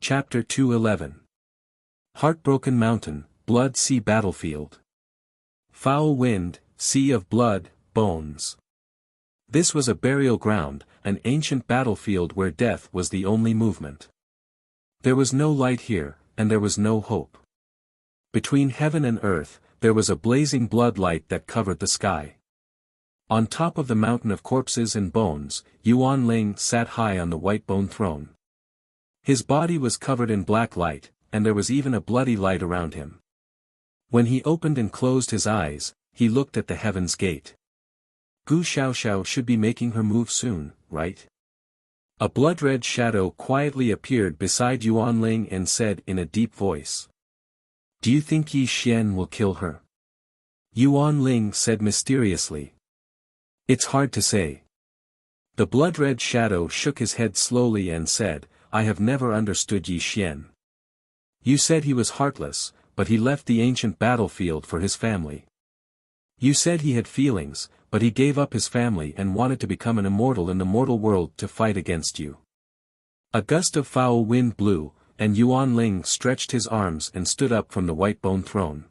Chapter 211. Heartbroken Mountain, Blood Sea Battlefield. Foul wind, sea of blood, bones. This was a burial ground, an ancient battlefield where death was the only movement. There was no light here, and there was no hope. Between heaven and earth, there was a blazing blood light that covered the sky. On top of the mountain of corpses and bones, Yuan Ling sat high on the white bone throne. His body was covered in black light, and there was even a bloody light around him. When he opened and closed his eyes, he looked at the heaven's gate. Gu Xiaoxiao should be making her move soon, right? A blood-red shadow quietly appeared beside Yuan Ling and said in a deep voice. Do you think Yi Xian will kill her? Yuan Ling said mysteriously. It's hard to say. The blood-red shadow shook his head slowly and said, I have never understood Yi Xian. You said he was heartless, but he left the ancient battlefield for his family. You said he had feelings, but he gave up his family and wanted to become an immortal in the mortal world to fight against you. A gust of foul wind blew, and Yuan Ling stretched his arms and stood up from the white bone throne.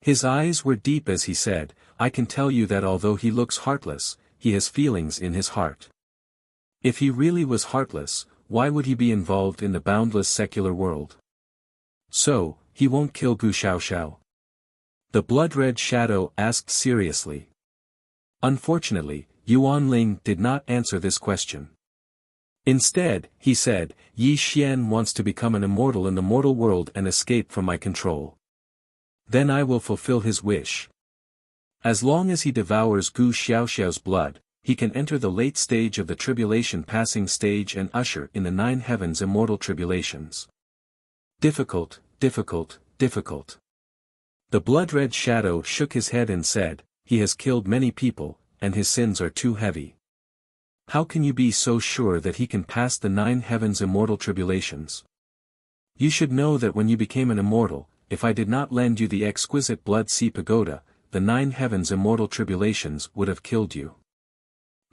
His eyes were deep as he said, I can tell you that although he looks heartless, he has feelings in his heart. If he really was heartless, why would he be involved in the boundless secular world? So, he won't kill Gu Xiaoxiao? The blood-red shadow asked seriously. Unfortunately, Yuan Ling did not answer this question. Instead, he said, Yi Xian wants to become an immortal in the mortal world and escape from my control. Then I will fulfill his wish. As long as he devours Gu Xiaoxiao's blood, he can enter the late stage of the tribulation passing stage and usher in the 9 heavens immortal tribulations. Difficult, difficult, difficult. The blood-red shadow shook his head and said, he has killed many people, and his sins are too heavy. How can you be so sure that he can pass the 9 heavens immortal tribulations? You should know that when you became an immortal, if I did not lend you the exquisite blood sea pagoda, the 9 heavens immortal tribulations would have killed you.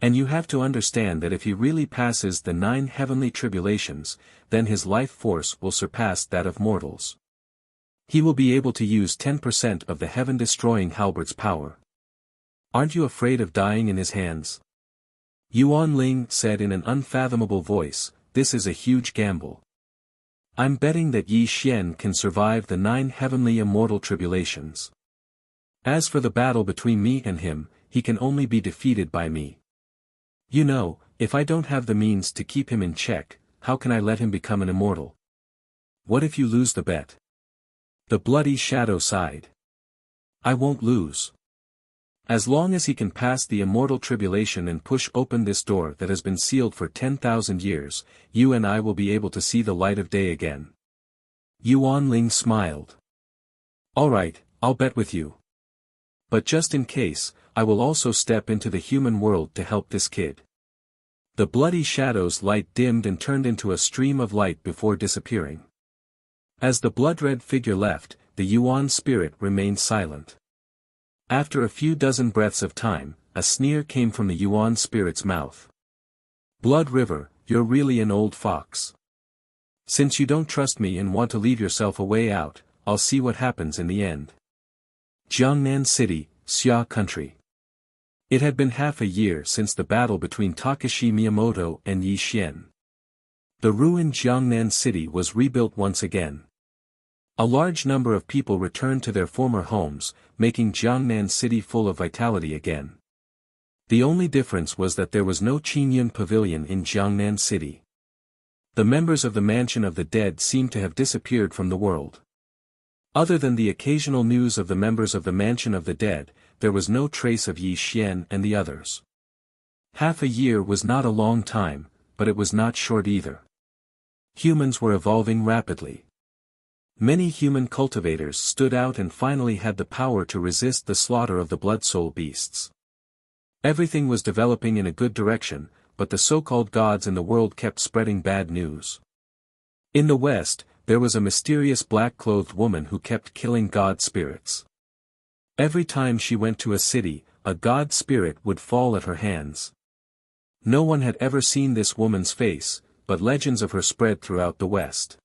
And you have to understand that if he really passes the 9 heavenly tribulations, then his life force will surpass that of mortals. He will be able to use 10% of the heaven-destroying halberd's power. Aren't you afraid of dying in his hands? Yuan Ling said in an unfathomable voice, this is a huge gamble. I'm betting that Yi Xian can survive the 9 heavenly immortal tribulations. As for the battle between me and him, he can only be defeated by me. You know, if I don't have the means to keep him in check, how can I let him become an immortal? What if you lose the bet? The bloody shadow sighed. I won't lose. As long as he can pass the immortal tribulation and push open this door that has been sealed for 10,000 years, you and I will be able to see the light of day again. Yuan Ling smiled. All right, I'll bet with you. But just in case, I will also step into the human world to help this kid. The bloody shadow's light dimmed and turned into a stream of light before disappearing. As the blood-red figure left, the Yuan spirit remained silent. After a few dozen breaths of time, a sneer came from the Yuan spirit's mouth. Blood River, you're really an old fox. Since you don't trust me and want to leave yourself a way out, I'll see what happens in the end. Jiangnan City, Xia Country. It had been half a year since the battle between Takashi Miyamoto and Yi Xian. The ruined Jiangnan City was rebuilt once again. A large number of people returned to their former homes, making Jiangnan City full of vitality again. The only difference was that there was no Qingyun Pavilion in Jiangnan City. The members of the Mansion of the Dead seemed to have disappeared from the world. Other than the occasional news of the members of the Mansion of the Dead, there was no trace of Yi Xian and the others. Half a year was not a long time, but it was not short either. Humans were evolving rapidly. Many human cultivators stood out and finally had the power to resist the slaughter of the blood soul beasts. Everything was developing in a good direction, but the so-called gods in the world kept spreading bad news. In the West, there was a mysterious black-clothed woman who kept killing god spirits. Every time she went to a city, a god spirit would fall at her hands. No one had ever seen this woman's face, but legends of her spread throughout the West.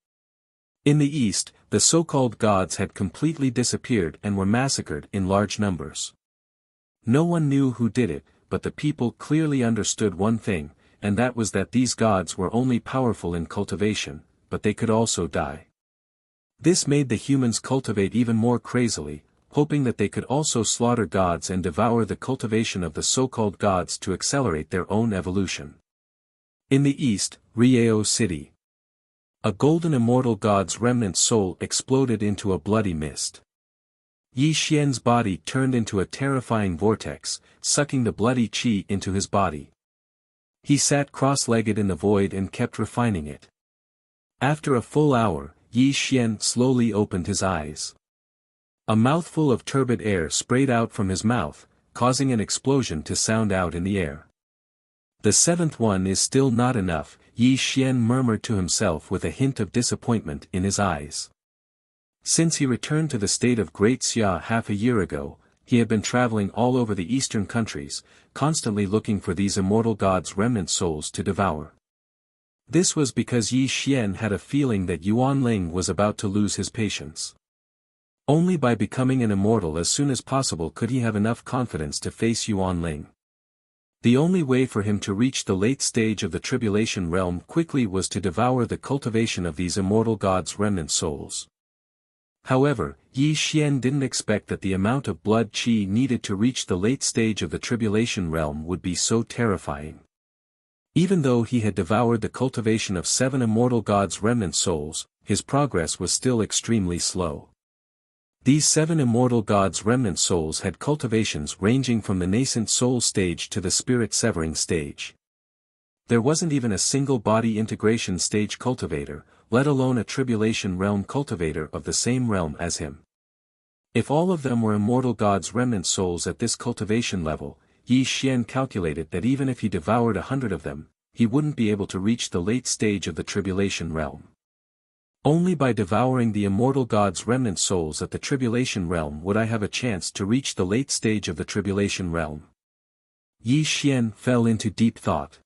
In the east, the so-called gods had completely disappeared and were massacred in large numbers. No one knew who did it, but the people clearly understood one thing, and that was that these gods were only powerful in cultivation, but they could also die. This made the humans cultivate even more crazily, hoping that they could also slaughter gods and devour the cultivation of the so-called gods to accelerate their own evolution. In the east, Rieo City. A golden immortal god's remnant soul exploded into a bloody mist. Yi Xian's body turned into a terrifying vortex, sucking the bloody qi into his body. He sat cross-legged in the void and kept refining it. After a full hour, Yi Xian slowly opened his eyes. A mouthful of turbid air sprayed out from his mouth, causing an explosion to sound out in the air. The seventh one is still not enough, Yi Xian murmured to himself with a hint of disappointment in his eyes. Since he returned to the state of Great Xia half a year ago, he had been traveling all over the eastern countries, constantly looking for these immortal gods' remnant souls to devour. This was because Yi Xian had a feeling that Yuan Ling was about to lose his patience. Only by becoming an immortal as soon as possible could he have enough confidence to face Yuan Ling. The only way for him to reach the late stage of the tribulation realm quickly was to devour the cultivation of these immortal gods' remnant souls. However, Yi Xian didn't expect that the amount of blood qi needed to reach the late stage of the tribulation realm would be so terrifying. Even though he had devoured the cultivation of 7 immortal gods' remnant souls, his progress was still extremely slow. These 7 immortal gods' remnant souls had cultivations ranging from the nascent soul stage to the spirit severing stage. There wasn't even a single body integration stage cultivator, let alone a tribulation realm cultivator of the same realm as him. If all of them were immortal gods' remnant souls at this cultivation level, Yi Xian calculated that even if he devoured 100 of them, he wouldn't be able to reach the late stage of the tribulation realm. Only by devouring the immortal gods' remnant souls at the tribulation realm would I have a chance to reach the late stage of the tribulation realm. Yi Xian fell into deep thought.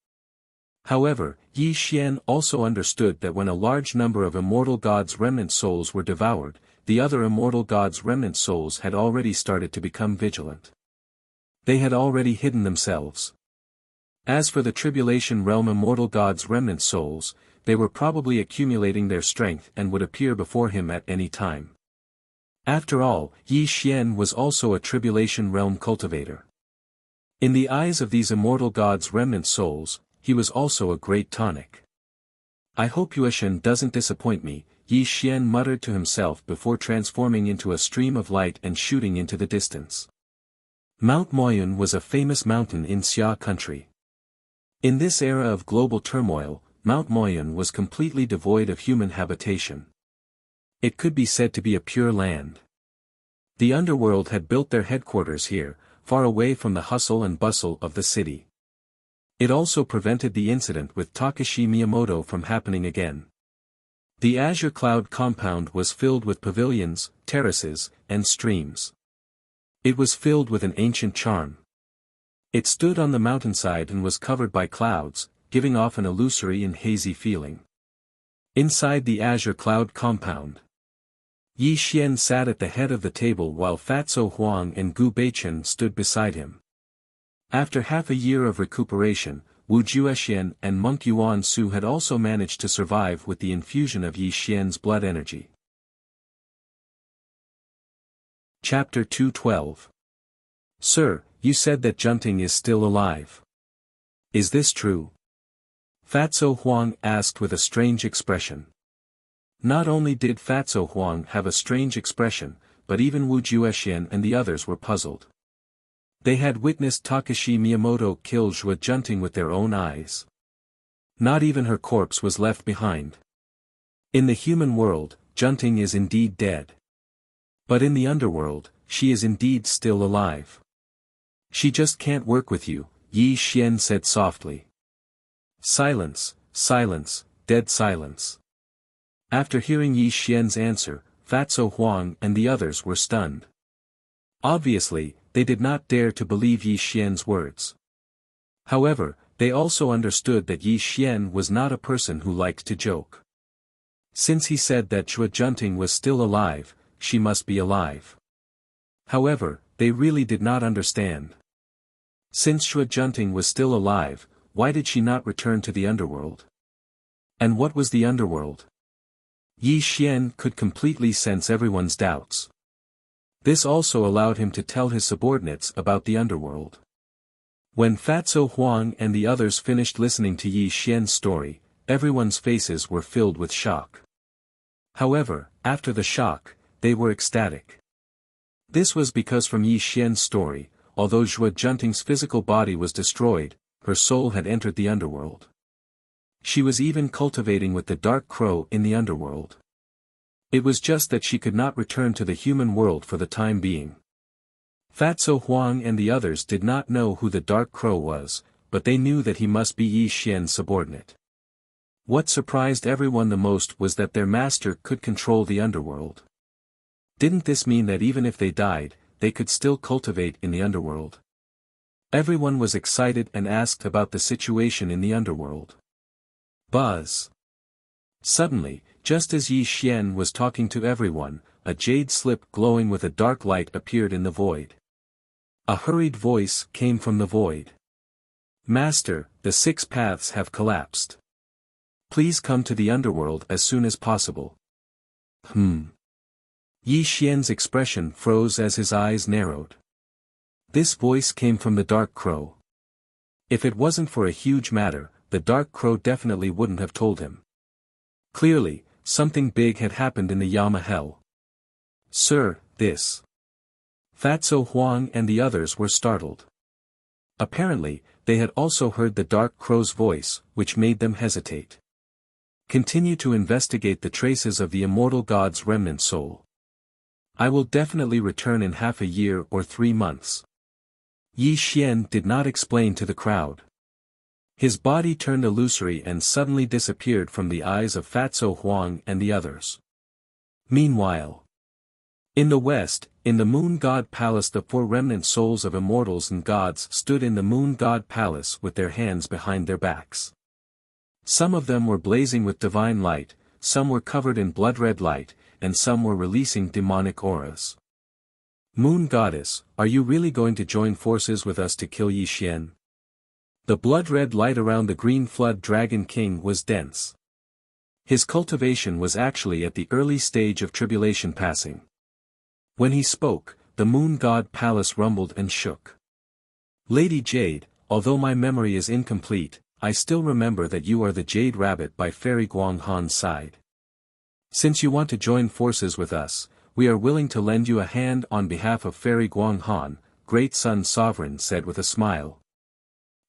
However, Yi Xian also understood that when a large number of immortal gods' remnant souls were devoured, the other immortal gods' remnant souls had already started to become vigilant. They had already hidden themselves. As for the tribulation realm immortal gods' remnant souls, they were probably accumulating their strength and would appear before him at any time. After all, Yi Xian was also a tribulation realm cultivator. In the eyes of these immortal gods' remnant souls, he was also a great tonic. I hope Yueshan doesn't disappoint me, Yi Xian muttered to himself before transforming into a stream of light and shooting into the distance. Mount Moyun was a famous mountain in Xia country. In this era of global turmoil, Mount Moyun was completely devoid of human habitation. It could be said to be a pure land. The underworld had built their headquarters here, far away from the hustle and bustle of the city. It also prevented the incident with Takashi Miyamoto from happening again. The Azure Cloud compound was filled with pavilions, terraces, and streams. It was filled with an ancient charm. It stood on the mountainside and was covered by clouds, giving off an illusory and hazy feeling. Inside the Azure Cloud compound, Yi Xian sat at the head of the table while Fatso Huang and Gu Beichen stood beside him. After half a year of recuperation, Wu Juexian and Monk Yuan Su had also managed to survive with the infusion of Yi Xian's blood energy. Chapter 212. Sir, you said that Junting is still alive. Is this true? Fatso Huang asked with a strange expression. Not only did Fatso Huang have a strange expression, but even Wu Juexian and the others were puzzled. They had witnessed Takashi Miyamoto kill Zhua Junting with their own eyes. Not even her corpse was left behind. In the human world, Junting is indeed dead. But in the underworld, she is indeed still alive. She just can't work with you, Yi Xian said softly. Silence, silence, dead silence. After hearing Yi Xian's answer, Fatso Huang and the others were stunned. Obviously, they did not dare to believe Yi Xian's words. However, they also understood that Yi Xian was not a person who liked to joke. Since he said that Chua Junting was still alive, she must be alive. However, they really did not understand. Since Chua Junting was still alive, why did she not return to the underworld? And what was the underworld? Yi Xian could completely sense everyone's doubts. This also allowed him to tell his subordinates about the underworld. When Fatso Huang and the others finished listening to Yi Xian's story, everyone's faces were filled with shock. However, after the shock, they were ecstatic. This was because from Yi Xian's story, although Zhua Junting's physical body was destroyed, her soul had entered the underworld. She was even cultivating with the dark crow in the underworld. It was just that she could not return to the human world for the time being. Fatso Huang and the others did not know who the dark crow was, but they knew that he must be Yi Xian's subordinate. What surprised everyone the most was that their master could control the underworld. Didn't this mean that even if they died, they could still cultivate in the underworld? Everyone was excited and asked about the situation in the underworld. Buzz. Suddenly, just as Yi Xian was talking to everyone, a jade slip glowing with a dark light appeared in the void. A hurried voice came from the void. Master, the 6 paths have collapsed. Please come to the underworld as soon as possible. Yi Xian's expression froze as his eyes narrowed. This voice came from the dark crow. If it wasn't for a huge matter, the dark crow definitely wouldn't have told him. Clearly, something big had happened in the Yama Hell. Sir, this. Fatso Huang and the others were startled. Apparently, they had also heard the dark crow's voice, which made them hesitate. Continue to investigate the traces of the immortal god's remnant soul. I will definitely return in half a year or 3 months. Yi Xian did not explain to the crowd. His body turned illusory and suddenly disappeared from the eyes of Fatso Huang and the others. Meanwhile, in the west, in the Moon God Palace, the 4 remnant souls of immortals and gods stood in the Moon God Palace with their hands behind their backs. Some of them were blazing with divine light, some were covered in blood-red light, and some were releasing demonic auras. Moon Goddess, are you really going to join forces with us to kill Yi Xian? The blood-red light around the green flood dragon king was dense. His cultivation was actually at the early stage of tribulation passing. When he spoke, the Moon God Palace rumbled and shook. Lady Jade, although my memory is incomplete, I still remember that you are the Jade Rabbit by Fairy Guanghan's side. Since you want to join forces with us, we are willing to lend you a hand on behalf of Fairy Guanghan, Great Sun Sovereign said with a smile.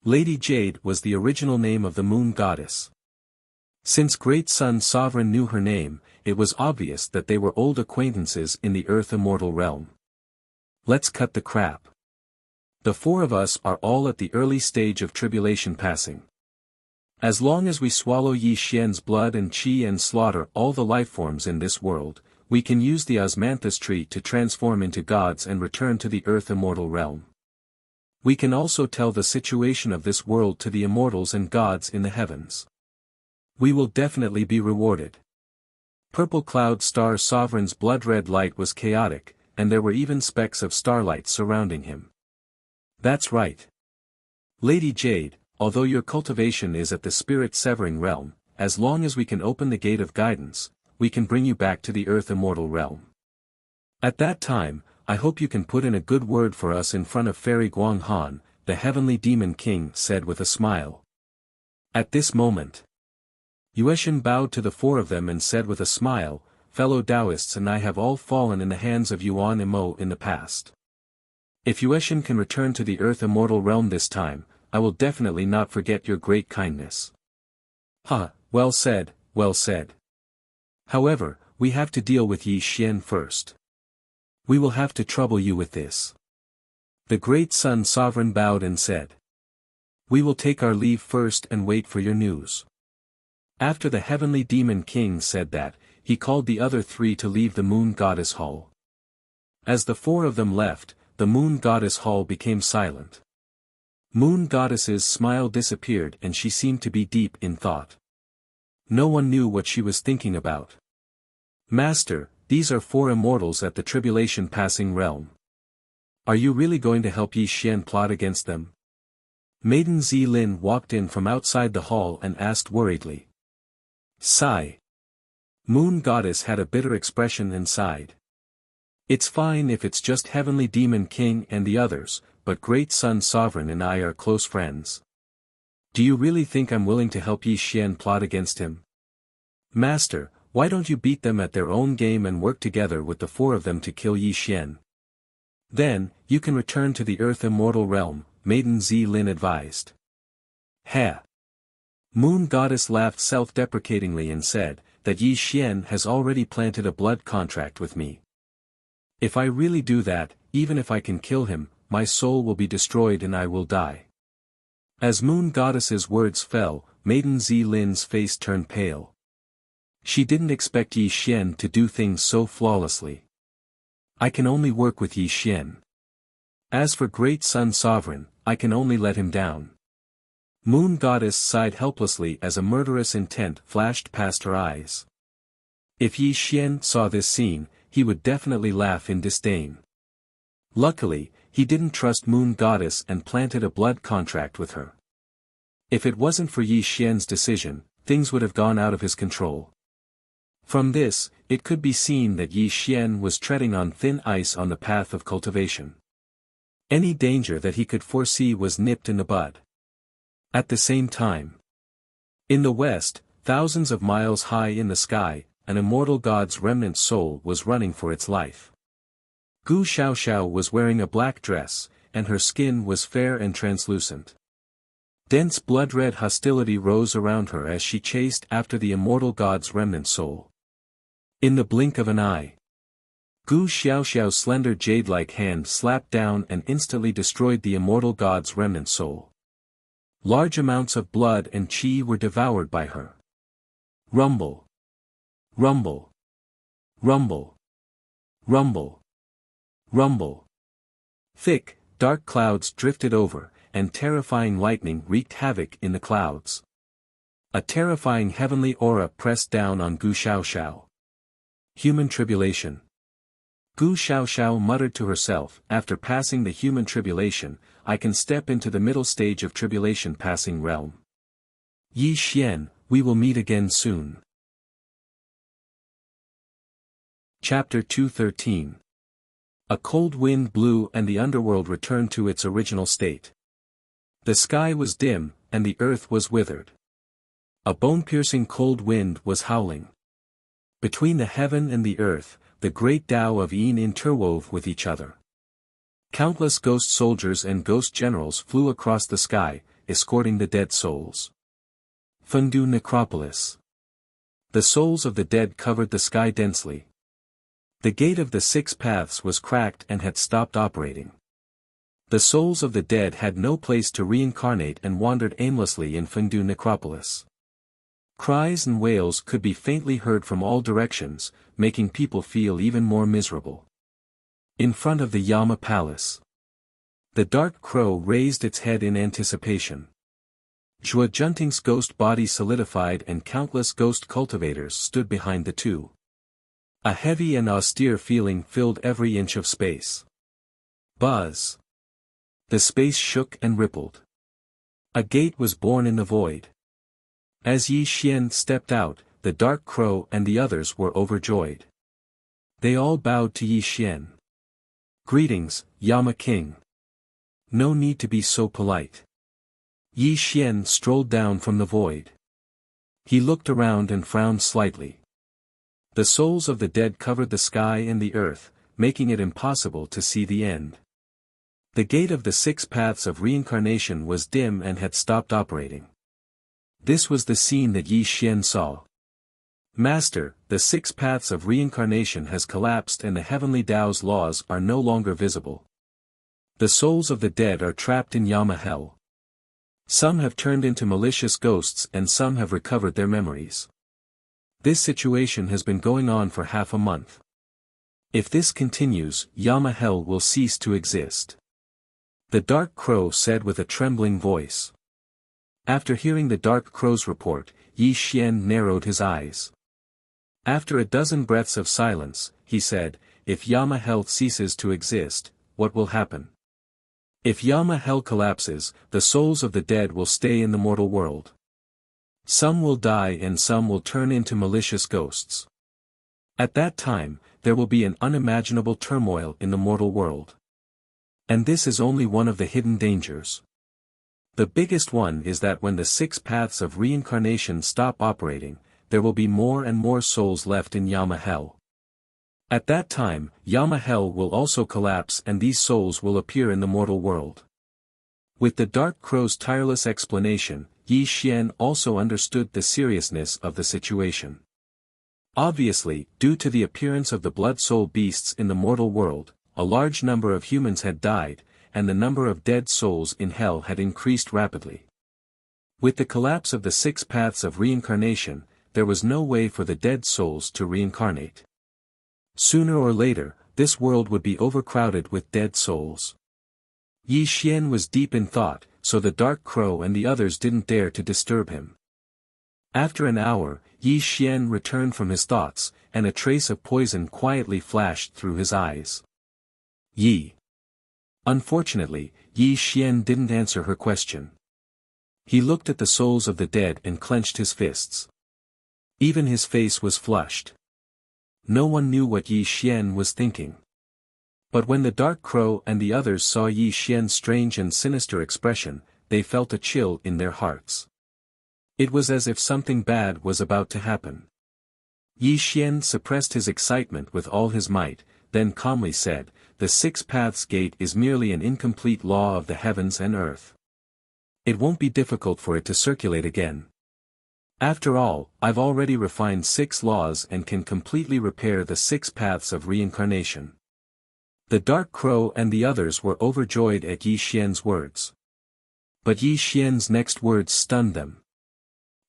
Lady Jade was the original name of the Moon Goddess. Since Great Sun Sovereign knew her name, it was obvious that they were old acquaintances in the Earth Immortal realm. Let's cut the crap. The 4 of us are all at the early stage of tribulation passing. As long as we swallow Yi Xian's blood and qi and slaughter all the lifeforms in this world, we can use the osmanthus tree to transform into gods and return to the Earth Immortal realm. We can also tell the situation of this world to the immortals and gods in the heavens. We will definitely be rewarded. Purple Cloud Star Sovereign's blood-red light was chaotic, and there were even specks of starlight surrounding him. That's right. Lady Jade, although your cultivation is at the spirit-severing realm, as long as we can open the gate of guidance, we can bring you back to the Earth Immortal realm. At that time, I hope you can put in a good word for us in front of Fairy Guanghan, the Heavenly Demon King said with a smile. At this moment, Yueshan bowed to the 4 of them and said with a smile, fellow Taoists and I have all fallen in the hands of Yuan Imo in the past. If Yueshan can return to the Earth Immortal realm this time, I will definitely not forget your great kindness. Well said, well said. However, we have to deal with Yi Xian first. We will have to trouble you with this. The Great Sun Sovereign bowed and said. We will take our leave first and wait for your news. After the Heavenly Demon King said that, he called the other 3 to leave the Moon Goddess Hall. As the 4 of them left, the Moon Goddess Hall became silent. Moon Goddess's smile disappeared and she seemed to be deep in thought. No one knew what she was thinking about. Master, these are 4 immortals at the tribulation passing realm. Are you really going to help Yi Xian plot against them? Maiden Zilin walked in from outside the hall and asked worriedly. Sigh. Moon Goddess had a bitter expression and sighed. It's fine if it's just Heavenly Demon King and the others, but Great Sun Sovereign and I are close friends. Do you really think I'm willing to help Yi Xian plot against him? Master, why don't you beat them at their own game and work together with the 4 of them to kill Yi Xian? Then, you can return to the Earth Immortal Realm, Maiden Zilin advised. Ha! Moon Goddess laughed self-deprecatingly and said, that Yi Xian has already planted a blood contract with me. If I really do that, even if I can kill him, my soul will be destroyed and I will die. As Moon Goddess's words fell, Maiden Zilin's face turned pale. She didn't expect Yi Xian to do things so flawlessly. I can only work with Yi Xian. As for Great Sun Sovereign, I can only let him down. Moon Goddess sighed helplessly as a murderous intent flashed past her eyes. If Yi Xian saw this scene, he would definitely laugh in disdain. Luckily, he didn't trust Moon Goddess and planted a blood contract with her. If it wasn't for Yi Xian's decision, things would have gone out of his control. From this, it could be seen that Yi Xian was treading on thin ice on the path of cultivation. Any danger that he could foresee was nipped in the bud. At the same time, in the west, thousands of miles high in the sky, an immortal god's remnant soul was running for its life. Gu Xiaoxiao was wearing a black dress, and her skin was fair and translucent. Dense blood-red hostility rose around her as she chased after the immortal god's remnant soul. In the blink of an eye, Gu Xiaoxiao's slender jade-like hand slapped down and instantly destroyed the immortal god's remnant soul. Large amounts of blood and qi were devoured by her. Rumble. Rumble. Rumble. Rumble. Rumble. Thick, dark clouds drifted over, and terrifying lightning wreaked havoc in the clouds. A terrifying heavenly aura pressed down on Gu Xiaoxiao. Human tribulation. Gu Xiaoxiao muttered to herself, after passing the human tribulation, I can step into the middle stage of tribulation passing realm. Yi Xian, we will meet again soon. Chapter 213. A cold wind blew and the underworld returned to its original state. The sky was dim, and the earth was withered. A bone-piercing cold wind was howling. Between the heaven and the earth, the great Tao of Yin interwove with each other. Countless ghost soldiers and ghost generals flew across the sky, escorting the dead souls. Fundu Necropolis. The souls of the dead covered the sky densely. The gate of the 6 paths was cracked and had stopped operating. The souls of the dead had no place to reincarnate and wandered aimlessly in Fundu Necropolis. Cries and wails could be faintly heard from all directions, making people feel even more miserable. In front of the Yama Palace, the dark crow raised its head in anticipation. Zhua Junting's ghost body solidified and countless ghost cultivators stood behind the two. A heavy and austere feeling filled every inch of space. Buzz. The space shook and rippled. A gate was born in the void. As Yi Xian stepped out, the dark crow and the others were overjoyed. They all bowed to Yi Xian. Greetings, Yama King. No need to be so polite. Yi Xian strolled down from the void. He looked around and frowned slightly. The souls of the dead covered the sky and the earth, making it impossible to see the end. The gate of the 6 paths of reincarnation was dim and had stopped operating. This was the scene that Yi Xian saw. Master, the 6 paths of reincarnation has collapsed and the heavenly Tao's laws are no longer visible. The souls of the dead are trapped in Yama Hell. Some have turned into malicious ghosts and some have recovered their memories. This situation has been going on for half a month. If this continues, Yama Hell will cease to exist. The dark crow said with a trembling voice. After hearing the dark crow's report, Yi Xian narrowed his eyes. After a dozen breaths of silence, he said, "If Yama Hell ceases to exist, what will happen? If Yama Hell collapses, the souls of the dead will stay in the mortal world. Some will die and some will turn into malicious ghosts. At that time, there will be an unimaginable turmoil in the mortal world. And this is only one of the hidden dangers. The biggest one is that when the 6 paths of reincarnation stop operating, there will be more and more souls left in Yama Hell. At that time, Yama Hell will also collapse and these souls will appear in the mortal world." With the Dark Crow's tireless explanation, Yi Xian also understood the seriousness of the situation. Obviously, due to the appearance of the blood soul beasts in the mortal world, a large number of humans had died, and the number of dead souls in hell had increased rapidly. With the collapse of the 6 paths of reincarnation, there was no way for the dead souls to reincarnate. Sooner or later, this world would be overcrowded with dead souls. Yi Xian was deep in thought, so the Dark Crow and the others didn't dare to disturb him. After an hour, Yi Xian returned from his thoughts, and a trace of poison quietly flashed through his eyes. Yi. Unfortunately, Yi Xian didn't answer her question. He looked at the souls of the dead and clenched his fists. Even his face was flushed. No one knew what Yi Xian was thinking. But when the Dark Crow and the others saw Yi Xian's strange and sinister expression, they felt a chill in their hearts. It was as if something bad was about to happen. Yi Xian suppressed his excitement with all his might, then calmly said, "The 6 Paths Gate is merely an incomplete law of the heavens and earth. It won't be difficult for it to circulate again. After all, I've already refined 6 laws and can completely repair the 6 paths of reincarnation." The Dark Crow and the others were overjoyed at Yi Xian's words. But Yi Xian's next words stunned them.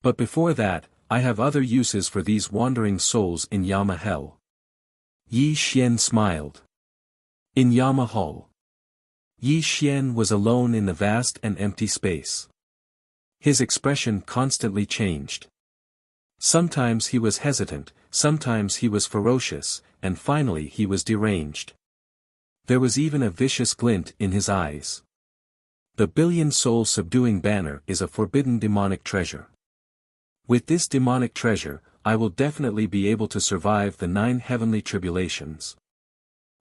"But before that, I have other uses for these wandering souls in Yama Hell." Yi Xian smiled. In Yama Hall, Yi Xian was alone in the vast and empty space. His expression constantly changed. Sometimes he was hesitant, sometimes he was ferocious, and finally he was deranged. There was even a vicious glint in his eyes. The billion-soul subduing banner is a forbidden demonic treasure. With this demonic treasure, I will definitely be able to survive the 9 heavenly tribulations.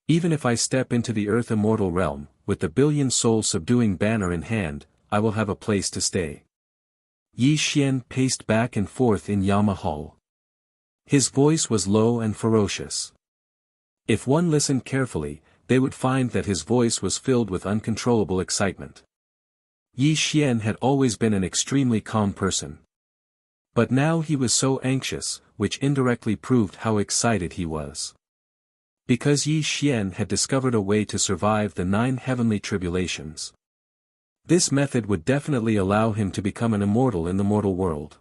Even if I step into the earth immortal realm, with the billion-soul subduing banner in hand, I will have a place to stay. Yi Xian paced back and forth in Yama Hall. His voice was low and ferocious. If one listened carefully, they would find that his voice was filled with uncontrollable excitement. Yi Xian had always been an extremely calm person. But now he was so anxious, which indirectly proved how excited he was. Because Yi Xian had discovered a way to survive the 9 heavenly tribulations. This method would definitely allow him to become an immortal in the mortal world.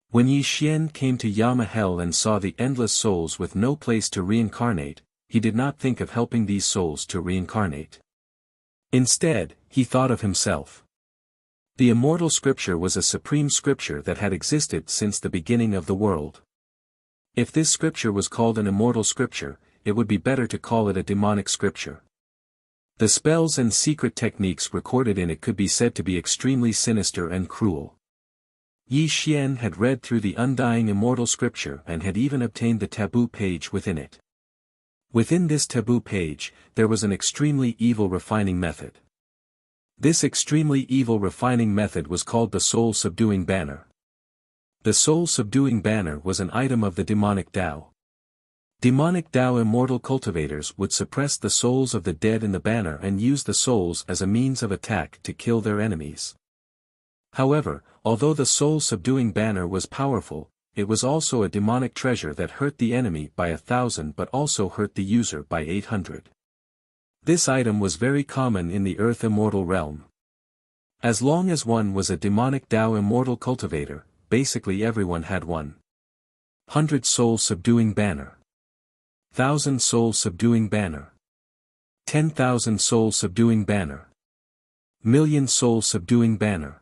When Yi Xian came to Yama Hell and saw the endless souls with no place to reincarnate, he did not think of helping these souls to reincarnate. Instead, he thought of himself. The immortal scripture was a supreme scripture that had existed since the beginning of the world. If this scripture was called an immortal scripture, it would be better to call it a demonic scripture. The spells and secret techniques recorded in it could be said to be extremely sinister and cruel. Yi Xian had read through the undying immortal scripture and had even obtained the taboo page within it. Within this taboo page, there was an extremely evil refining method. This extremely evil refining method was called the soul-subduing banner. The soul-subduing banner was an item of the demonic Tao. Demonic Tao immortal cultivators would suppress the souls of the dead in the banner and use the souls as a means of attack to kill their enemies. However, although the soul-subduing banner was powerful, it was also a demonic treasure that hurt the enemy by 1,000 but also hurt the user by 800. This item was very common in the Earth Immortal realm. As long as one was a demonic Tao immortal cultivator, basically everyone had one. 100 soul-subduing banner. 1,000 soul-subduing banner. 10,000 soul-subduing banner. Million soul-subduing banner.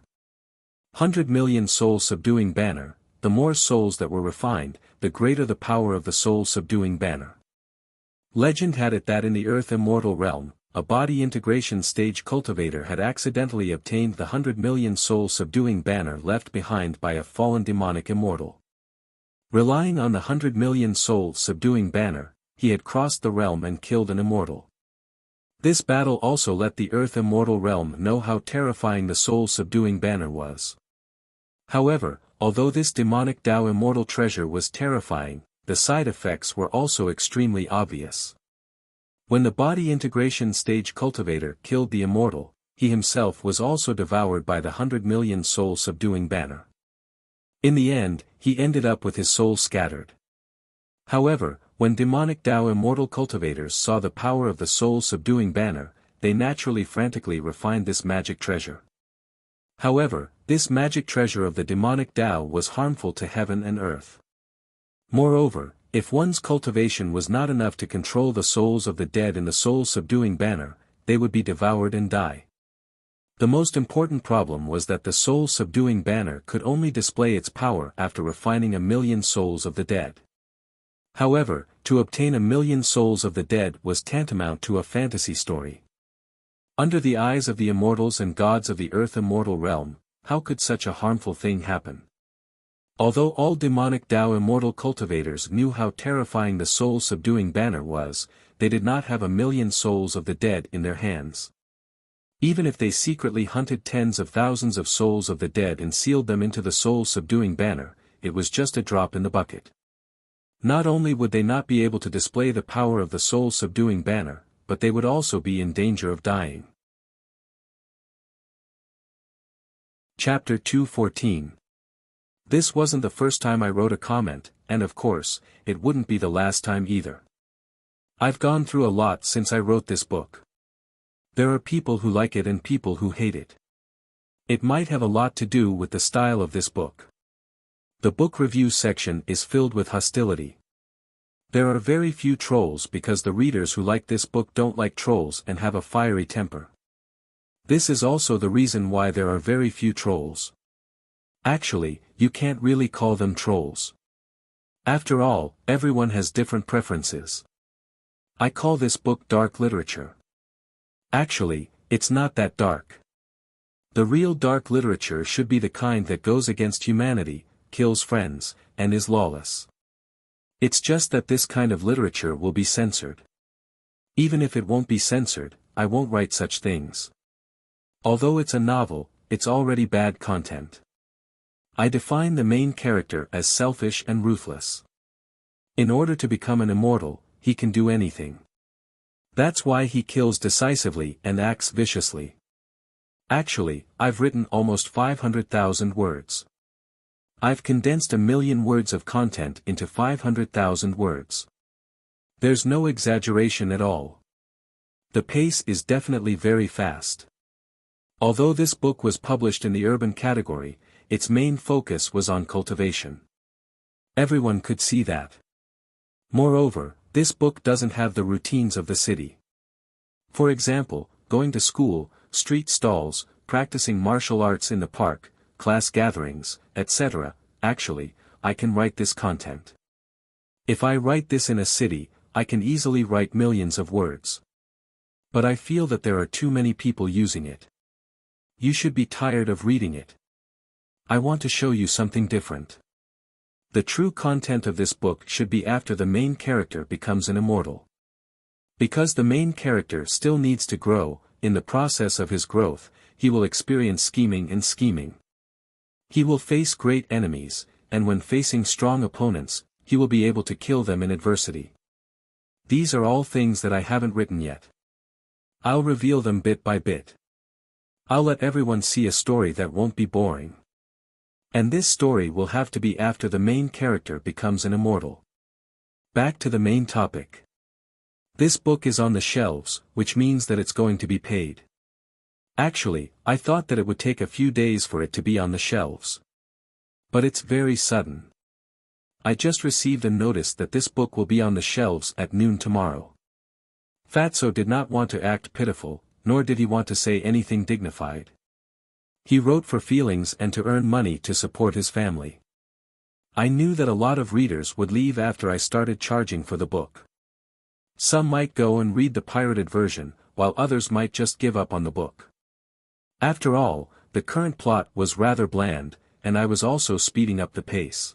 100 million soul-subduing banner, the more souls that were refined, the greater the power of the soul-subduing banner. Legend had it that in the Earth Immortal realm, a body integration stage cultivator had accidentally obtained the 100 million soul-subduing banner left behind by a fallen demonic immortal. Relying on the 100 million soul-subduing banner, he had crossed the realm and killed an immortal. This battle also let the Earth Immortal realm know how terrifying the soul-subduing banner was. However, although this demonic Tao immortal treasure was terrifying, the side effects were also extremely obvious. When the body integration stage cultivator killed the immortal, he himself was also devoured by the 100 million soul-subduing banner. In the end, he ended up with his soul scattered. However, when demonic Tao immortal cultivators saw the power of the soul-subduing banner, they naturally frantically refined this magic treasure. However, this magic treasure of the demonic Tao was harmful to heaven and earth. Moreover, if one's cultivation was not enough to control the souls of the dead in the soul-subduing banner, they would be devoured and die. The most important problem was that the soul-subduing banner could only display its power after refining 1 million souls of the dead. However, to obtain 1 million souls of the dead was tantamount to a fantasy story. Under the eyes of the immortals and gods of the Earth Immortal realm, how could such a harmful thing happen? Although all demonic Tao immortal cultivators knew how terrifying the soul-subduing banner was, they did not have 1 million souls of the dead in their hands. Even if they secretly hunted tens of thousands of souls of the dead and sealed them into the soul-subduing banner, it was just a drop in the bucket. Not only would they not be able to display the power of the soul-subduing banner, but they would also be in danger of dying. Chapter 2:14. This wasn't the first time I wrote a comment, and of course, it wouldn't be the last time either. I've gone through a lot since I wrote this book. There are people who like it and people who hate it. It might have a lot to do with the style of this book. The book review section is filled with hostility. There are very few trolls because the readers who like this book don't like trolls and have a fiery temper. This is also the reason why there are very few trolls. Actually, you can't really call them trolls. After all, everyone has different preferences. I call this book dark literature. Actually, it's not that dark. The real dark literature should be the kind that goes against humanity, kills friends, and is lawless. It's just that this kind of literature will be censored. Even if it won't be censored, I won't write such things. Although it's a novel, it's already bad content. I define the main character as selfish and ruthless. In order to become an immortal, he can do anything. That's why he kills decisively and acts viciously. Actually, I've written almost 500,000 words. I've condensed 1 million words of content into 500,000 words. There's no exaggeration at all. The pace is definitely very fast. Although this book was published in the urban category, its main focus was on cultivation. Everyone could see that. Moreover, this book doesn't have the routines of the city. For example, going to school, street stalls, practicing martial arts in the park, class gatherings, etc. Actually, I can write this content. If I write this in a city, I can easily write millions of words. But I feel that there are too many people using it. You should be tired of reading it. I want to show you something different. The true content of this book should be after the main character becomes an immortal. Because the main character still needs to grow, in the process of his growth, he will experience scheming and scheming. He will face great enemies, and when facing strong opponents, he will be able to kill them in adversity. These are all things that I haven't written yet. I'll reveal them bit by bit. I'll let everyone see a story that won't be boring. And this story will have to be after the main character becomes an immortal. Back to the main topic. This book is on the shelves, which means that it's going to be paid. Actually, I thought that it would take a few days for it to be on the shelves. But it's very sudden. I just received a notice that this book will be on the shelves at noon tomorrow. Fatso did not want to act pitiful, nor did he want to say anything dignified. He wrote for feelings and to earn money to support his family. I knew that a lot of readers would leave after I started charging for the book. Some might go and read the pirated version, while others might just give up on the book. After all, the current plot was rather bland, and I was also speeding up the pace.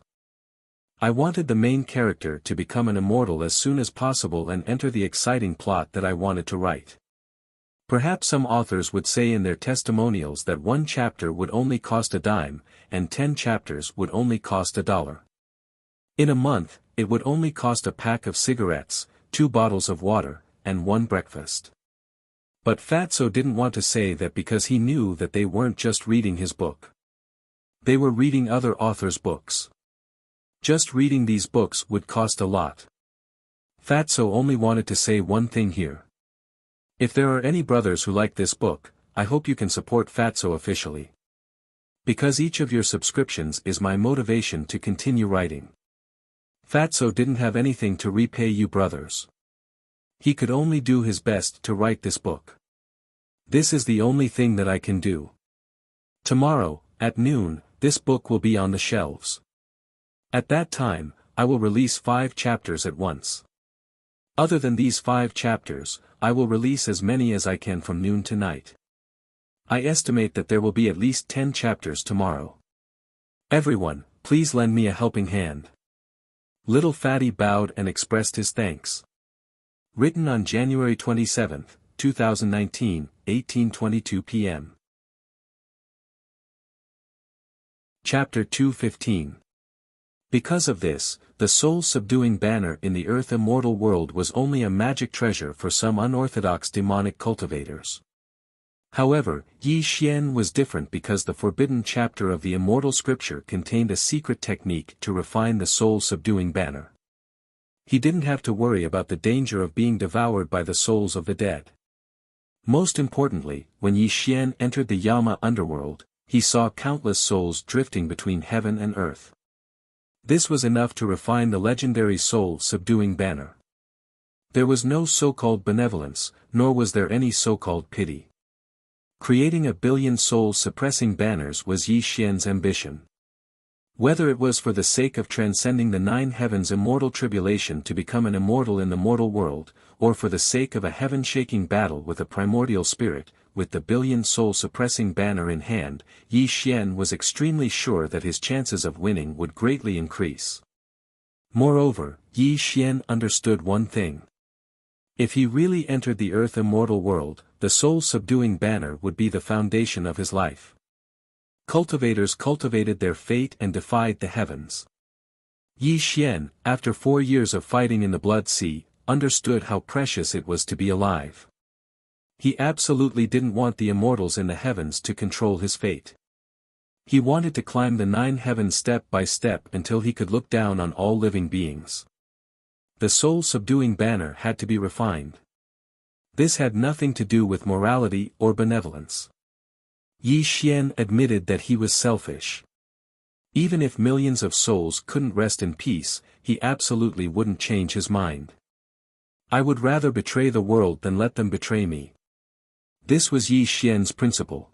I wanted the main character to become an immortal as soon as possible and enter the exciting plot that I wanted to write. Perhaps some authors would say in their testimonials that one chapter would only cost a dime, and 10 chapters would only cost $1. In a month, it would only cost a pack of cigarettes, 2 bottles of water, and 1 breakfast. But Fatso didn't want to say that because he knew that they weren't just reading his book. They were reading other authors' books. Just reading these books would cost a lot. Fatso only wanted to say one thing here. If there are any brothers who like this book, I hope you can support Fatso officially. Because each of your subscriptions is my motivation to continue writing. Fatso didn't have anything to repay you brothers. He could only do his best to write this book. This is the only thing that I can do. Tomorrow, at noon, this book will be on the shelves. At that time, I will release 5 chapters at once. Other than these 5 chapters, I will release as many as I can from noon to night. I estimate that there will be at least 10 chapters tomorrow. Everyone, please lend me a helping hand. Little Fatty bowed and expressed his thanks. Written on January 27, 2019, 18:22 p.m. Chapter 2:15. Because of this, the soul-subduing banner in the Earth Immortal world was only a magic treasure for some unorthodox demonic cultivators. However, Yi Xian was different because the forbidden chapter of the Immortal Scripture contained a secret technique to refine the soul-subduing banner. He didn't have to worry about the danger of being devoured by the souls of the dead. Most importantly, when Yi Xian entered the Yama underworld, he saw countless souls drifting between heaven and earth. This was enough to refine the legendary soul-subduing banner. There was no so-called benevolence, nor was there any so-called pity. Creating a billion soul-suppressing banners was Yi Xian's ambition. Whether it was for the sake of transcending the 9 heavens' immortal tribulation to become an immortal in the mortal world, or for the sake of a heaven-shaking battle with a primordial spirit, with the billion soul-suppressing banner in hand, Yi Xian was extremely sure that his chances of winning would greatly increase. Moreover, Yi Xian understood one thing. If he really entered the Earth Immortal world, the soul-subduing banner would be the foundation of his life. Cultivators cultivated their fate and defied the heavens. Yi Xian, after 4 years of fighting in the Blood Sea, understood how precious it was to be alive. He absolutely didn't want the immortals in the heavens to control his fate. He wanted to climb the 9 heavens step by step until he could look down on all living beings. The soul-subduing banner had to be refined. This had nothing to do with morality or benevolence. Yi Xian admitted that he was selfish. Even if millions of souls couldn't rest in peace, he absolutely wouldn't change his mind. I would rather betray the world than let them betray me. This was Yi Xian's principle.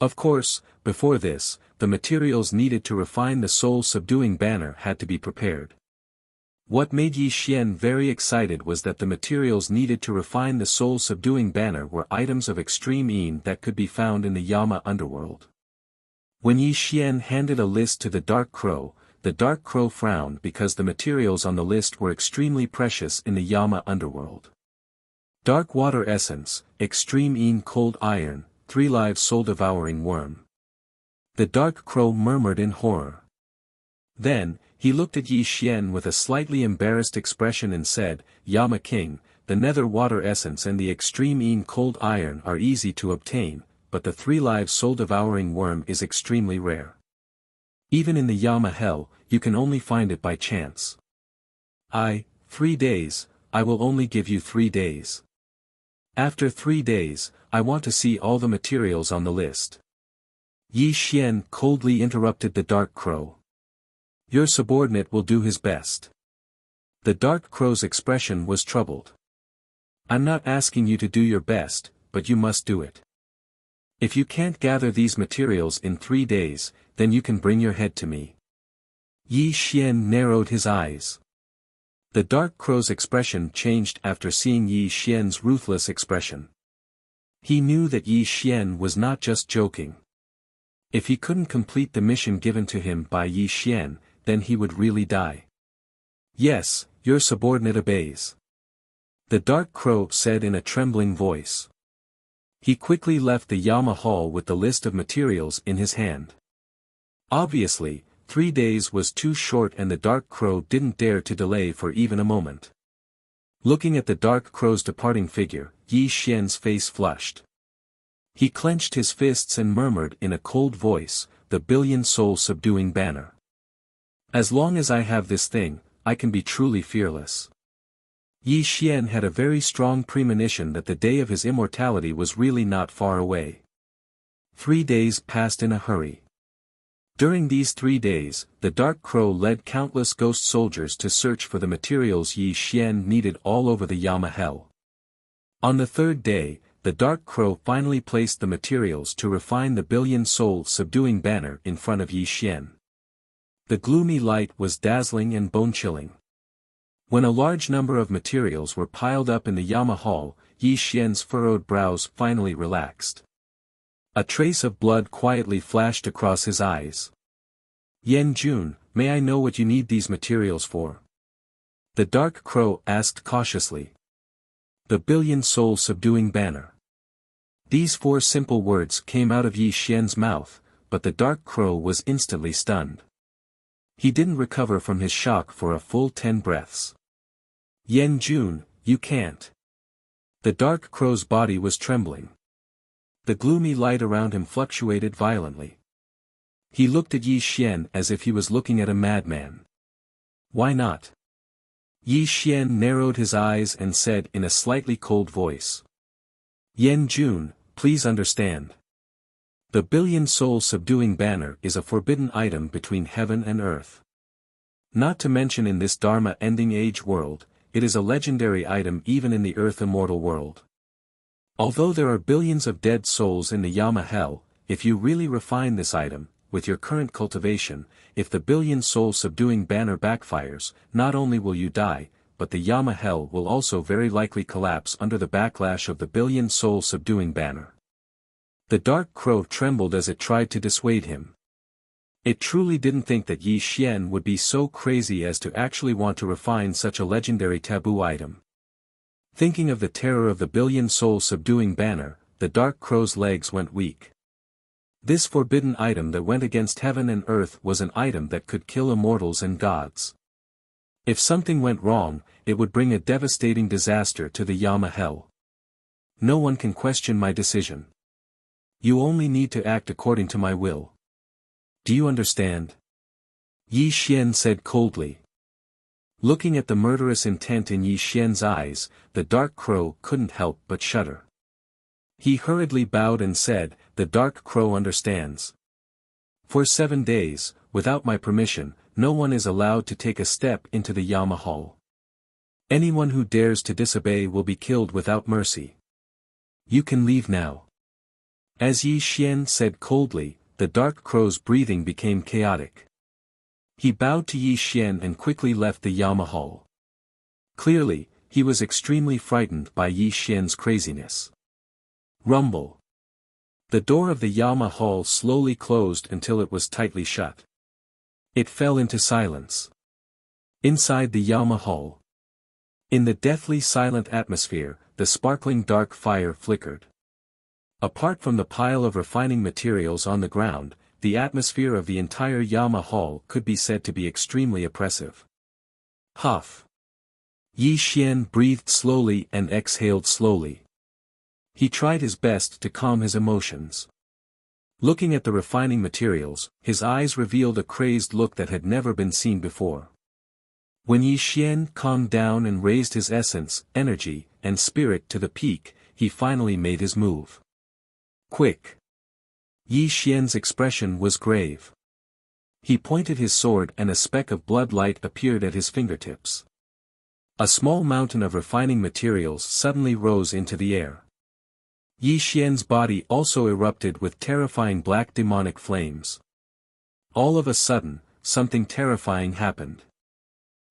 Of course, before this, the materials needed to refine the soul-subduing banner had to be prepared. What made Yi Xian very excited was that the materials needed to refine the soul-subduing banner were items of extreme ease that could be found in the Yama underworld. When Yi Xian handed a list to the Dark Crow frowned because the materials on the list were extremely precious in the Yama underworld. Dark water essence, extreme een cold iron, 3 live soul-devouring worm. The Dark Crow murmured in horror. Then, he looked at Yi Xian with a slightly embarrassed expression and said, Yama King, the nether water essence and the extreme een cold iron are easy to obtain, but the 3 live soul-devouring worm is extremely rare. Even in the Yama hell, you can only find it by chance. 3 days, I will only give you 3 days. After 3 days, I want to see all the materials on the list. Yi Xian coldly interrupted the Dark Crow. Your subordinate will do his best. The Dark Crow's expression was troubled. I'm not asking you to do your best, but you must do it. If you can't gather these materials in 3 days, then you can bring your head to me. Yi Xian narrowed his eyes. The dark crow's expression changed after seeing Yi Xian's ruthless expression. He knew that Yi Xian was not just joking. If he couldn't complete the mission given to him by Yi Xian, then he would really die. Yes, your subordinate obeys. The dark crow said in a trembling voice. He quickly left the Yama hall with the list of materials in his hand. Obviously, 3 days was too short and the dark crow didn't dare to delay for even a moment. Looking at the dark crow's departing figure, Yi Xian's face flushed. He clenched his fists and murmured in a cold voice, "The billion-soul subduing banner. As long as I have this thing, I can be truly fearless." Yi Xian had a very strong premonition that the day of his immortality was really not far away. 3 days passed in a hurry. During these 3 days, the Dark Crow led countless ghost soldiers to search for the materials Yi Xian needed all over the Yama hell. On the 3rd day, the Dark Crow finally placed the materials to refine the billion-soul subduing banner in front of Yi Xian. The gloomy light was dazzling and bone-chilling. When a large number of materials were piled up in the Yama hall, Yi Xian's furrowed brows finally relaxed. A trace of blood quietly flashed across his eyes. "Yan Jun, may I know what you need these materials for?" The Dark Crow asked cautiously. "The billion-soul subduing banner." These 4 simple words came out of Yi Xian's mouth, but the Dark Crow was instantly stunned. He didn't recover from his shock for a full 10 breaths. "Yan Jun, you can't." The Dark Crow's body was trembling. The gloomy light around him fluctuated violently. He looked at Yi Xian as if he was looking at a madman. "Why not?" Yi Xian narrowed his eyes and said in a slightly cold voice. "Yan Jun, please understand. The billion-soul subduing banner is a forbidden item between heaven and earth. Not to mention in this Dharma-ending age world, it is a legendary item even in the Earth Immortal world. Although there are billions of dead souls in the Yama hell, if you really refine this item, with your current cultivation, if the billion-soul subduing banner backfires, not only will you die, but the Yama hell will also very likely collapse under the backlash of the billion-soul subduing banner." The Dark Crow trembled as it tried to dissuade him. It truly didn't think that Yi Xian would be so crazy as to actually want to refine such a legendary taboo item. Thinking of the terror of the billion-soul subduing banner, the Dark Crow's legs went weak. This forbidden item that went against heaven and earth was an item that could kill immortals and gods. If something went wrong, it would bring a devastating disaster to the Yama hell. "No one can question my decision. You only need to act according to my will. Do you understand?" Yi Xian said coldly. Looking at the murderous intent in Yi Xian's eyes, the Dark Crow couldn't help but shudder. He hurriedly bowed and said, "The Dark Crow understands. For 7 days, without my permission, no one is allowed to take a step into the Yama hall. Anyone who dares to disobey will be killed without mercy. You can leave now." As Yi Xian said coldly, the Dark Crow's breathing became chaotic. He bowed to Yi Xian and quickly left the Yama hall. Clearly, he was extremely frightened by Yi Xian's craziness. Rumble. The door of the Yama hall slowly closed until it was tightly shut. It fell into silence. Inside the Yama hall. In the deathly silent atmosphere, the sparkling dark fire flickered. Apart from the pile of refining materials on the ground, the atmosphere of the entire Yama hall could be said to be extremely oppressive. Huff. Yi Xian breathed slowly and exhaled slowly. He tried his best to calm his emotions. Looking at the refining materials, his eyes revealed a crazed look that had never been seen before. When Yi Xian calmed down and raised his essence, energy, and spirit to the peak, he finally made his move. Quick. Yi Xian's expression was grave. He pointed his sword and a speck of blood light appeared at his fingertips. A small mountain of refining materials suddenly rose into the air. Yi Xian's body also erupted with terrifying black demonic flames. All of a sudden, something terrifying happened.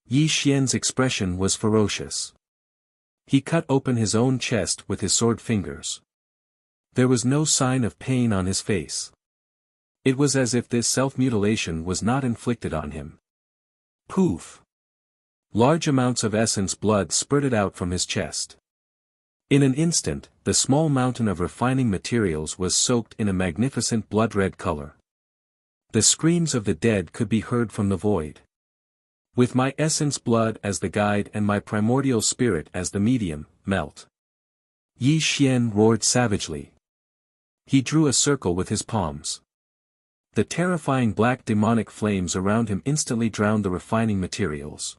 Yi Xian's expression was ferocious. He cut open his own chest with his sword fingers. There was no sign of pain on his face. It was as if this self-mutilation was not inflicted on him. Poof! Large amounts of essence blood spurted out from his chest. In an instant, the small mountain of refining materials was soaked in a magnificent blood-red color. The screams of the dead could be heard from the void. With my essence blood as the guide and my primordial spirit as the medium, melt. Yi Xian roared savagely. He drew a circle with his palms. The terrifying black demonic flames around him instantly drowned the refining materials.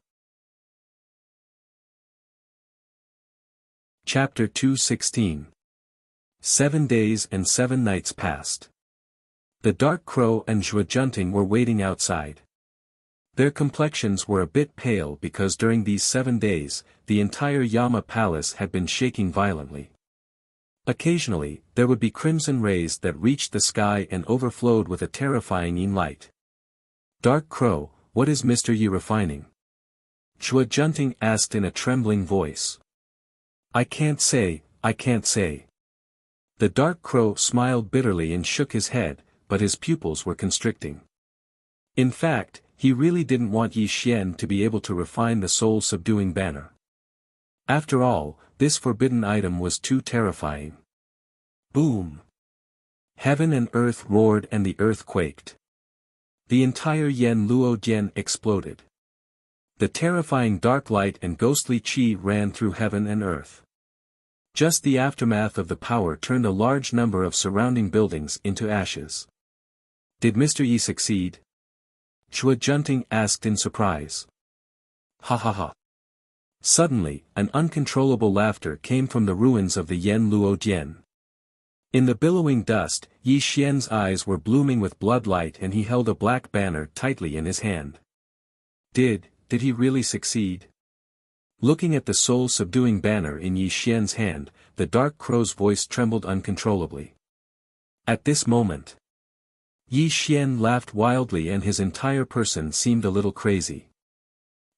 Chapter 2:16. 7 days and 7 nights passed. The Dark Crow and Zhuojunting were waiting outside. Their complexions were a bit pale because during these 7 days, the entire Yama palace had been shaking violently. Occasionally, there would be crimson rays that reached the sky and overflowed with a terrifying yin light. Dark Crow, what is Mr. Yi refining? Zhuojunting asked in a trembling voice. I can't say. The Dark Crow smiled bitterly and shook his head, but his pupils were constricting. In fact, he really didn't want Yi Xian to be able to refine the soul-subduing banner. After all, this forbidden item was too terrifying. Boom! Heaven and earth roared and the earth quaked. The entire Yen Luo Dian exploded. The terrifying dark light and ghostly qi ran through heaven and earth. Just the aftermath of the power turned a large number of surrounding buildings into ashes. Did Mr. Yi succeed? Zhuojunting asked in surprise. Ha ha ha. Suddenly, an uncontrollable laughter came from the ruins of the Yen Luo Dian. In the billowing dust, Yi Xian's eyes were blooming with blood light and he held a black banner tightly in his hand. Did he really succeed? Looking at the soul-subduing banner in Yi Xian's hand, the Dark Crow's voice trembled uncontrollably. At this moment, Yi Xian laughed wildly and his entire person seemed a little crazy.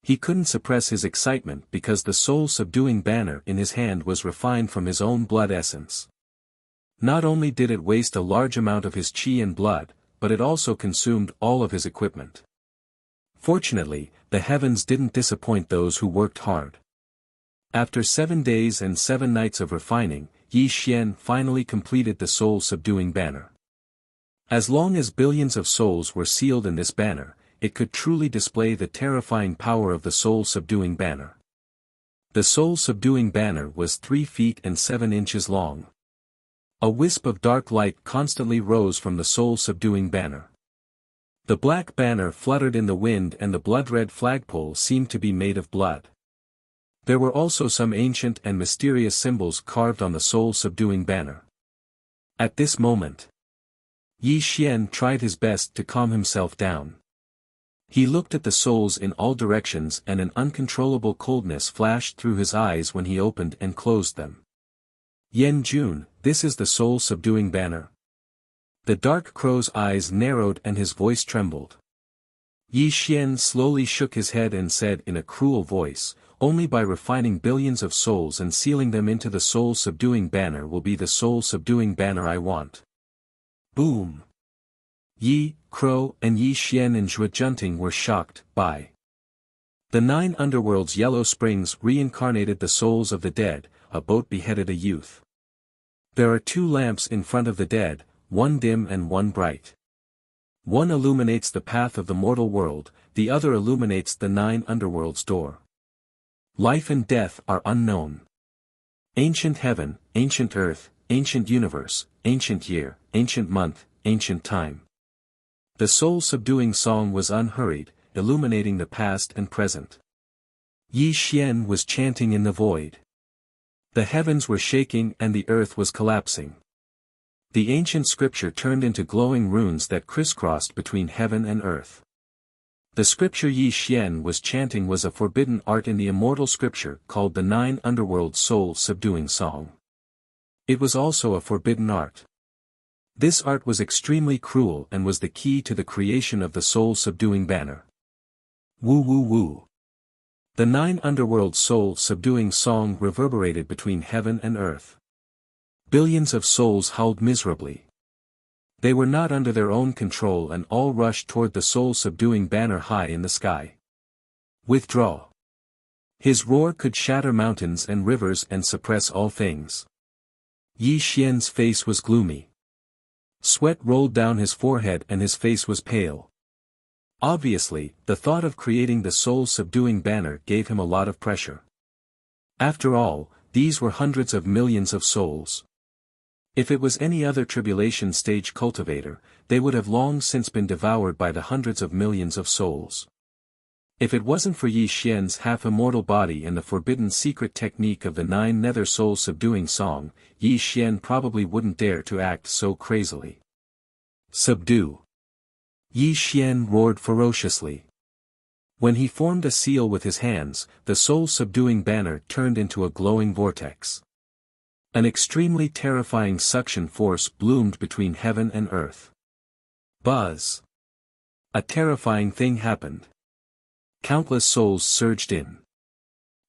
He couldn't suppress his excitement because the soul-subduing banner in his hand was refined from his own blood essence. Not only did it waste a large amount of his qi and blood, but it also consumed all of his equipment. Fortunately, the heavens didn't disappoint those who worked hard. After 7 days and 7 nights of refining, Yi Xian finally completed the soul-subduing banner. As long as billions of souls were sealed in this banner, it could truly display the terrifying power of the soul-subduing banner. The soul-subduing banner was 3 feet and 7 inches long. A wisp of dark light constantly rose from the soul-subduing banner. The black banner fluttered in the wind and the blood-red flagpole seemed to be made of blood. There were also some ancient and mysterious symbols carved on the soul-subduing banner. At this moment, Yi Xian tried his best to calm himself down. He looked at the souls in all directions and an uncontrollable coldness flashed through his eyes when he opened and closed them. Yen Jun, this is the soul-subduing banner. The Dark Crow's eyes narrowed and his voice trembled. Yi Xian slowly shook his head and said in a cruel voice, only by refining billions of souls and sealing them into the soul-subduing banner will be the soul-subduing banner I want. Boom! Yi, Crow and Yi Xian and Zhuojunting were shocked by the 9 underworld's yellow springs reincarnated the souls of the dead, a boat beheaded a youth. There are 2 lamps in front of the dead, one dim and one bright. One illuminates the path of the mortal world, the other illuminates the 9 underworlds' door. Life and death are unknown. Ancient heaven, ancient earth, ancient universe, ancient year, ancient month, ancient time. The soul-subduing song was unhurried, illuminating the past and present. Yi Xian was chanting in the void. The heavens were shaking and the earth was collapsing. The ancient scripture turned into glowing runes that crisscrossed between heaven and earth. The scripture Yi Xian was chanting was a forbidden art in the immortal scripture called the 9 underworld soul-subduing song. It was also a forbidden art. This art was extremely cruel and was the key to the creation of the soul-subduing banner. Woo woo woo. The 9 underworld soul-subduing song reverberated between heaven and earth. Billions of souls howled miserably. They were not under their own control and all rushed toward the soul-subduing banner high in the sky. Withdraw. His roar could shatter mountains and rivers and suppress all things. Yi Xian's face was gloomy. Sweat rolled down his forehead and his face was pale. Obviously, the thought of creating the soul-subduing banner gave him a lot of pressure. After all, these were hundreds of millions of souls. If it was any other tribulation stage cultivator, they would have long since been devoured by the hundreds of millions of souls. If it wasn't for Yi Xian's half-immortal body and the forbidden secret technique of the 9 nether soul-subduing song, Yi Xian probably wouldn't dare to act so crazily. Subdue. Yi Xian roared ferociously. When he formed a seal with his hands, the soul-subduing banner turned into a glowing vortex. An extremely terrifying suction force bloomed between heaven and earth. Buzz. A terrifying thing happened. Countless souls surged in.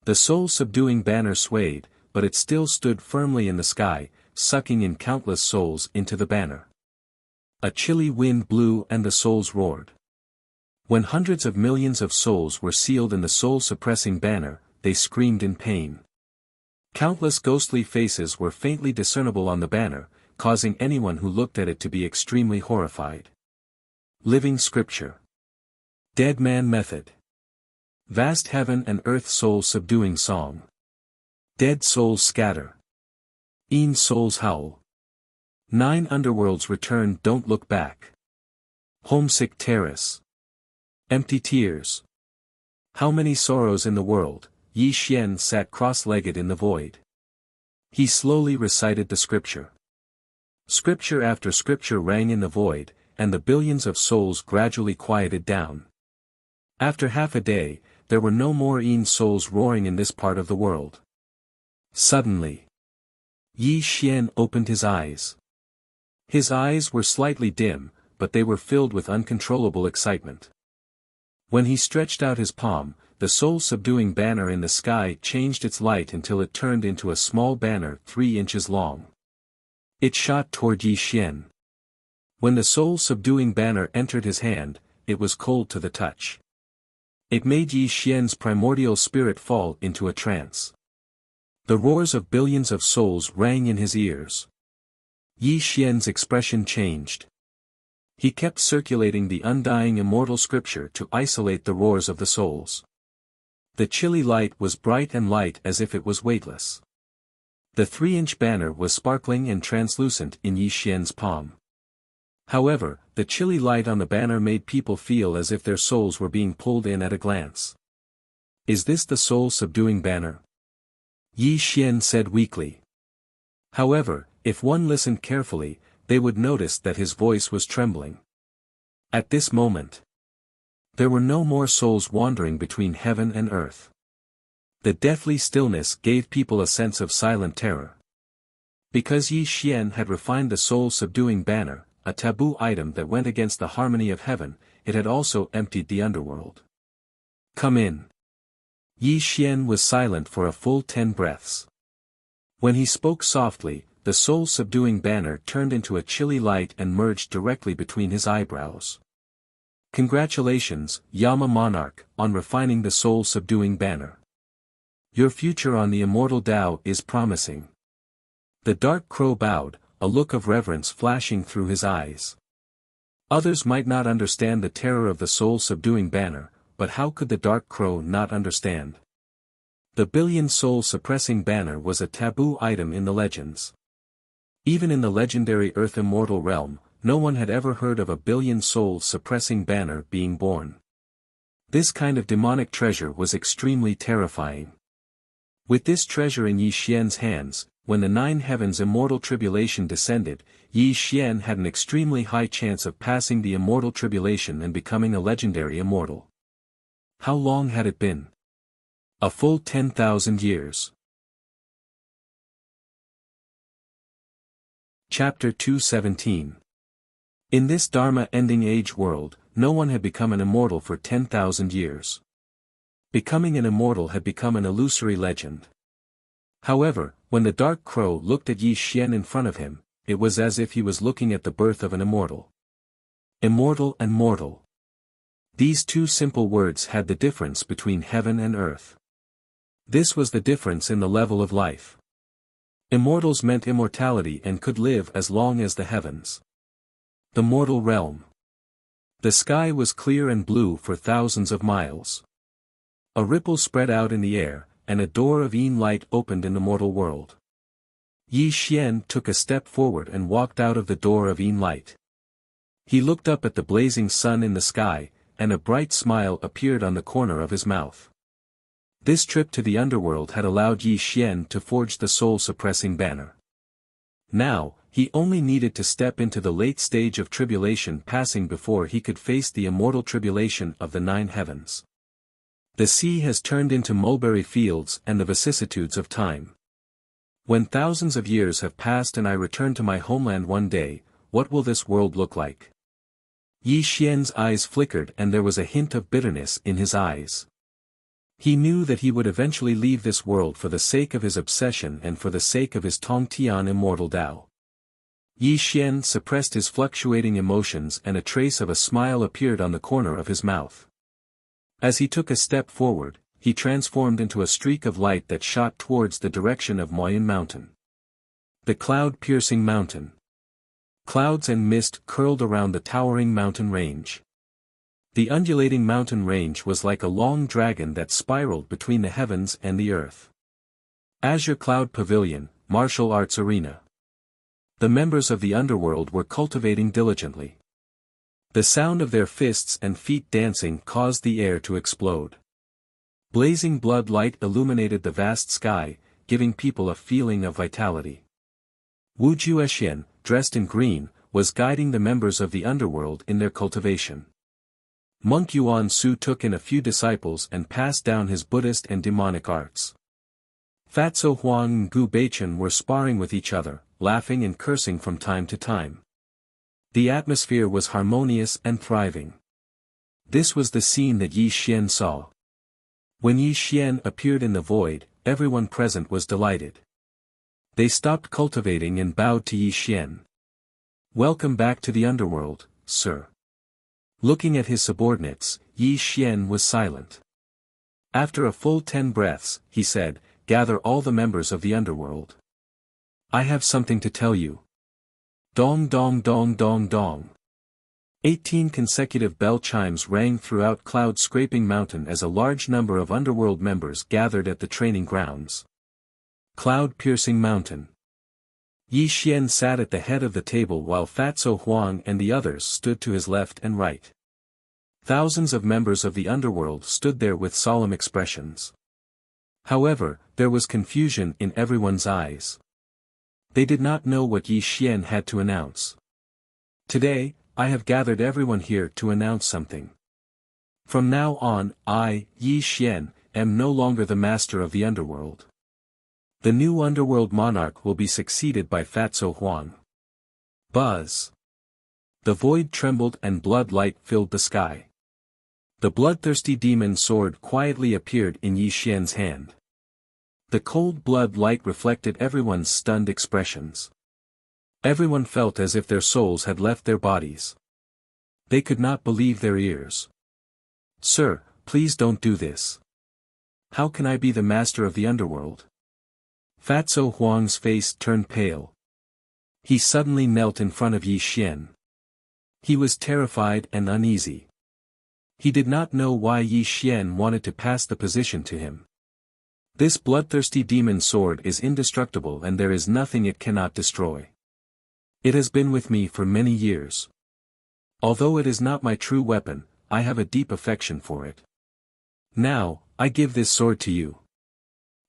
The soul-subduing banner swayed, but it still stood firmly in the sky, sucking in countless souls into the banner. A chilly wind blew and the souls roared. When hundreds of millions of souls were sealed in the soul-suppressing banner, they screamed in pain. Countless ghostly faces were faintly discernible on the banner, causing anyone who looked at it to be extremely horrified. Living Scripture. Dead Man Method. Vast heaven and earth soul-subduing song. Dead souls scatter. E'en souls howl. 9 underworlds return, don't look back. Homesick terrace. Empty tears. How many sorrows in the world. Yi Xian sat cross-legged in the void. He slowly recited the scripture. Scripture after scripture rang in the void, and the billions of souls gradually quieted down. After half a day, there were no more E'en souls roaring in this part of the world. Suddenly, Yi Xian opened his eyes. His eyes were slightly dim, but they were filled with uncontrollable excitement. When he stretched out his palm, the soul-subduing banner in the sky changed its light until it turned into a small banner 3 inches long. It shot toward Yi Xian. When the soul-subduing banner entered his hand, it was cold to the touch. It made Yi Xian's primordial spirit fall into a trance. The roars of billions of souls rang in his ears. Yi Xian's expression changed. He kept circulating the undying immortal scripture to isolate the roars of the souls. The chilly light was bright and light as if it was weightless. The 3-inch banner was sparkling and translucent in Yi Xian's palm. However, the chilly light on the banner made people feel as if their souls were being pulled in at a glance. Is this the soul-subduing banner? Yi Xian said weakly. However, if one listened carefully, they would notice that his voice was trembling. At this moment, there were no more souls wandering between heaven and earth. The deathly stillness gave people a sense of silent terror. Because Yi Xian had refined the soul-subduing banner, a taboo item that went against the harmony of heaven, it had also emptied the underworld. Come in. Yi Xian was silent for a full 10 breaths. When he spoke softly, the soul-subduing banner turned into a chilly light and merged directly between his eyebrows. Congratulations, Yama Monarch, on refining the soul-subduing banner. Your future on the immortal Tao is promising. The dark crow bowed, a look of reverence flashing through his eyes. Others might not understand the terror of the soul-subduing banner, but how could the dark crow not understand? The billion soul-suppressing banner was a taboo item in the legends. Even in the legendary Earth Immortal realm, no one had ever heard of a billion soul-suppressing banner being born. This kind of demonic treasure was extremely terrifying. With this treasure in Yi Xian's hands, when the 9 heavens immortal tribulation descended, Yi Xian had an extremely high chance of passing the immortal tribulation and becoming a legendary immortal. How long had it been? A full 10,000 years. Chapter 217. In this Dharma-ending age world, no one had become an immortal for 10,000 years. Becoming an immortal had become an illusory legend. However, when the dark crow looked at Yi Xian in front of him, it was as if he was looking at the birth of an immortal. Immortal and mortal. These two simple words had the difference between heaven and earth. This was the difference in the level of life. Immortals meant immortality and could live as long as the heavens. The mortal realm. The sky was clear and blue for thousands of miles. A ripple spread out in the air, and a door of Yin light opened in the mortal world. Yi Xian took a step forward and walked out of the door of Yin light. He looked up at the blazing sun in the sky, and a bright smile appeared on the corner of his mouth. This trip to the underworld had allowed Yi Xian to forge the soul-suppressing banner. Now, he only needed to step into the late stage of tribulation passing before he could face the immortal tribulation of the 9 heavens. The sea has turned into mulberry fields and the vicissitudes of time. When thousands of years have passed and I return to my homeland one day, what will this world look like? Yi Xian's eyes flickered and there was a hint of bitterness in his eyes. He knew that he would eventually leave this world for the sake of his obsession and for the sake of his Tongtian immortal Tao. Yi Xian suppressed his fluctuating emotions and a trace of a smile appeared on the corner of his mouth. As he took a step forward, he transformed into a streak of light that shot towards the direction of Moyan Mountain. The cloud-piercing mountain. Clouds and mist curled around the towering mountain range. The undulating mountain range was like a long dragon that spiraled between the heavens and the earth. Azure Cloud Pavilion, Martial Arts Arena. The members of the underworld were cultivating diligently. The sound of their fists and feet dancing caused the air to explode. Blazing blood light illuminated the vast sky, giving people a feeling of vitality. Wu Juexian, dressed in green, was guiding the members of the underworld in their cultivation. Monk Yuan Su took in a few disciples and passed down his Buddhist and demonic arts. Fatso Huang and Gu Beichen were sparring with each other, laughing and cursing from time to time. The atmosphere was harmonious and thriving. This was the scene that Yi Xian saw. When Yi Xian appeared in the void, everyone present was delighted. They stopped cultivating and bowed to Yi Xian. "Welcome back to the underworld, sir." Looking at his subordinates, Yi Xian was silent. After a full 10 breaths, he said, "Gather all the members of the underworld. I have something to tell you." Dong dong dong dong dong. 18 consecutive bell chimes rang throughout Cloud-Scraping Mountain as a large number of underworld members gathered at the training grounds. Cloud-Piercing Mountain. Yi Xian sat at the head of the table while Fatso Huang and the others stood to his left and right. Thousands of members of the underworld stood there with solemn expressions. However, there was confusion in everyone's eyes. They did not know what Yi Xian had to announce. "Today, I have gathered everyone here to announce something. From now on, I, Yi Xian, am no longer the master of the underworld. The new underworld monarch will be succeeded by Fatso Huang." Buzz. The void trembled and blood light filled the sky. The bloodthirsty demon sword quietly appeared in Yi Xian's hand. The cold blood light reflected everyone's stunned expressions. Everyone felt as if their souls had left their bodies. They could not believe their ears. "Sir, please don't do this. How can I be the master of the underworld?" Fatso Huang's face turned pale. He suddenly knelt in front of Yi Xian. He was terrified and uneasy. He did not know why Yi Xian wanted to pass the position to him. This bloodthirsty demon sword is indestructible and there is nothing it cannot destroy. It has been with me for many years. Although it is not my true weapon, I have a deep affection for it. Now, I give this sword to you.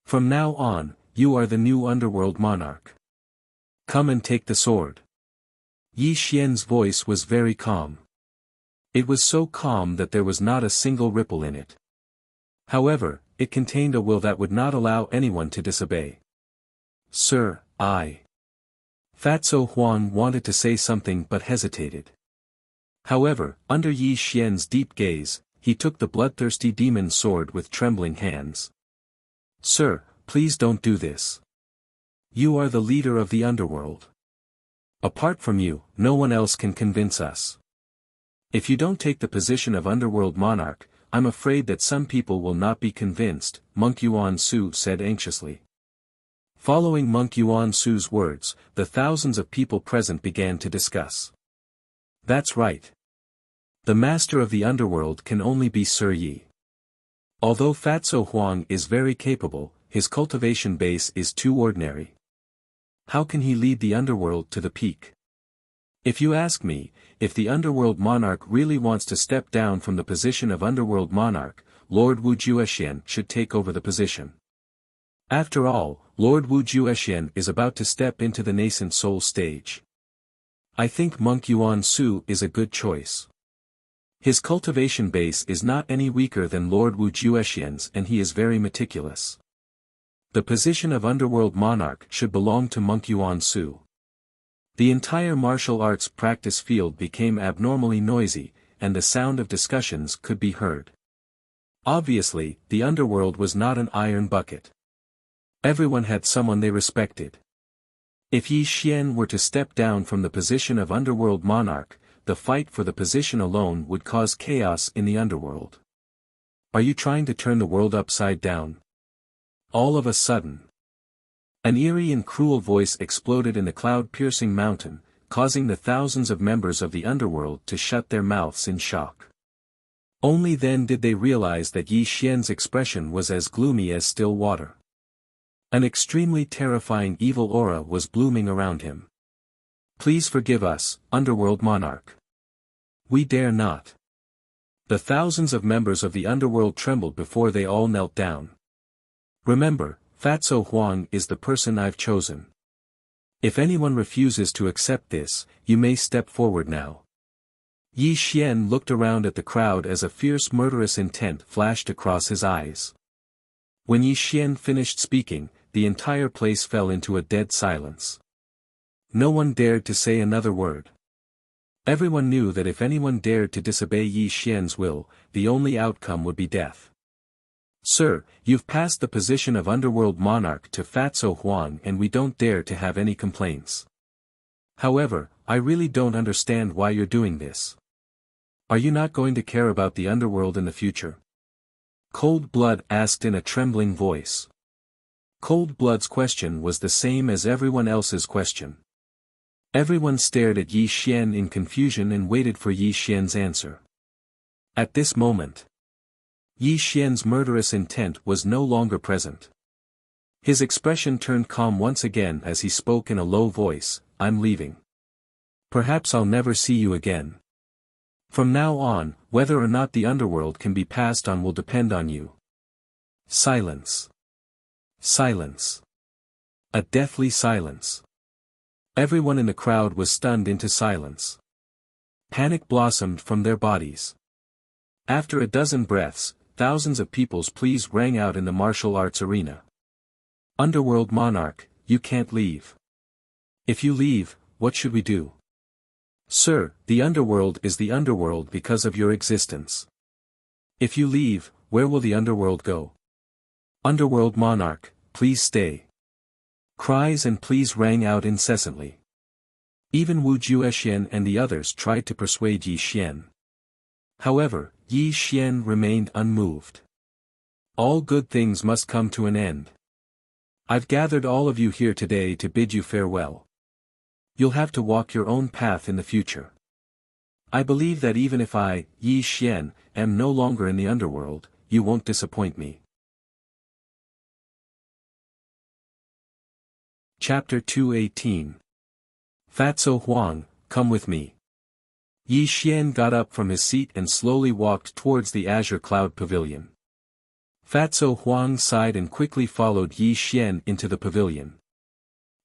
From now on, you are the new underworld monarch. Come and take the sword." Yi Xian's voice was very calm. It was so calm that there was not a single ripple in it. However, it contained a will that would not allow anyone to disobey. "Sir, I." Fatso Huang wanted to say something but hesitated. However, under Yi Xian's deep gaze, he took the bloodthirsty demon sword with trembling hands. Sir, please don't do this. You are the leader of the underworld. Apart from you, no one else can convince us. If you don't take the position of underworld monarch, I'm afraid that some people will not be convinced, Monk Yuan Su said anxiously. Following Monk Yuan Su's words, the thousands of people present began to discuss. That's right. The master of the underworld can only be Sir Yi. Although Fatso Huang is very capable, his cultivation base is too ordinary. How can he lead the underworld to the peak? If you ask me, if the underworld monarch really wants to step down from the position of underworld monarch, Lord Wu Juexian should take over the position. After all, Lord Wu Juexian is about to step into the nascent soul stage. I think Monk Yuan Su is a good choice. His cultivation base is not any weaker than Lord Wu Juexian's and he is very meticulous. The position of underworld monarch should belong to Monk Yuan Su. The entire martial arts practice field became abnormally noisy, and the sound of discussions could be heard. Obviously, the underworld was not an iron bucket. Everyone had someone they respected. If Yi Xian were to step down from the position of underworld monarch, the fight for the position alone would cause chaos in the underworld. Are you trying to turn the world upside down? All of a sudden, an eerie and cruel voice exploded in the cloud-piercing mountain, causing the thousands of members of the underworld to shut their mouths in shock. Only then did they realize that Yi Xian's expression was as gloomy as still water. An extremely terrifying evil aura was blooming around him. Please forgive us, underworld monarch. We dare not. The thousands of members of the underworld trembled before they all knelt down. Remember, Fatso Huang is the person I've chosen. If anyone refuses to accept this, you may step forward now. Yi Xian looked around at the crowd as a fierce murderous intent flashed across his eyes. When Yi Xian finished speaking, the entire place fell into a dead silence. No one dared to say another word. Everyone knew that if anyone dared to disobey Yi Xian's will, the only outcome would be death. Sir, you've passed the position of underworld monarch to Fatso Huang and we don't dare to have any complaints. However, I really don't understand why you're doing this. Are you not going to care about the underworld in the future? Cold Blood asked in a trembling voice. Cold Blood's question was the same as everyone else's question. Everyone stared at Yi Xian in confusion and waited for Yi Xian's answer. At this moment, Yi Xian's murderous intent was no longer present. His expression turned calm once again as he spoke in a low voice, I'm leaving. Perhaps I'll never see you again. From now on, whether or not the underworld can be passed on will depend on you. Silence. Silence. A deathly silence. Everyone in the crowd was stunned into silence. Panic blossomed from their bodies. After a dozen breaths, thousands of people's pleas rang out in the martial arts arena. Underworld monarch, you can't leave. If you leave, what should we do? Sir, the underworld is the underworld because of your existence. If you leave, where will the underworld go? Underworld monarch, please stay. Cries and pleas rang out incessantly. Even Wu Juexian and the others tried to persuade Yi Xian. However, Yi Xian remained unmoved. All good things must come to an end. I've gathered all of you here today to bid you farewell. You'll have to walk your own path in the future. I believe that even if I, Yi Xian, am no longer in the underworld, you won't disappoint me. Chapter 218. Fatso Huang, come with me. Yi Xian got up from his seat and slowly walked towards the Azure Cloud Pavilion. Fatso Huang sighed and quickly followed Yi Xian into the pavilion.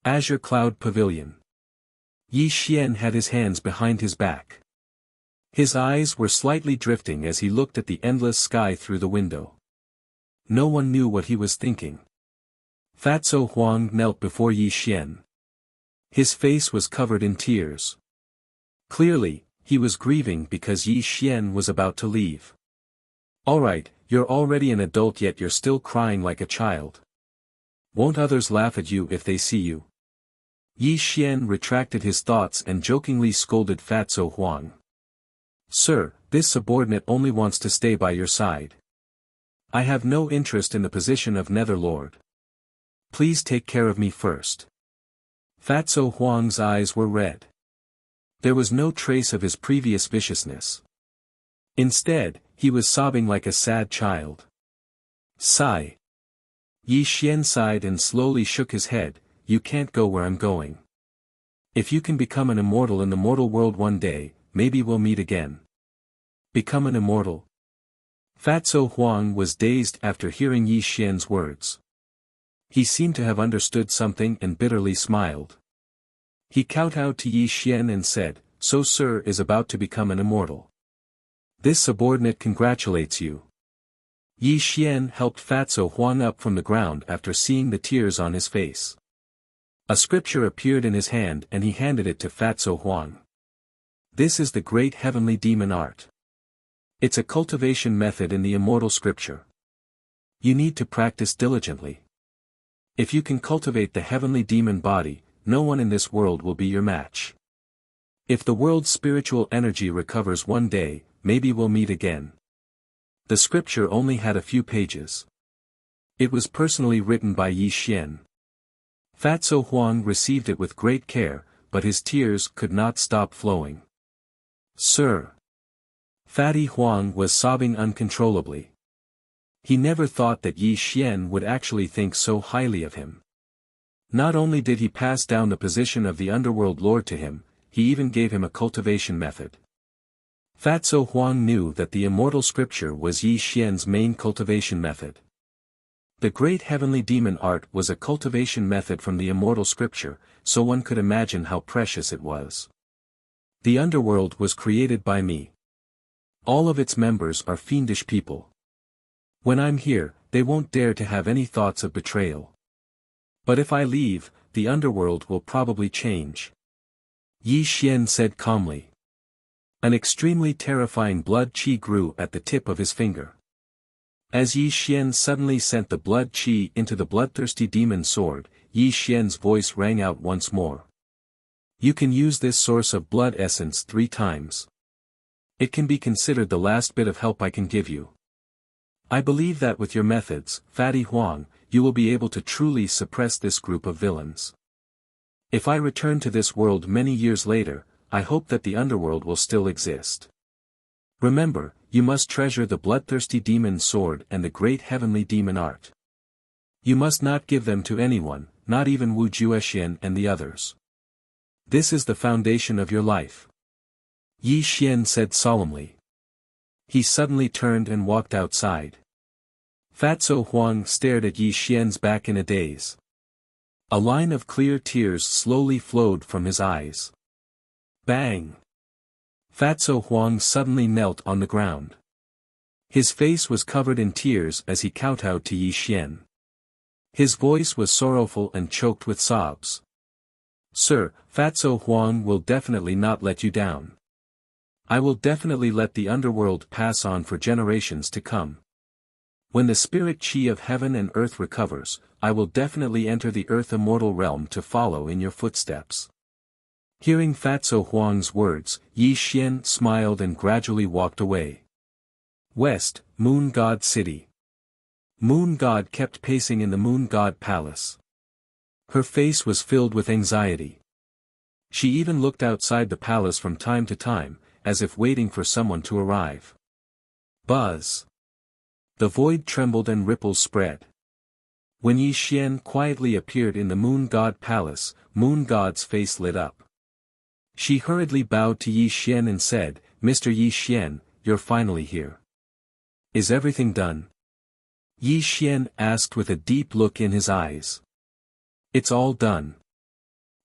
Azure Cloud Pavilion. Yi Xian had his hands behind his back. His eyes were slightly drifting as he looked at the endless sky through the window. No one knew what he was thinking. Fatso Huang knelt before Yi Xian. His face was covered in tears. Clearly, he was grieving because Yi Xian was about to leave. Alright, you're already an adult yet you're still crying like a child. Won't others laugh at you if they see you? Yi Xian retracted his thoughts and jokingly scolded Fatso Huang. Sir, this subordinate only wants to stay by your side. I have no interest in the position of Netherlord. Please take care of me first. Fatso Huang's eyes were red. There was no trace of his previous viciousness. Instead, he was sobbing like a sad child. Sigh. Yi Xian sighed and slowly shook his head. You can't go where I'm going. If you can become an immortal in the mortal world one day, maybe we'll meet again. Become an immortal? Fatso Huang was dazed after hearing Yi Xian's words. He seemed to have understood something and bitterly smiled. He kowtowed to Yi Xian and said, So sir is about to become an immortal. This subordinate congratulates you. Yi Xian helped Fatso Huang up from the ground after seeing the tears on his face. A scripture appeared in his hand and he handed it to Fatso Huang. This is the great heavenly demon art. It's a cultivation method in the immortal scripture. You need to practice diligently. If you can cultivate the heavenly demon body, no one in this world will be your match. If the world's spiritual energy recovers one day, maybe we'll meet again. The scripture only had a few pages. It was personally written by Yi Xian. Fatso Huang received it with great care, but his tears could not stop flowing. Sir. Fatty Huang was sobbing uncontrollably. He never thought that Yi Xian would actually think so highly of him. Not only did he pass down the position of the underworld lord to him, he even gave him a cultivation method. Fatso Huang knew that the immortal scripture was Yi Xian's main cultivation method. The great heavenly demon art was a cultivation method from the immortal scripture, so one could imagine how precious it was. The underworld was created by me. All of its members are fiendish people. When I'm here, they won't dare to have any thoughts of betrayal. But if I leave, the underworld will probably change. Yi Xian said calmly. An extremely terrifying blood qi grew at the tip of his finger. As Yi Xian suddenly sent the blood qi into the bloodthirsty demon sword, Yi Xian's voice rang out once more. You can use this source of blood essence 3 times. It can be considered the last bit of help I can give you. I believe that with your methods, Fatty Huang, you will be able to truly suppress this group of villains. If I return to this world many years later, I hope that the underworld will still exist. Remember, you must treasure the bloodthirsty demon sword and the great heavenly demon art. You must not give them to anyone, not even Wu Juexian and the others. This is the foundation of your life. Yi Xian said solemnly. He suddenly turned and walked outside. Fatso Huang stared at Yi Xian's back in a daze. A line of clear tears slowly flowed from his eyes. Bang! Fatso Huang suddenly knelt on the ground. His face was covered in tears as he kowtowed to Yi Xian. His voice was sorrowful and choked with sobs. Sir, Fatso Huang will definitely not let you down. I will definitely let the underworld pass on for generations to come. When the spirit qi of heaven and earth recovers, I will definitely enter the earth immortal realm to follow in your footsteps. Hearing Fatso Huang's words, Yi Xian smiled and gradually walked away. West, Moon God City. Moon God kept pacing in the Moon God Palace. Her face was filled with anxiety. She even looked outside the palace from time to time, as if waiting for someone to arrive. Buzz. The void trembled and ripples spread. When Yi Xian quietly appeared in the Moon God Palace, Moon God's face lit up. She hurriedly bowed to Yi Xian and said, Mr. Yi Xian, you're finally here. Is everything done? Yi Xian asked with a deep look in his eyes. It's all done.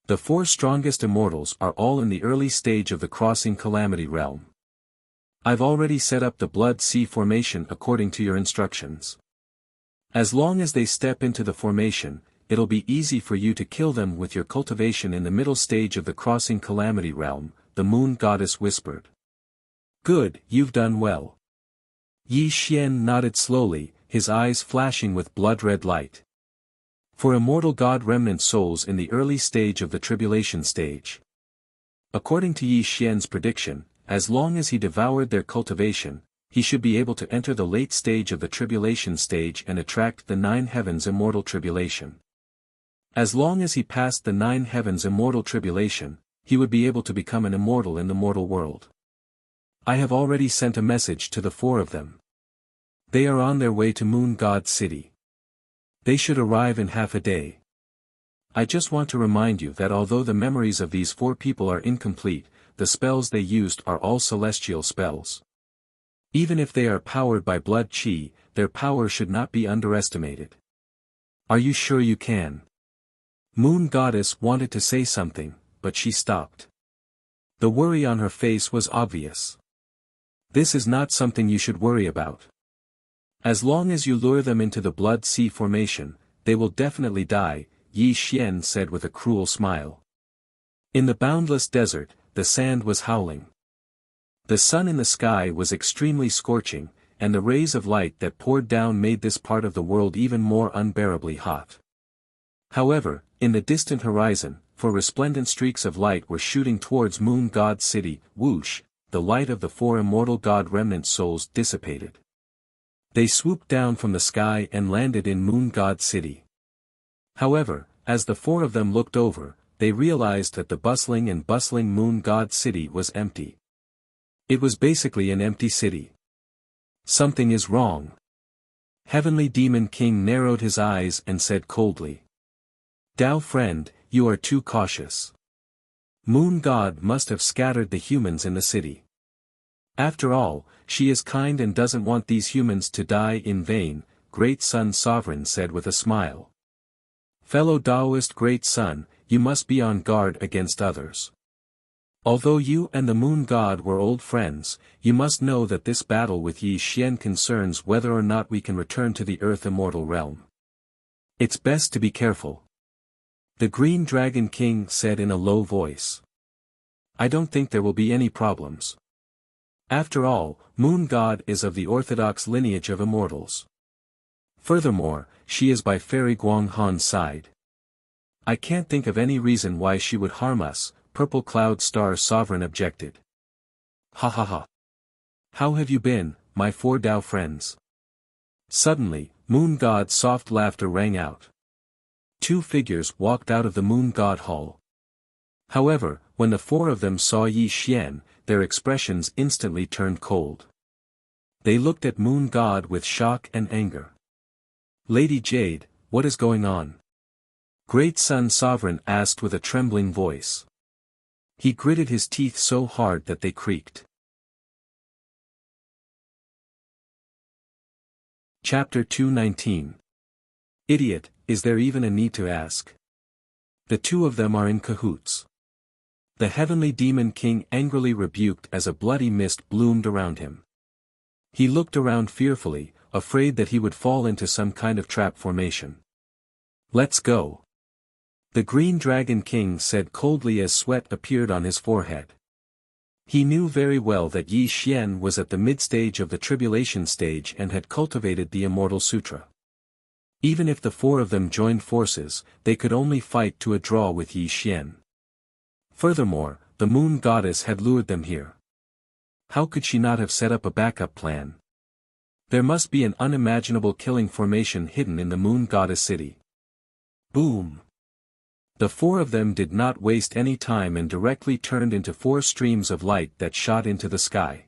The 4 strongest immortals are all in the early stage of the crossing calamity realm. I've already set up the blood sea formation according to your instructions. As long as they step into the formation, it'll be easy for you to kill them with your cultivation in the middle stage of the crossing calamity realm, the moon goddess whispered. Good, you've done well. Yi Xian nodded slowly, his eyes flashing with blood-red light. For immortal god remnant souls in the early stage of the tribulation stage. According to Yi Xian's prediction, as long as he devoured their cultivation, he should be able to enter the late stage of the tribulation stage and attract the 9 heavens immortal tribulation. As long as he passed the 9 heavens immortal tribulation, he would be able to become an immortal in the mortal world. I have already sent a message to the 4 of them. They are on their way to Moon God City. They should arrive in half a day. I just want to remind you that although the memories of these 4 people are incomplete, the spells they used are all celestial spells. Even if they are powered by blood chi, their power should not be underestimated. Are you sure you can? Moon Goddess wanted to say something, but she stopped. The worry on her face was obvious. This is not something you should worry about. As long as you lure them into the blood sea formation, they will definitely die, Yi Xian said with a cruel smile. In the boundless desert, the sand was howling. The sun in the sky was extremely scorching, and the rays of light that poured down made this part of the world even more unbearably hot. However, in the distant horizon, 4 resplendent streaks of light were shooting towards Moon God City. Whoosh, the light of the 4 immortal god remnant souls dissipated. They swooped down from the sky and landed in Moon God City. However, as the 4 of them looked over, they realized that the bustling Moon God City was empty. It was basically an empty city. Something is wrong. Heavenly Demon King narrowed his eyes and said coldly. Dao friend, you are too cautious. Moon God must have scattered the humans in the city. After all, she is kind and doesn't want these humans to die in vain, Great Sun Sovereign said with a smile. Fellow Taoist Great Sun, you must be on guard against others. Although you and the Moon God were old friends, you must know that this battle with Yi Xian concerns whether or not we can return to the Earth Immortal Realm. It's best to be careful. The Green Dragon King said in a low voice. I don't think there will be any problems. After all, Moon God is of the orthodox lineage of immortals. Furthermore, she is by Fairy Guanghan's side. I can't think of any reason why she would harm us, Purple Cloud Star Sovereign objected. Ha ha ha. How have you been, my 4 Dao friends? Suddenly, Moon God's soft laughter rang out. 2 figures walked out of the Moon God Hall. However, when the 4 of them saw Yi Xian, their expressions instantly turned cold. They looked at Moon God with shock and anger. Lady Jade, what is going on? Great Sun Sovereign asked with a trembling voice. He gritted his teeth so hard that they creaked. Chapter 219. Idiot, is there even a need to ask? The 2 of them are in cahoots. The Heavenly Demon King angrily rebuked as a bloody mist bloomed around him. He looked around fearfully, afraid that he would fall into some kind of trap formation. Let's go. The Green Dragon King said coldly as sweat appeared on his forehead. He knew very well that Yi Xian was at the mid-stage of the tribulation stage and had cultivated the Immortal Sutra. Even if the 4 of them joined forces, they could only fight to a draw with Yi Xian. Furthermore, the Moon Goddess had lured them here. How could she not have set up a backup plan? There must be an unimaginable killing formation hidden in the Moon Goddess City. Boom! The 4 of them did not waste any time and directly turned into 4 streams of light that shot into the sky.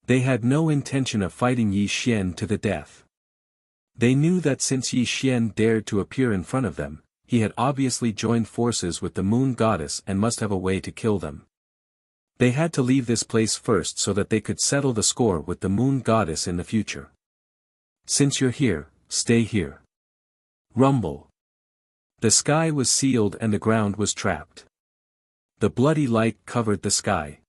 They had no intention of fighting Yi Xian to the death. They knew that since Yi Xian dared to appear in front of them, he had obviously joined forces with the Moon Goddess and must have a way to kill them. They had to leave this place first so that they could settle the score with the Moon Goddess in the future. Since you're here, stay here. Rumble. The sky was sealed and the ground was trapped. The bloody light covered the sky.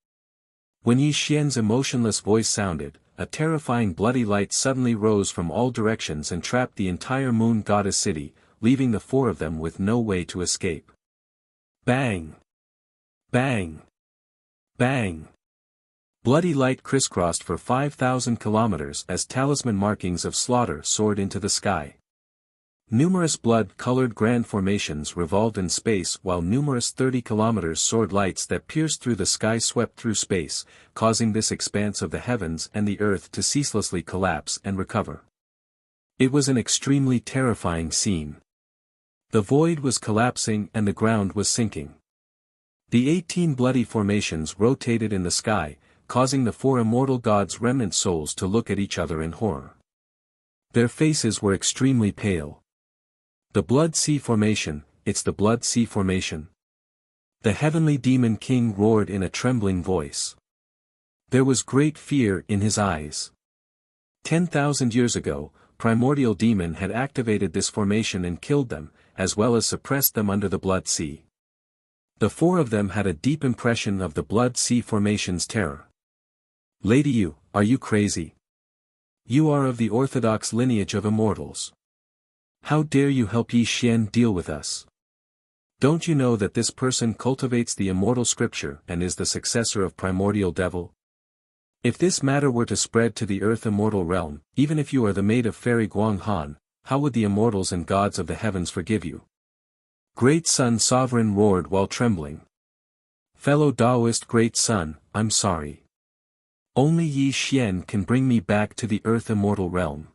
When Yi Xian's emotionless voice sounded, a terrifying bloody light suddenly rose from all directions and trapped the entire Moon Goddess City, leaving the four of them with no way to escape. Bang! Bang! Bang! Bloody light crisscrossed for 5,000 kilometers as talisman markings of slaughter soared into the sky. Numerous blood-colored grand formations revolved in space while numerous 30 kilometers soared lights that pierced through the sky swept through space, causing this expanse of the heavens and the earth to ceaselessly collapse and recover. It was an extremely terrifying scene. The void was collapsing and the ground was sinking. The 18 bloody formations rotated in the sky, causing the four immortal gods' remnant souls to look at each other in horror. Their faces were extremely pale. The Blood Sea Formation, it's the Blood Sea Formation. The heavenly demon king roared in a trembling voice. There was great fear in his eyes. 10,000 years ago, primordial demon had activated this formation and killed them, as well as suppressed them under the Blood Sea. The four of them had a deep impression of the Blood Sea Formation's terror. Lady Yu, are you crazy? You are of the orthodox lineage of immortals. How dare you help Yi Xian deal with us? Don't you know that this person cultivates the immortal scripture and is the successor of primordial devil? If this matter were to spread to the earth immortal realm, even if you are the maid of fairy Guang Han, how would the immortals and gods of the heavens forgive you? Great Sun Sovereign roared while trembling. Fellow Taoist Great Sun, I'm sorry. Only Yi Xian can bring me back to the earth immortal realm.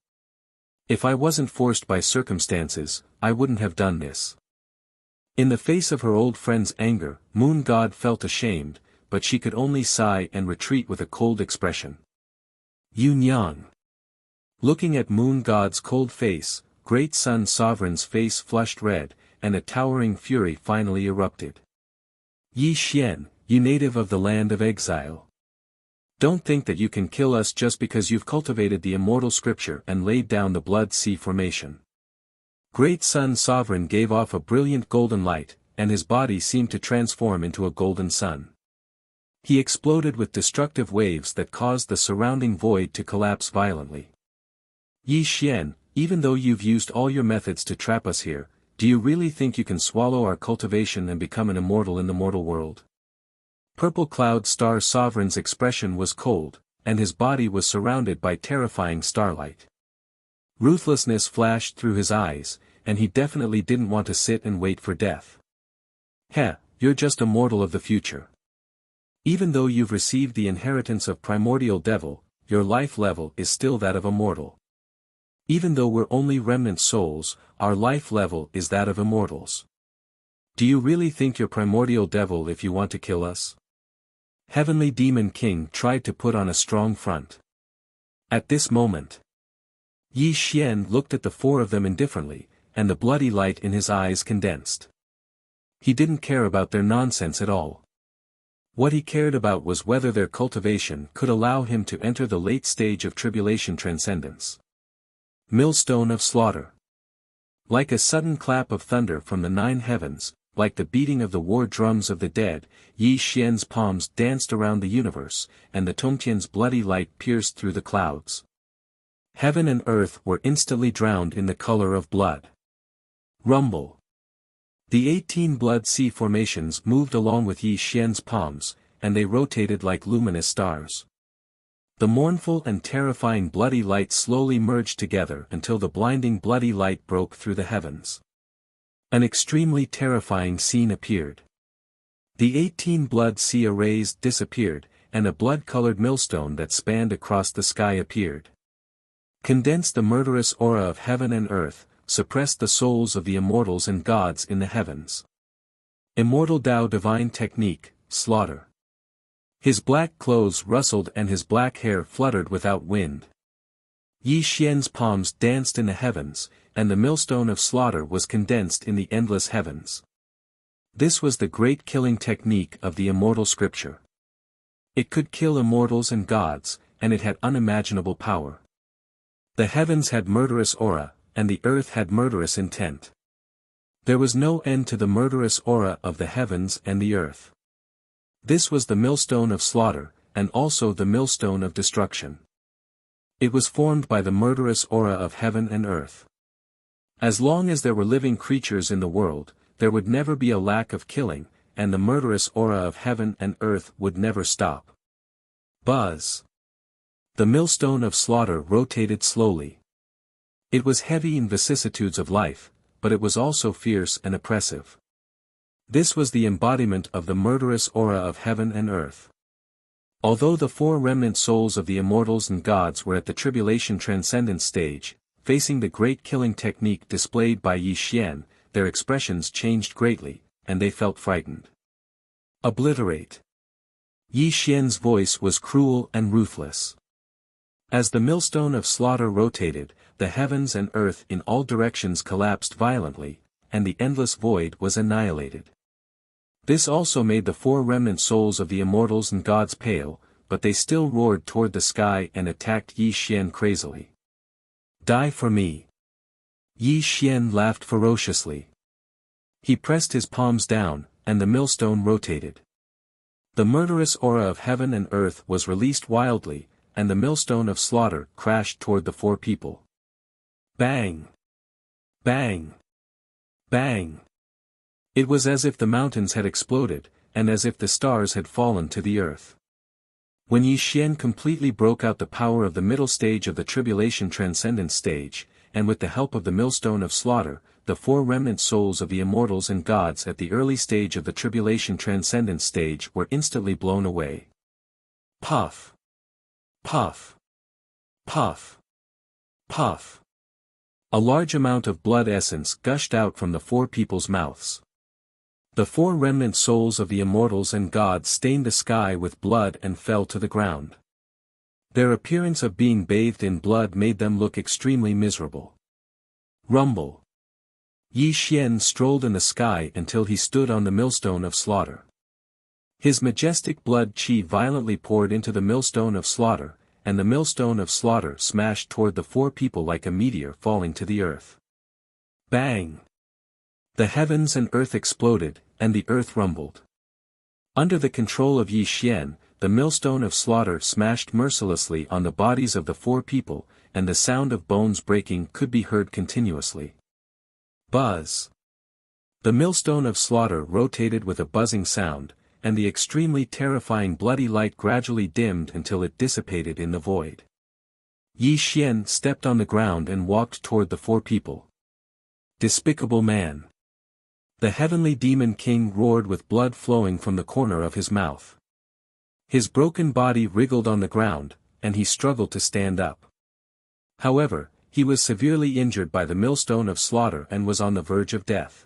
If I wasn't forced by circumstances, I wouldn't have done this. In the face of her old friend's anger, Moon God felt ashamed, but she could only sigh and retreat with a cold expression. Yun Yang. Looking at Moon God's cold face, Great Sun Sovereign's face flushed red, and a towering fury finally erupted. Yi Xian, you native of the land of exile. Don't think that you can kill us just because you've cultivated the immortal scripture and laid down the Blood Sea Formation. Great Sun Sovereign gave off a brilliant golden light, and his body seemed to transform into a golden sun. He exploded with destructive waves that caused the surrounding void to collapse violently. Yi Xian, even though you've used all your methods to trap us here, do you really think you can swallow our cultivation and become an immortal in the mortal world? Purple Cloud Star Sovereign's expression was cold, and his body was surrounded by terrifying starlight. Ruthlessness flashed through his eyes, and he definitely didn't want to sit and wait for death. Heh, you're just a mortal of the future. Even though you've received the inheritance of primordial devil, your life level is still that of a mortal. Even though we're only remnant souls, our life level is that of immortals. Do you really think you're primordial devil if you want to kill us? Heavenly Demon King tried to put on a strong front. At this moment, Yi Xian looked at the four of them indifferently, and the bloody light in his eyes condensed. He didn't care about their nonsense at all. What he cared about was whether their cultivation could allow him to enter the late stage of tribulation transcendence. Millstone of Slaughter. Like a sudden clap of thunder from the 9 heavens, like the beating of the war drums of the dead, Yi Xian's palms danced around the universe, and the Tongtian's bloody light pierced through the clouds. Heaven and earth were instantly drowned in the color of blood. Rumble. The 18 Blood Sea Formations moved along with Yi Xian's palms, and they rotated like luminous stars. The mournful and terrifying bloody light slowly merged together until the blinding bloody light broke through the heavens. An extremely terrifying scene appeared. The 18 blood sea arrays disappeared, and a blood-colored millstone that spanned across the sky appeared. Condensed the murderous aura of heaven and earth, suppressed the souls of the immortals and gods in the heavens. Immortal Tao Divine Technique, Slaughter. His black clothes rustled and his black hair fluttered without wind. Yi Xian's palms danced in the heavens, and the millstone of slaughter was condensed in the endless heavens. This was the great killing technique of the immortal scripture. It could kill immortals and gods, and it had unimaginable power. The heavens had murderous aura, and the earth had murderous intent. There was no end to the murderous aura of the heavens and the earth. This was the millstone of slaughter, and also the millstone of destruction. It was formed by the murderous aura of heaven and earth. As long as there were living creatures in the world, there would never be a lack of killing, and the murderous aura of heaven and earth would never stop. Buzz. The millstone of slaughter rotated slowly. It was heavy in vicissitudes of life, but it was also fierce and oppressive. This was the embodiment of the murderous aura of heaven and earth. Although the four remnant souls of the immortals and gods were at the tribulation transcendence stage, facing the great killing technique displayed by Yi Xian, their expressions changed greatly, and they felt frightened. Obliterate. Yi Xian's voice was cruel and ruthless. As the millstone of slaughter rotated, the heavens and earth in all directions collapsed violently, and the endless void was annihilated. This also made the four remnant souls of the immortals and gods pale, but they still roared toward the sky and attacked Yi Xian crazily. Die for me. Yi Xian laughed ferociously. He pressed his palms down, and the millstone rotated. The murderous aura of heaven and earth was released wildly, and the millstone of slaughter crashed toward the four people. Bang! Bang! Bang! It was as if the mountains had exploded, and as if the stars had fallen to the earth. When Yi Xian completely broke out the power of the middle stage of the tribulation transcendence stage, and with the help of the millstone of slaughter, the four remnant souls of the immortals and gods at the early stage of the tribulation transcendence stage were instantly blown away. Puff! Puff! Puff! Puff! A large amount of blood essence gushed out from the four people's mouths. The four remnant souls of the immortals and gods stained the sky with blood and fell to the ground. Their appearance of being bathed in blood made them look extremely miserable. Rumble. Yi Xian strolled in the sky until he stood on the millstone of slaughter. His majestic blood chi violently poured into the millstone of slaughter, and the millstone of slaughter smashed toward the four people like a meteor falling to the earth. Bang! The heavens and earth exploded, and the earth rumbled. Under the control of Yi Xian, the millstone of slaughter smashed mercilessly on the bodies of the four people, and the sound of bones breaking could be heard continuously. Buzz! The millstone of slaughter rotated with a buzzing sound, and the extremely terrifying bloody light gradually dimmed until it dissipated in the void. Yi Xian stepped on the ground and walked toward the four people. Despicable man! The heavenly demon king roared with blood flowing from the corner of his mouth. His broken body wriggled on the ground, and he struggled to stand up. However, he was severely injured by the millstone of slaughter and was on the verge of death.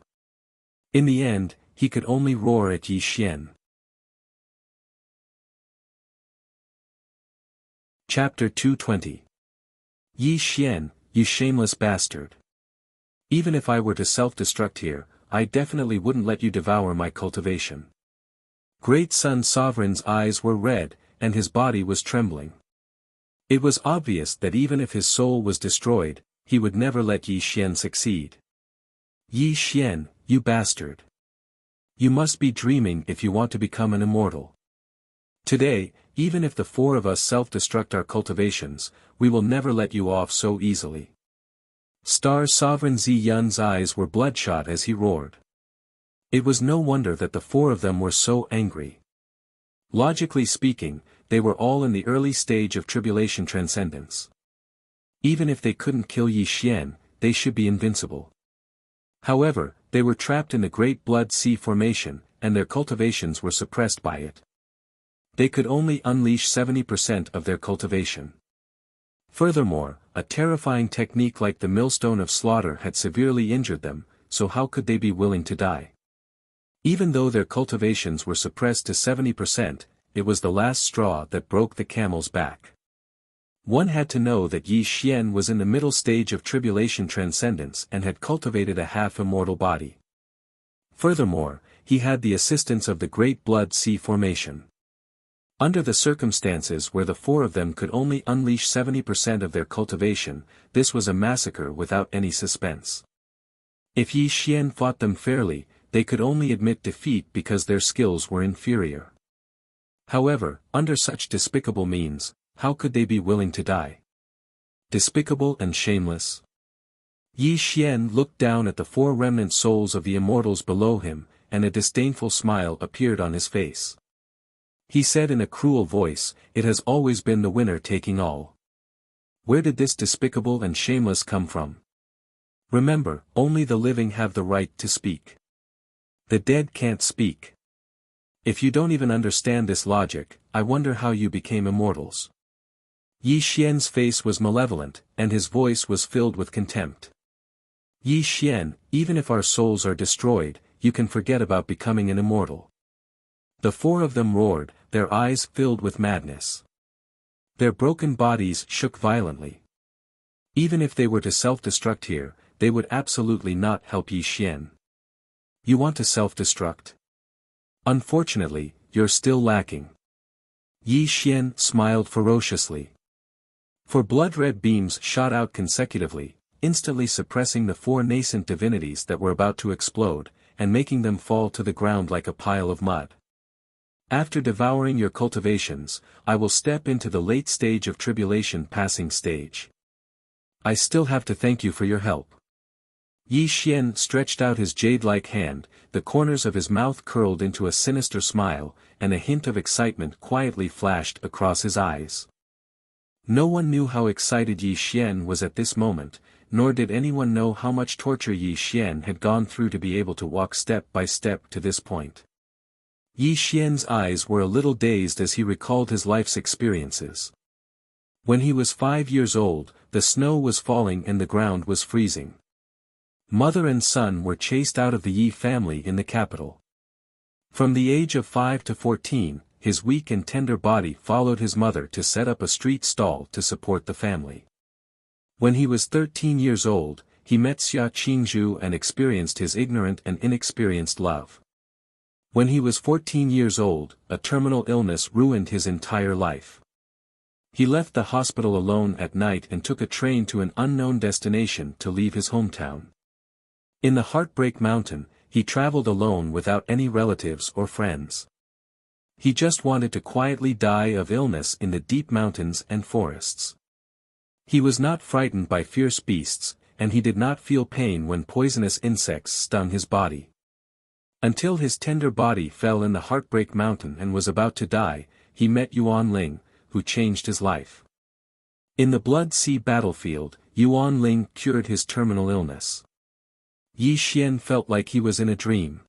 In the end, he could only roar at Yi Xian. Chapter 220. Yi Xian, you shameless bastard. Even if I were to self-destruct here, I definitely wouldn't let you devour my cultivation. Great Sun Sovereign's eyes were red, and his body was trembling. It was obvious that even if his soul was destroyed, he would never let Yi Xian succeed. Yi Xian, you bastard. You must be dreaming if you want to become an immortal. Today, even if the four of us self-destruct our cultivations, we will never let you off so easily. Star Sovereign Zi Yun's eyes were bloodshot as he roared. It was no wonder that the four of them were so angry. Logically speaking, they were all in the early stage of tribulation transcendence. Even if they couldn't kill Yi Xian, they should be invincible. However, they were trapped in the Great Blood Sea formation, and their cultivations were suppressed by it. They could only unleash 70% of their cultivation. Furthermore, a terrifying technique like the millstone of slaughter had severely injured them, so how could they be willing to die? Even though their cultivations were suppressed to 70%, it was the last straw that broke the camel's back. One had to know that Yi Xian was in the middle stage of tribulation transcendence and had cultivated a half-immortal body. Furthermore, he had the assistance of the Great Blood Sea formation. Under the circumstances where the four of them could only unleash 70% of their cultivation, this was a massacre without any suspense. If Yi Xian fought them fairly, they could only admit defeat because their skills were inferior. However, under such despicable means, how could they be willing to die? Despicable and shameless. Yi Xian looked down at the four remnant souls of the immortals below him, and a disdainful smile appeared on his face. He said in a cruel voice, "It has always been the winner taking all. Where did this despicable and shameless come from? Remember, only the living have the right to speak. The dead can't speak. If you don't even understand this logic, I wonder how you became immortals." Yi Xian's face was malevolent, and his voice was filled with contempt. "Yi Xian, even if our souls are destroyed, you can forget about becoming an immortal." The four of them roared, their eyes filled with madness. Their broken bodies shook violently. Even if they were to self-destruct here, they would absolutely not help Yi Xian. "You want to self-destruct? Unfortunately, you're still lacking." Yi Xian smiled ferociously. Four blood-red beams shot out consecutively, instantly suppressing the four nascent divinities that were about to explode, and making them fall to the ground like a pile of mud. "After devouring your cultivations, I will step into the late stage of tribulation passing stage. I still have to thank you for your help." Yi Xian stretched out his jade-like hand, the corners of his mouth curled into a sinister smile, and a hint of excitement quietly flashed across his eyes. No one knew how excited Yi Xian was at this moment, nor did anyone know how much torture Yi Xian had gone through to be able to walk step by step to this point. Yi Xian's eyes were a little dazed as he recalled his life's experiences. When he was 5 years old, the snow was falling and the ground was freezing. Mother and son were chased out of the Yi family in the capital. From the age of 5 to 14, his weak and tender body followed his mother to set up a street stall to support the family. When he was 13 years old, he met Xia Qingzhu and experienced his ignorant and inexperienced love. When he was 14 years old, a terminal illness ruined his entire life. He left the hospital alone at night and took a train to an unknown destination to leave his hometown. In the Heartbreak Mountain, he traveled alone without any relatives or friends. He just wanted to quietly die of illness in the deep mountains and forests. He was not frightened by fierce beasts, and he did not feel pain when poisonous insects stung his body. Until his tender body fell in the Heartbreak Mountain and was about to die, he met Yuan Ling, who changed his life. In the Blood Sea battlefield, Yuan Ling cured his terminal illness. Yi Xian felt like he was in a dream.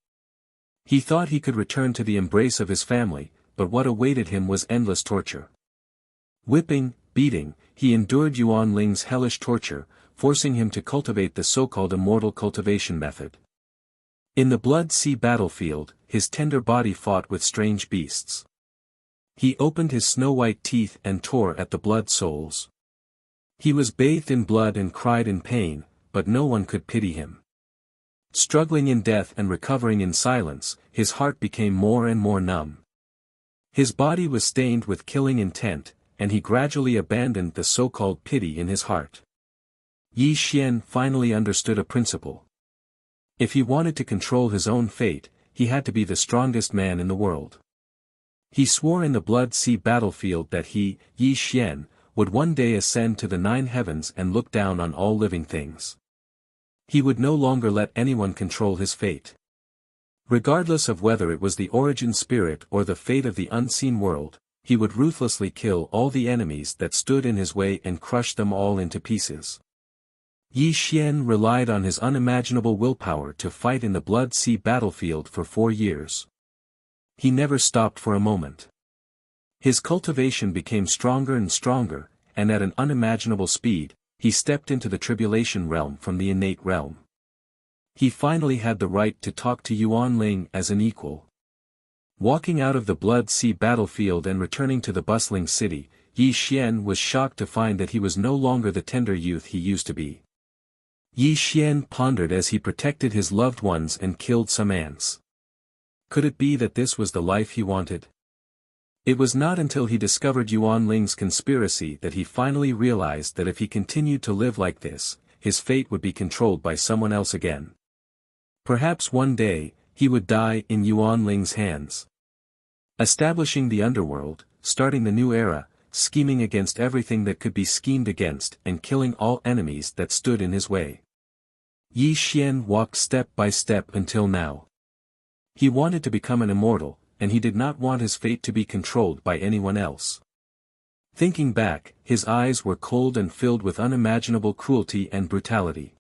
He thought he could return to the embrace of his family, but what awaited him was endless torture. Whipping, beating, he endured Yuan Ling's hellish torture, forcing him to cultivate the so-called immortal cultivation method. In the Blood Sea battlefield, his tender body fought with strange beasts. He opened his snow-white teeth and tore at the blood souls. He was bathed in blood and cried in pain, but no one could pity him. Struggling in death and recovering in silence, his heart became more and more numb. His body was stained with killing intent, and he gradually abandoned the so-called pity in his heart. Yi Xian finally understood a principle. If he wanted to control his own fate, he had to be the strongest man in the world. He swore in the Blood Sea battlefield that he, Yi Xian, would one day ascend to the 9 heavens and look down on all living things. He would no longer let anyone control his fate. Regardless of whether it was the origin spirit or the fate of the unseen world, he would ruthlessly kill all the enemies that stood in his way and crush them all into pieces. Yi Xian relied on his unimaginable willpower to fight in the Blood Sea battlefield for 4 years. He never stopped for a moment. His cultivation became stronger and stronger, and at an unimaginable speed, he stepped into the tribulation realm from the innate realm. He finally had the right to talk to Yuan Ling as an equal. Walking out of the Blood Sea battlefield and returning to the bustling city, Yi Xian was shocked to find that he was no longer the tender youth he used to be. Yi Xian pondered as he protected his loved ones and killed some ants. Could it be that this was the life he wanted? It was not until he discovered Yuan Ling's conspiracy that he finally realized that if he continued to live like this, his fate would be controlled by someone else again. Perhaps one day, he would die in Yuan Ling's hands. Establishing the underworld, starting the new era, scheming against everything that could be schemed against and killing all enemies that stood in his way. Yi Xian walked step by step until now. He wanted to become an immortal, and he did not want his fate to be controlled by anyone else. Thinking back, his eyes were cold and filled with unimaginable cruelty and brutality.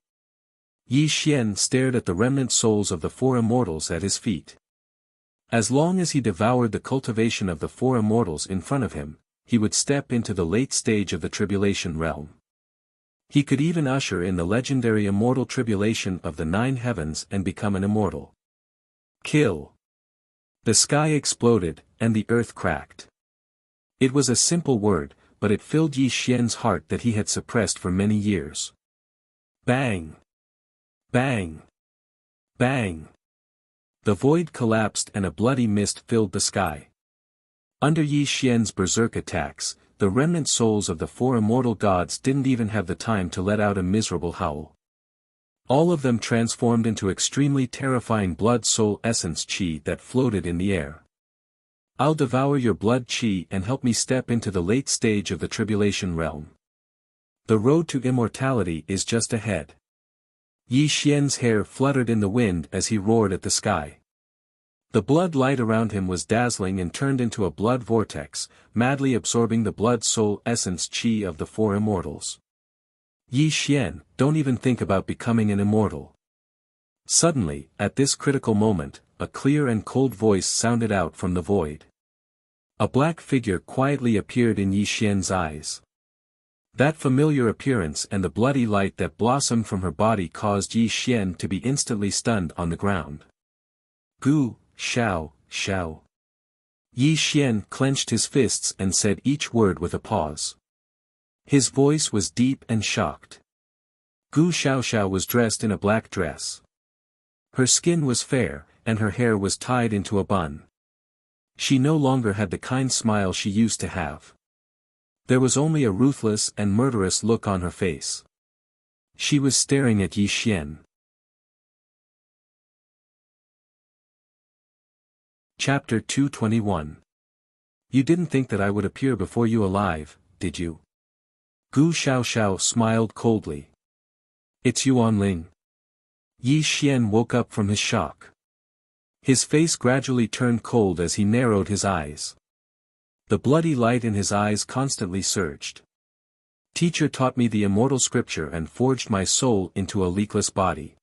Yi Xian stared at the remnant souls of the four immortals at his feet. As long as he devoured the cultivation of the four immortals in front of him, he would step into the late stage of the tribulation realm. He could even usher in the legendary immortal tribulation of the 9 heavens and become an immortal. Kill. The sky exploded, and the earth cracked. It was a simple word, but it filled Yi Xian's heart that he had suppressed for many years. Bang! Bang! Bang! The void collapsed and a bloody mist filled the sky. Under Yi Xian's berserk attacks, the remnant souls of the four immortal gods didn't even have the time to let out a miserable howl. All of them transformed into extremely terrifying blood soul essence chi that floated in the air. I'll devour your blood chi and help me step into the late stage of the tribulation realm. The road to immortality is just ahead. Yi Xian's hair fluttered in the wind as he roared at the sky. The blood light around him was dazzling and turned into a blood vortex, madly absorbing the blood soul essence chi of the four immortals. Yi Xian, don't even think about becoming an immortal. Suddenly, at this critical moment, a clear and cold voice sounded out from the void. A black figure quietly appeared in Yi Xian's eyes. That familiar appearance and the bloody light that blossomed from her body caused Yi Xian to be instantly stunned on the ground. Gu, Xiao, Xiao. Yi Xian clenched his fists and said each word with a pause. His voice was deep and shocked. Gu Xiaoxiao was dressed in a black dress. Her skin was fair, and her hair was tied into a bun. She no longer had the kind smile she used to have. There was only a ruthless and murderous look on her face. She was staring at Yi Xian. Chapter 221. You didn't think that I would appear before you alive, did you? Gu Xiaoxiao smiled coldly. It's Yuan Ling. Yi Xian woke up from his shock. His face gradually turned cold as he narrowed his eyes. The bloody light in his eyes constantly surged. Teacher taught me the immortal scripture and forged my soul into a leakless body.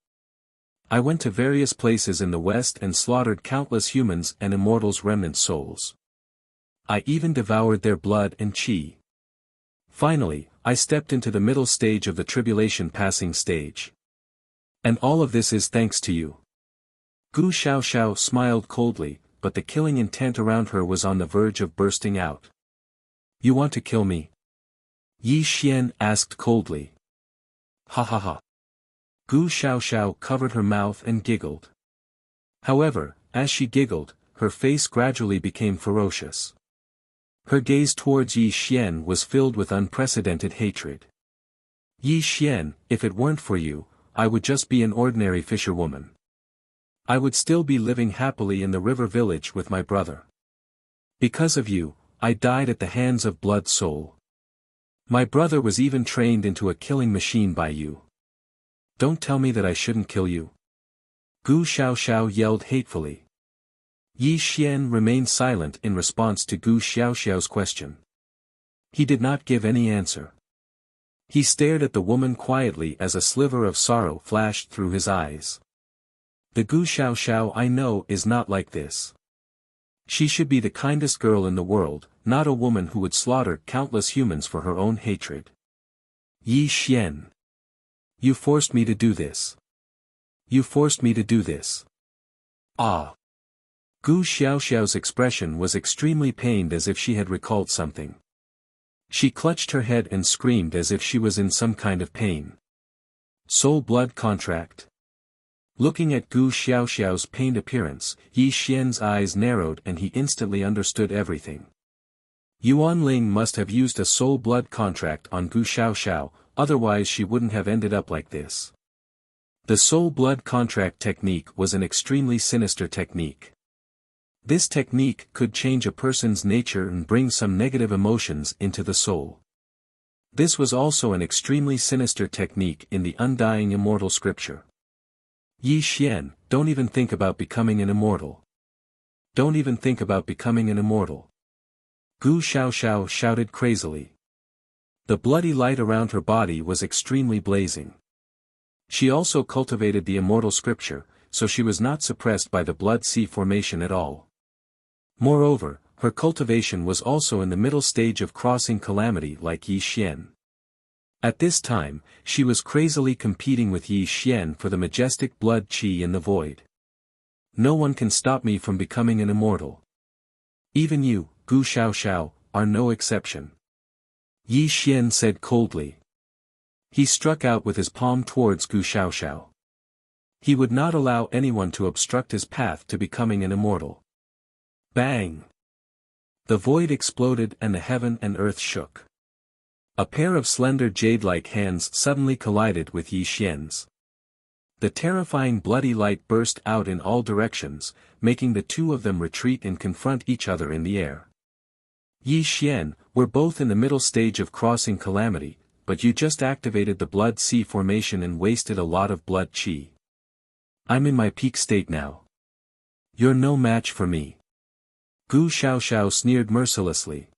I went to various places in the West and slaughtered countless humans and immortals' remnant souls. I even devoured their blood and chi. Finally, I stepped into the middle stage of the tribulation passing stage. And all of this is thanks to you. Gu Xiaoxiao smiled coldly, but the killing intent around her was on the verge of bursting out. You want to kill me? Yi Xian asked coldly. Ha ha ha. Gu Xiaoxiao covered her mouth and giggled. However, as she giggled, her face gradually became ferocious. Her gaze towards Yi Xian was filled with unprecedented hatred. Yi Xian, if it weren't for you, I would just be an ordinary fisherwoman. I would still be living happily in the river village with my brother. Because of you, I died at the hands of Blood Soul. My brother was even trained into a killing machine by you. Don't tell me that I shouldn't kill you. Gu Xiaoxiao yelled hatefully. Yi Xian remained silent in response to Gu Xiaoxiao's question. He did not give any answer. He stared at the woman quietly as a sliver of sorrow flashed through his eyes. The Gu Xiaoxiao I know is not like this. She should be the kindest girl in the world, not a woman who would slaughter countless humans for her own hatred. Yi Xian. You forced me to do this. You forced me to do this. Ah. Gu Xiaoxiao's expression was extremely pained as if she had recalled something. She clutched her head and screamed as if she was in some kind of pain. Soul blood contract. Looking at Gu Xiaoxiao's pained appearance, Yi Xian's eyes narrowed and he instantly understood everything. Yuan Ling must have used a soul blood contract on Gu Xiaoxiao, otherwise she wouldn't have ended up like this. The soul blood contract technique was an extremely sinister technique. This technique could change a person's nature and bring some negative emotions into the soul. This was also an extremely sinister technique in the undying immortal scripture. Yi Xian, don't even think about becoming an immortal. Don't even think about becoming an immortal. Gu Xiaoxiao shouted crazily. The bloody light around her body was extremely blazing. She also cultivated the immortal scripture, so she was not suppressed by the blood sea formation at all. Moreover, her cultivation was also in the middle stage of crossing calamity like Yi Xian. At this time, she was crazily competing with Yi Xian for the majestic blood qi in the void. No one can stop me from becoming an immortal. Even you, Gu Xiaoxiao, are no exception. Yi Xian said coldly. He struck out with his palm towards Gu Xiaoxiao. He would not allow anyone to obstruct his path to becoming an immortal. Bang! The void exploded and the heaven and earth shook. A pair of slender jade-like hands suddenly collided with Yi Xian's. The terrifying bloody light burst out in all directions, making the two of them retreat and confront each other in the air. Yi Xian, we're both in the middle stage of crossing calamity, but you just activated the blood sea formation and wasted a lot of blood qi. I'm in my peak state now. You're no match for me. Gu Xiaoxiao sneered mercilessly.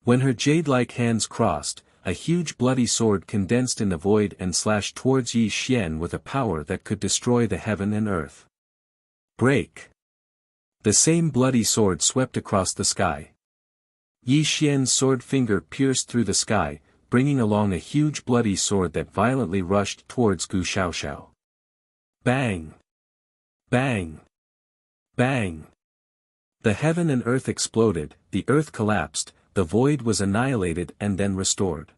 When her jade-like hands crossed, a huge bloody sword condensed in the void and slashed towards Yi Xian with a power that could destroy the heaven and earth. Break! The same bloody sword swept across the sky. Yi Xian's sword finger pierced through the sky, bringing along a huge bloody sword that violently rushed towards Gu Xiaoxiao. Bang! Bang! Bang! The heaven and earth exploded, the earth collapsed, the void was annihilated and then restored.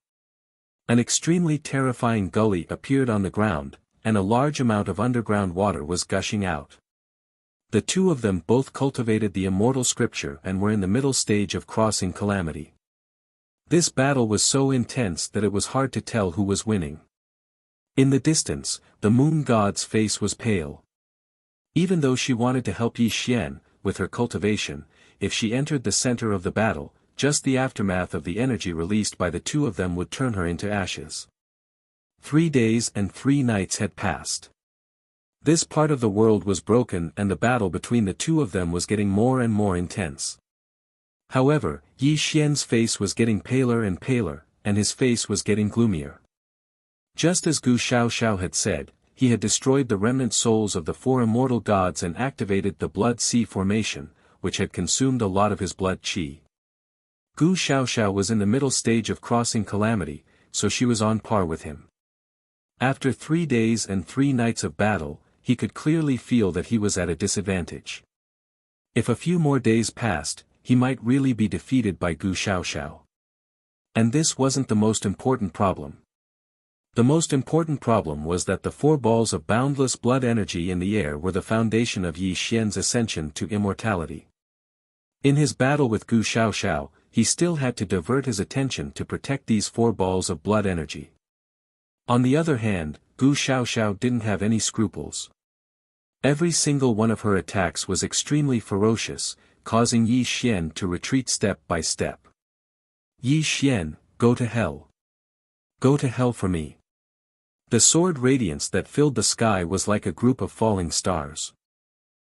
An extremely terrifying gully appeared on the ground, and a large amount of underground water was gushing out. The two of them both cultivated the immortal scripture and were in the middle stage of crossing calamity. This battle was so intense that it was hard to tell who was winning. In the distance, the moon god's face was pale. Even though she wanted to help Yi Xian, with her cultivation, if she entered the center of the battle, just the aftermath of the energy released by the two of them would turn her into ashes. 3 days and 3 nights had passed. This part of the world was broken and the battle between the two of them was getting more and more intense. However, Yi Xian's face was getting paler and paler, and his face was getting gloomier. Just as Gu Xiaoxiao had said, he had destroyed the remnant souls of the 4 immortal gods and activated the blood sea formation, which had consumed a lot of his blood qi. Gu Xiaoxiao was in the middle stage of crossing calamity, so she was on par with him. After 3 days and 3 nights of battle, he could clearly feel that he was at a disadvantage. If a few more days passed, he might really be defeated by Gu Xiaoxiao. And this wasn't the most important problem. The most important problem was that the 4 balls of boundless blood energy in the air were the foundation of Yi Xian's ascension to immortality. In his battle with Gu Xiaoxiao, he still had to divert his attention to protect these 4 balls of blood energy. On the other hand, Gu Xiaoxiao didn't have any scruples. Every single one of her attacks was extremely ferocious, causing Yi Xian to retreat step by step. Yi Xian, go to hell. Go to hell for me. The sword radiance that filled the sky was like a group of falling stars.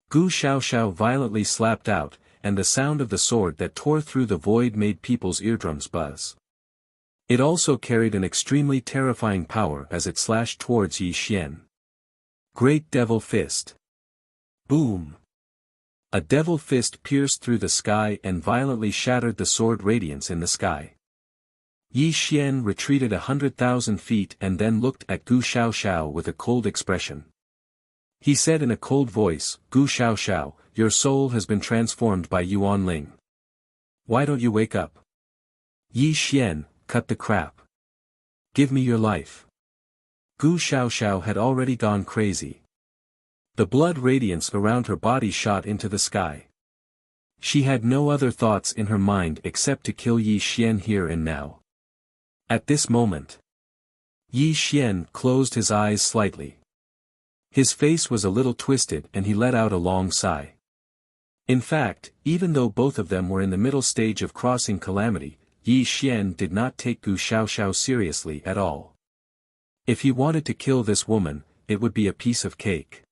Gu Xiaoxiao violently slapped out, and the sound of the sword that tore through the void made people's eardrums buzz. It also carried an extremely terrifying power as it slashed towards Yi Xian. Great Devil Fist. Boom! A devil fist pierced through the sky and violently shattered the sword radiance in the sky. Yi Xian retreated 100,000 feet and then looked at Gu Xiaoxiao with a cold expression. He said in a cold voice, Gu Xiaoxiao, your soul has been transformed by Yuan Ling. Why don't you wake up? Yi Xian, cut the crap. Give me your life. Gu Xiaoxiao had already gone crazy. The blood radiance around her body shot into the sky. She had no other thoughts in her mind except to kill Yi Xian here and now. At this moment, Yi Xian closed his eyes slightly. His face was a little twisted and he let out a long sigh. In fact, even though both of them were in the middle stage of crossing calamity, Yi Xian did not take Gu Xiaoxiao seriously at all. If he wanted to kill this woman, it would be a piece of cake.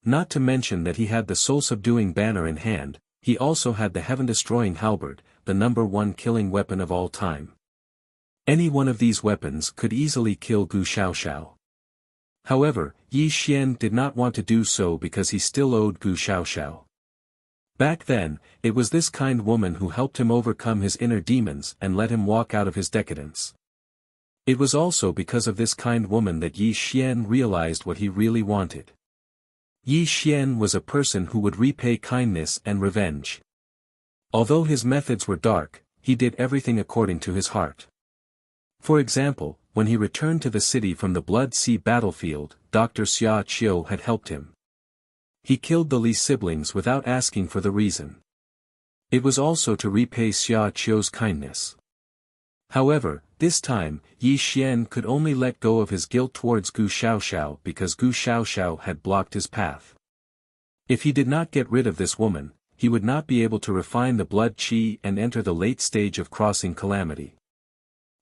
Not to mention that he had the soul-subduing banner in hand, he also had the heaven-destroying halberd, the #1 killing weapon of all time. Any one of these weapons could easily kill Gu Xiaoxiao. However, Yi Xian did not want to do so because he still owed Gu Xiaoxiao. Back then, it was this kind woman who helped him overcome his inner demons and let him walk out of his decadence. It was also because of this kind woman that Yi Xian realized what he really wanted. Yi Xian was a person who would repay kindness and revenge. Although his methods were dark, he did everything according to his heart. For example, when he returned to the city from the Blood Sea battlefield, Dr. Xia Qiu had helped him. He killed the Li siblings without asking for the reason. It was also to repay Xia Qiu's kindness. However, this time, Yi Xian could only let go of his guilt towards Gu Xiaoxiao because Gu Xiaoxiao had blocked his path. If he did not get rid of this woman, he would not be able to refine the blood qi and enter the late stage of crossing calamity.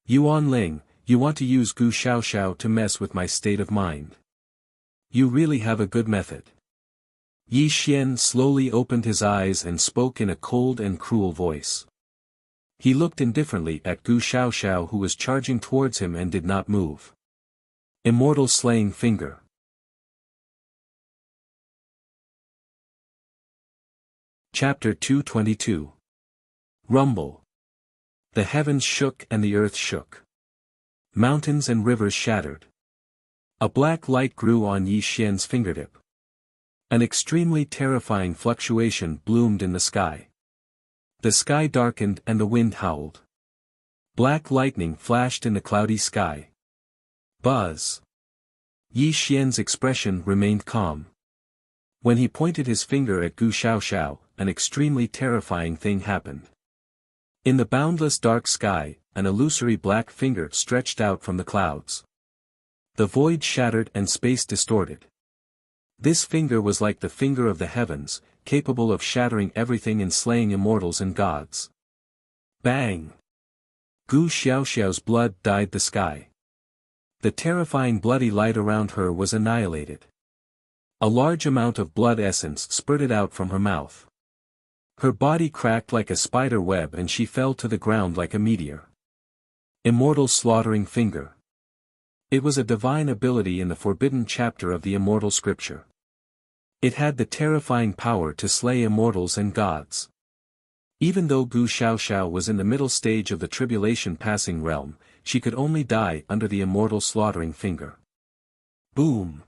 Yuan Ling, you want to use Gu Xiaoxiao to mess with my state of mind. You really have a good method. Yi Xian slowly opened his eyes and spoke in a cold and cruel voice. He looked indifferently at Gu Xiaoxiao who was charging towards him and did not move. Immortal Slaying Finger. Chapter 222. Rumble. The heavens shook and the earth shook. Mountains and rivers shattered. A black light grew on Yi Xian's fingertip. An extremely terrifying fluctuation bloomed in the sky. The sky darkened and the wind howled. Black lightning flashed in the cloudy sky. Buzz. Yi Xian's expression remained calm. When he pointed his finger at Gu Xiaoxiao, an extremely terrifying thing happened. In the boundless dark sky, an illusory black finger stretched out from the clouds. The void shattered and space distorted. This finger was like the finger of the heavens, capable of shattering everything and slaying immortals and gods. Bang! Gu Xiaoxiao's blood dyed the sky. The terrifying bloody light around her was annihilated. A large amount of blood essence spurted out from her mouth. Her body cracked like a spider web and she fell to the ground like a meteor. Immortal Slaughtering Finger. It was a divine ability in the forbidden chapter of the Immortal Scripture. It had the terrifying power to slay immortals and gods. Even though Gu Xiaoxiao was in the middle stage of the tribulation passing realm, she could only die under the Immortal Slaughtering Finger. Boom!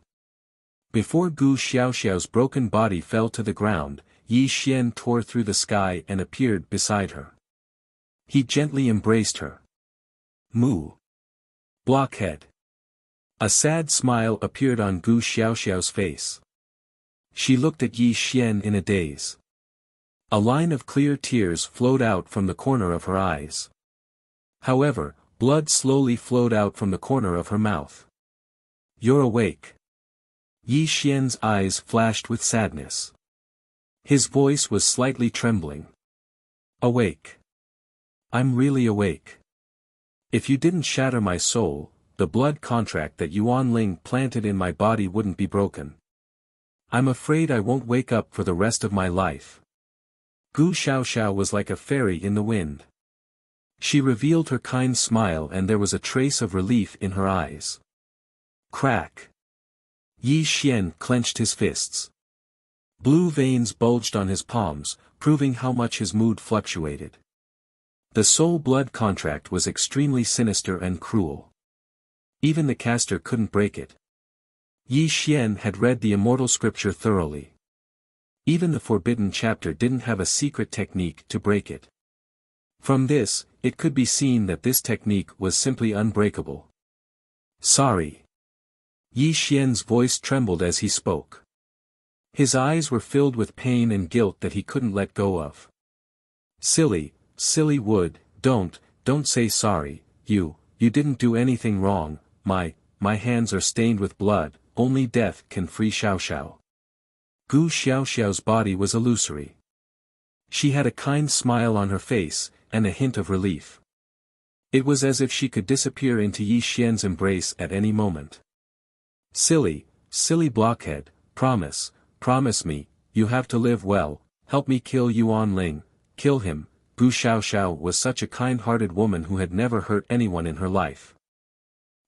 Before Gu Xiaoxiao's broken body fell to the ground, Yi Xian tore through the sky and appeared beside her. He gently embraced her. Moo! Blockhead! A sad smile appeared on Gu Xiaoxiao's face. She looked at Yi Xian in a daze. A line of clear tears flowed out from the corner of her eyes. However, blood slowly flowed out from the corner of her mouth. You're awake. Yi Xian's eyes flashed with sadness. His voice was slightly trembling. Awake. I'm really awake. If you didn't shatter my soul, the blood contract that Yuan Ling planted in my body wouldn't be broken. I'm afraid I won't wake up for the rest of my life. Gu Xiaoxiao was like a fairy in the wind. She revealed her kind smile and there was a trace of relief in her eyes. Crack. Yi Xian clenched his fists. Blue veins bulged on his palms, proving how much his mood fluctuated. The soul blood contract was extremely sinister and cruel. Even the caster couldn't break it. Yi Xian had read the Immortal Scripture thoroughly. Even the forbidden chapter didn't have a secret technique to break it. From this, it could be seen that this technique was simply unbreakable. Sorry. Yi Xian's voice trembled as he spoke. His eyes were filled with pain and guilt that he couldn't let go of. Silly wood, don't say sorry, you didn't do anything wrong, my hands are stained with blood, only death can free Xiaoxiao. Gu Xiaoxiao's body was illusory. She had a kind smile on her face, and a hint of relief. It was as if she could disappear into Yi Xian's embrace at any moment. Silly silly blockhead, promise me, you have to live well, help me kill Yuan Ling, kill him." Gu Xiaoxiao was such a kind-hearted woman who had never hurt anyone in her life.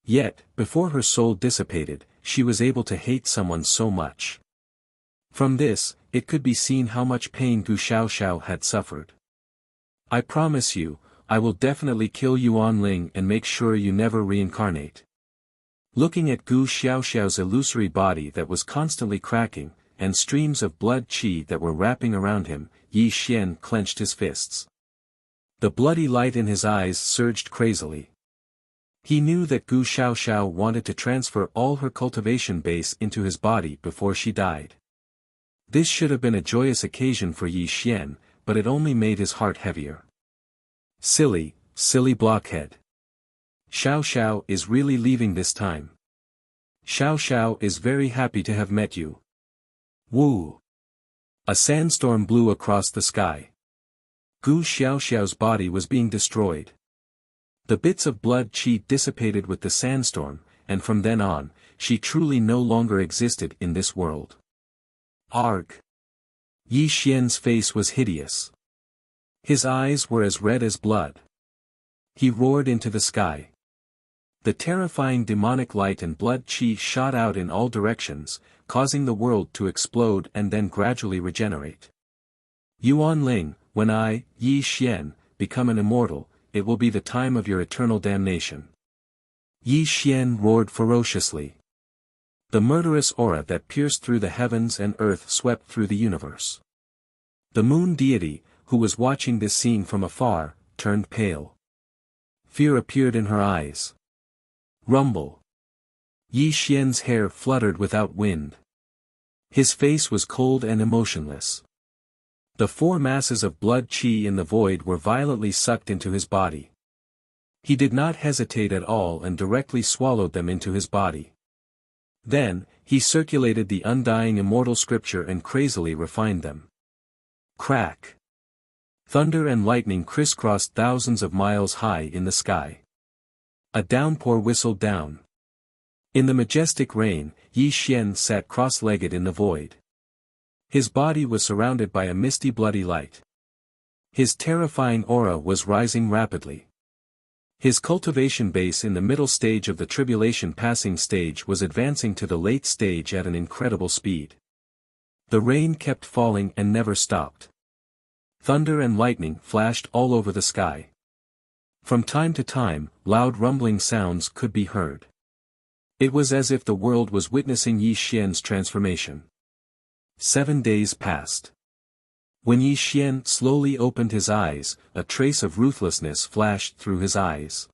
Yet, before her soul dissipated, she was able to hate someone so much. From this, it could be seen how much pain Gu Xiaoxiao had suffered. "I promise you, I will definitely kill Yuan Ling and make sure you never reincarnate." Looking at Gu Xiaoxiao's illusory body that was constantly cracking, and streams of blood qi that were wrapping around him, Yi Xian clenched his fists. The bloody light in his eyes surged crazily. He knew that Gu Xiaoxiao wanted to transfer all her cultivation base into his body before she died. This should have been a joyous occasion for Yi Xian, but it only made his heart heavier. Silly blockhead. Xiao Xiao is really leaving this time. Xiao Xiao is very happy to have met you. Woo! A sandstorm blew across the sky. Gu Xiaoxiao's body was being destroyed. The bits of blood qi dissipated with the sandstorm, and from then on, she truly no longer existed in this world. Arg! Yi Xian's face was hideous. His eyes were as red as blood. He roared into the sky. The terrifying demonic light and blood qi shot out in all directions, causing the world to explode and then gradually regenerate. "Yuan Ling, when I, Yi Xian, become an immortal, it will be the time of your eternal damnation." Yi Xian roared ferociously. The murderous aura that pierced through the heavens and earth swept through the universe. The moon deity, who was watching this scene from afar, turned pale. Fear appeared in her eyes. Rumble. Yi Xian's hair fluttered without wind. His face was cold and emotionless. The four masses of blood qi in the void were violently sucked into his body. He did not hesitate at all and directly swallowed them into his body. Then, he circulated the undying immortal scripture and crazily refined them. Crack! Thunder and lightning crisscrossed thousands of miles high in the sky. A downpour whistled down. In the majestic rain, Yi Xian sat cross-legged in the void. His body was surrounded by a misty bloody light. His terrifying aura was rising rapidly. His cultivation base in the middle stage of the tribulation passing stage was advancing to the late stage at an incredible speed. The rain kept falling and never stopped. Thunder and lightning flashed all over the sky. From time to time, loud rumbling sounds could be heard. It was as if the world was witnessing Yi Xian's transformation. 7 days passed. When Yi Xian slowly opened his eyes, a trace of ruthlessness flashed through his eyes.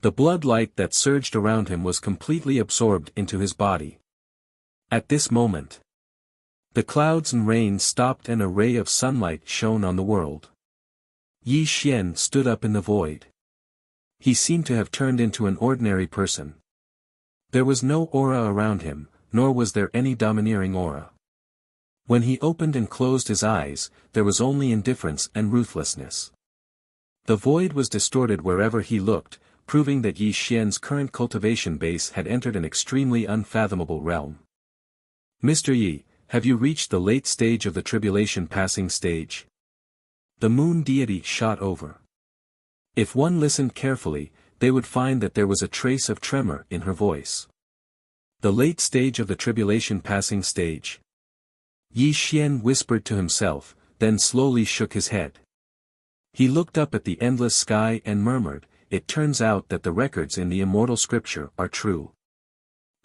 The blood light that surged around him was completely absorbed into his body. At this moment, the clouds and rain stopped and a ray of sunlight shone on the world. Yi Xian stood up in the void. He seemed to have turned into an ordinary person. There was no aura around him, nor was there any domineering aura. When he opened and closed his eyes, there was only indifference and ruthlessness. The void was distorted wherever he looked, proving that Yi Xian's current cultivation base had entered an extremely unfathomable realm. "Mr. Yi, have you reached the late stage of the tribulation passing stage?" The moon deity shot over. If one listened carefully, they would find that there was a trace of tremor in her voice. "The late stage of the tribulation passing stage." Yi Xian whispered to himself, then slowly shook his head. He looked up at the endless sky and murmured, "It turns out that the records in the immortal scripture are true.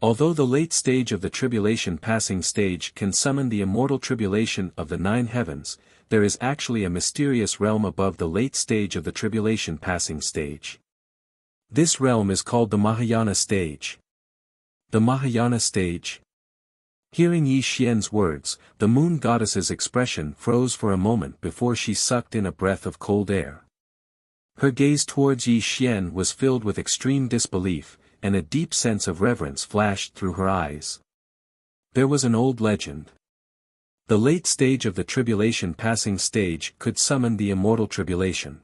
Although the late stage of the tribulation passing stage can summon the immortal tribulation of the 9 heavens, there is actually a mysterious realm above the late stage of the tribulation passing stage. This realm is called the Mahayana stage." The Mahayana stage? Hearing Yi Xian's words, the moon goddess's expression froze for a moment before she sucked in a breath of cold air. Her gaze towards Yi Xian was filled with extreme disbelief, and a deep sense of reverence flashed through her eyes. There was an old legend. The late stage of the tribulation passing stage could summon the immortal tribulation.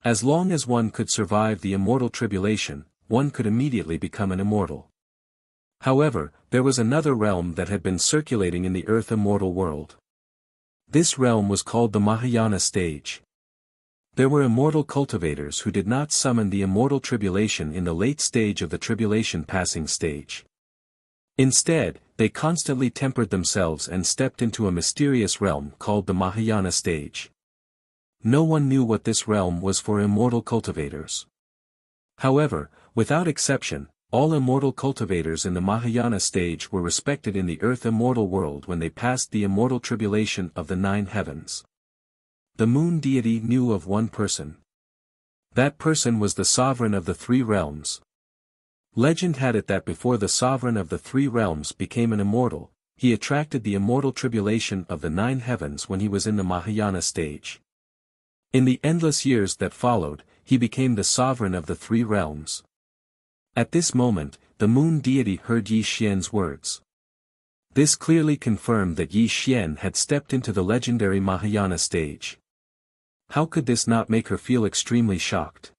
As long as one could survive the immortal tribulation, one could immediately become an immortal. However, there was another realm that had been circulating in the earth immortal world. This realm was called the Mahayana stage. There were immortal cultivators who did not summon the immortal tribulation in the late stage of the tribulation passing stage. Instead, they constantly tempered themselves and stepped into a mysterious realm called the Mahayana stage. No one knew what this realm was for immortal cultivators. However, without exception, all immortal cultivators in the Mahayana stage were respected in the earth immortal world when they passed the immortal tribulation of the 9 heavens. The moon deity knew of one person. That person was the sovereign of the 3 realms. Legend had it that before the sovereign of the 3 realms became an immortal, he attracted the immortal tribulation of the 9 heavens when he was in the Mahayana stage. In the endless years that followed, he became the sovereign of the 3 realms. At this moment, the moon deity heard Yi Xian's words. This clearly confirmed that Yi Xian had stepped into the legendary Mahayana stage. How could this not make her feel extremely shocked?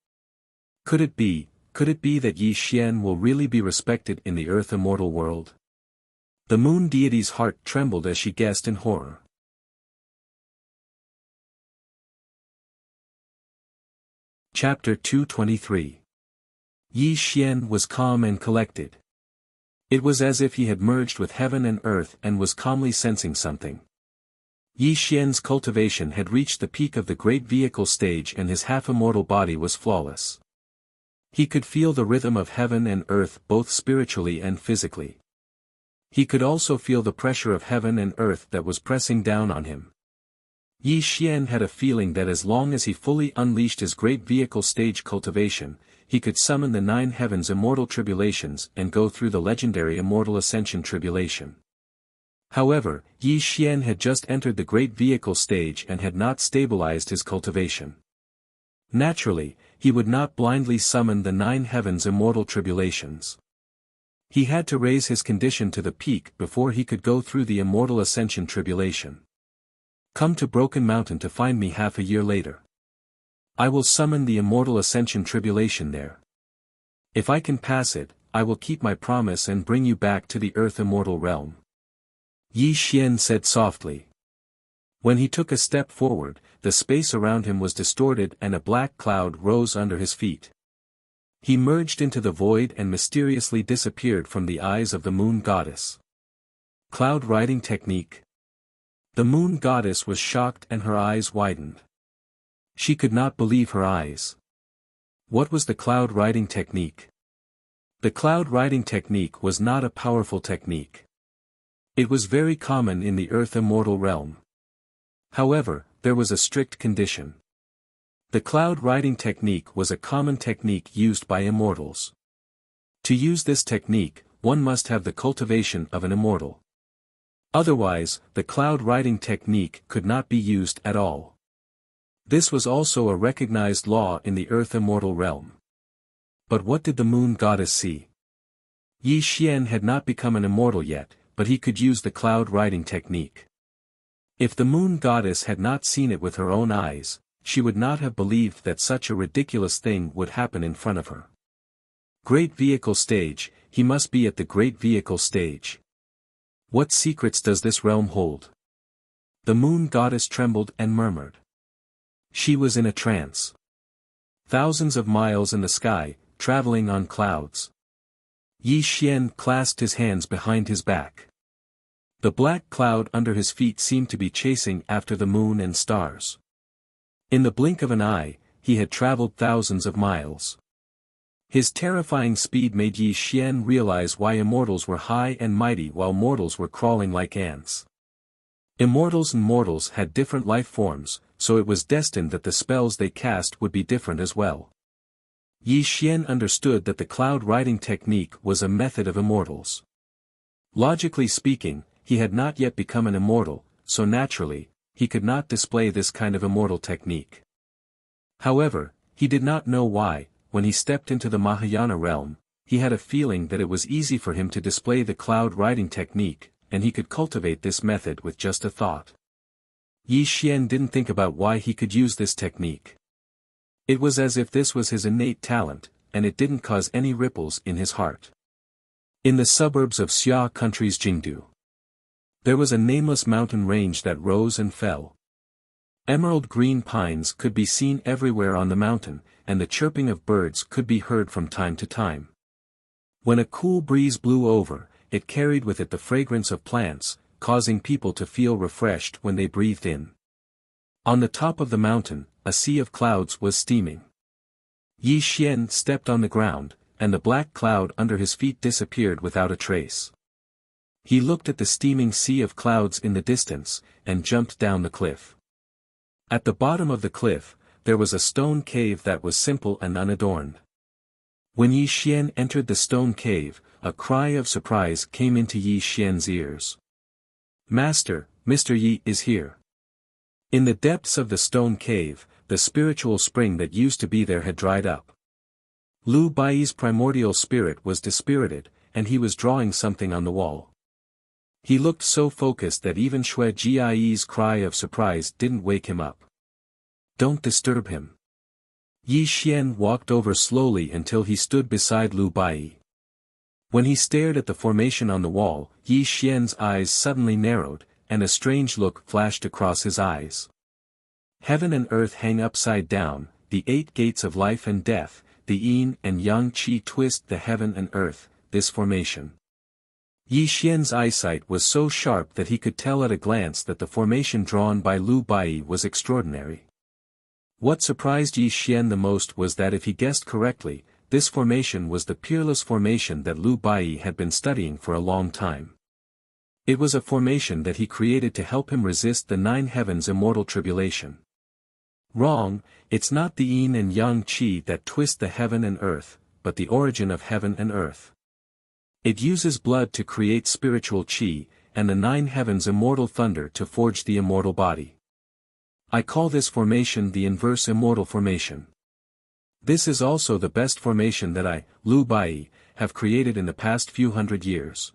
Could it be that Yi Xian will really be respected in the earth immortal world? The moon deity's heart trembled as she guessed in horror. Chapter 223. Yi Xian was calm and collected. It was as if he had merged with heaven and earth and was calmly sensing something. Yi Xian's cultivation had reached the peak of the great vehicle stage and his half-immortal body was flawless. He could feel the rhythm of heaven and earth both spiritually and physically. He could also feel the pressure of heaven and earth that was pressing down on him. Yi Xian had a feeling that as long as he fully unleashed his great vehicle stage cultivation, he could summon the 9 heavens immortal tribulations and go through the legendary immortal ascension tribulation. However, Yi Xian had just entered the great vehicle stage and had not stabilized his cultivation. Naturally, he would not blindly summon the 9 heavens immortal tribulations. He had to raise his condition to the peak before he could go through the immortal ascension tribulation. Come to Broken Mountain to find me half a year later. I will summon the immortal ascension tribulation there. If I can pass it, I will keep my promise and bring you back to the earth immortal realm. Yi Xian said softly. When he took a step forward, the space around him was distorted and a black cloud rose under his feet. He merged into the void and mysteriously disappeared from the eyes of the moon goddess. Cloud riding technique. The moon goddess was shocked and her eyes widened. She could not believe her eyes. What was the cloud riding technique? The cloud riding technique was not a powerful technique. It was very common in the earth immortal realm. However, there was a strict condition. The cloud riding technique was a common technique used by immortals. To use this technique, one must have the cultivation of an immortal. Otherwise, the cloud riding technique could not be used at all. This was also a recognized law in the earth immortal realm. But what did the moon goddess see? Yi Xian had not become an immortal yet, but he could use the cloud riding technique. If the moon goddess had not seen it with her own eyes, she would not have believed that such a ridiculous thing would happen in front of her. Great vehicle stage, he must be at the great vehicle stage. What secrets does this realm hold? The moon goddess trembled and murmured. She was in a trance. Thousands of miles in the sky, traveling on clouds. Yi Xian clasped his hands behind his back. The black cloud under his feet seemed to be chasing after the moon and stars. In the blink of an eye, he had traveled thousands of miles. His terrifying speed made Yi Xian realize why immortals were high and mighty while mortals were crawling like ants. Immortals and mortals had different life forms, so it was destined that the spells they cast would be different as well. Yi Xian understood that the cloud riding technique was a method of immortals. Logically speaking, he had not yet become an immortal, so naturally, he could not display this kind of immortal technique. However, he did not know why, when he stepped into the Mahayana realm, he had a feeling that it was easy for him to display the cloud riding technique, and he could cultivate this method with just a thought. Yi Xian didn't think about why he could use this technique. It was as if this was his innate talent, and it didn't cause any ripples in his heart. In the suburbs of Xia country's Jingdu, there was a nameless mountain range that rose and fell. Emerald green pines could be seen everywhere on the mountain, and the chirping of birds could be heard from time to time. When a cool breeze blew over, it carried with it the fragrance of plants, causing people to feel refreshed when they breathed in. On the top of the mountain, a sea of clouds was steaming. Yi Xian stepped on the ground, and the black cloud under his feet disappeared without a trace. He looked at the steaming sea of clouds in the distance, and jumped down the cliff. At the bottom of the cliff, there was a stone cave that was simple and unadorned. When Yi Xian entered the stone cave, a cry of surprise came into Yi Xian's ears. "Master, Mr. Yi is here." In the depths of the stone cave, the spiritual spring that used to be there had dried up. Lu Bai's primordial spirit was dispirited, and he was drawing something on the wall. He looked so focused that even Xue Jiayi's cry of surprise didn't wake him up. "Don't disturb him." Yi Xian walked over slowly until he stood beside Lu Bai. When he stared at the formation on the wall, Yi Xian's eyes suddenly narrowed, and a strange look flashed across his eyes. Heaven and earth hang upside down, the 8 gates of life and death, the yin and yang qi twist the heaven and earth, this formation. Yi Xian's eyesight was so sharp that he could tell at a glance that the formation drawn by Lu Bai was extraordinary. What surprised Yi Xian the most was that if he guessed correctly, this formation was the peerless formation that Lu Bai had been studying for a long time. It was a formation that he created to help him resist the 9 heavens' immortal tribulation. Wrong, it's not the yin and yang qi that twist the heaven and earth, but the origin of heaven and earth. It uses blood to create spiritual qi, and the 9 heavens' immortal thunder to forge the immortal body. I call this formation the inverse immortal formation. This is also the best formation that I, Lu Bai, have created in the past few hundred years.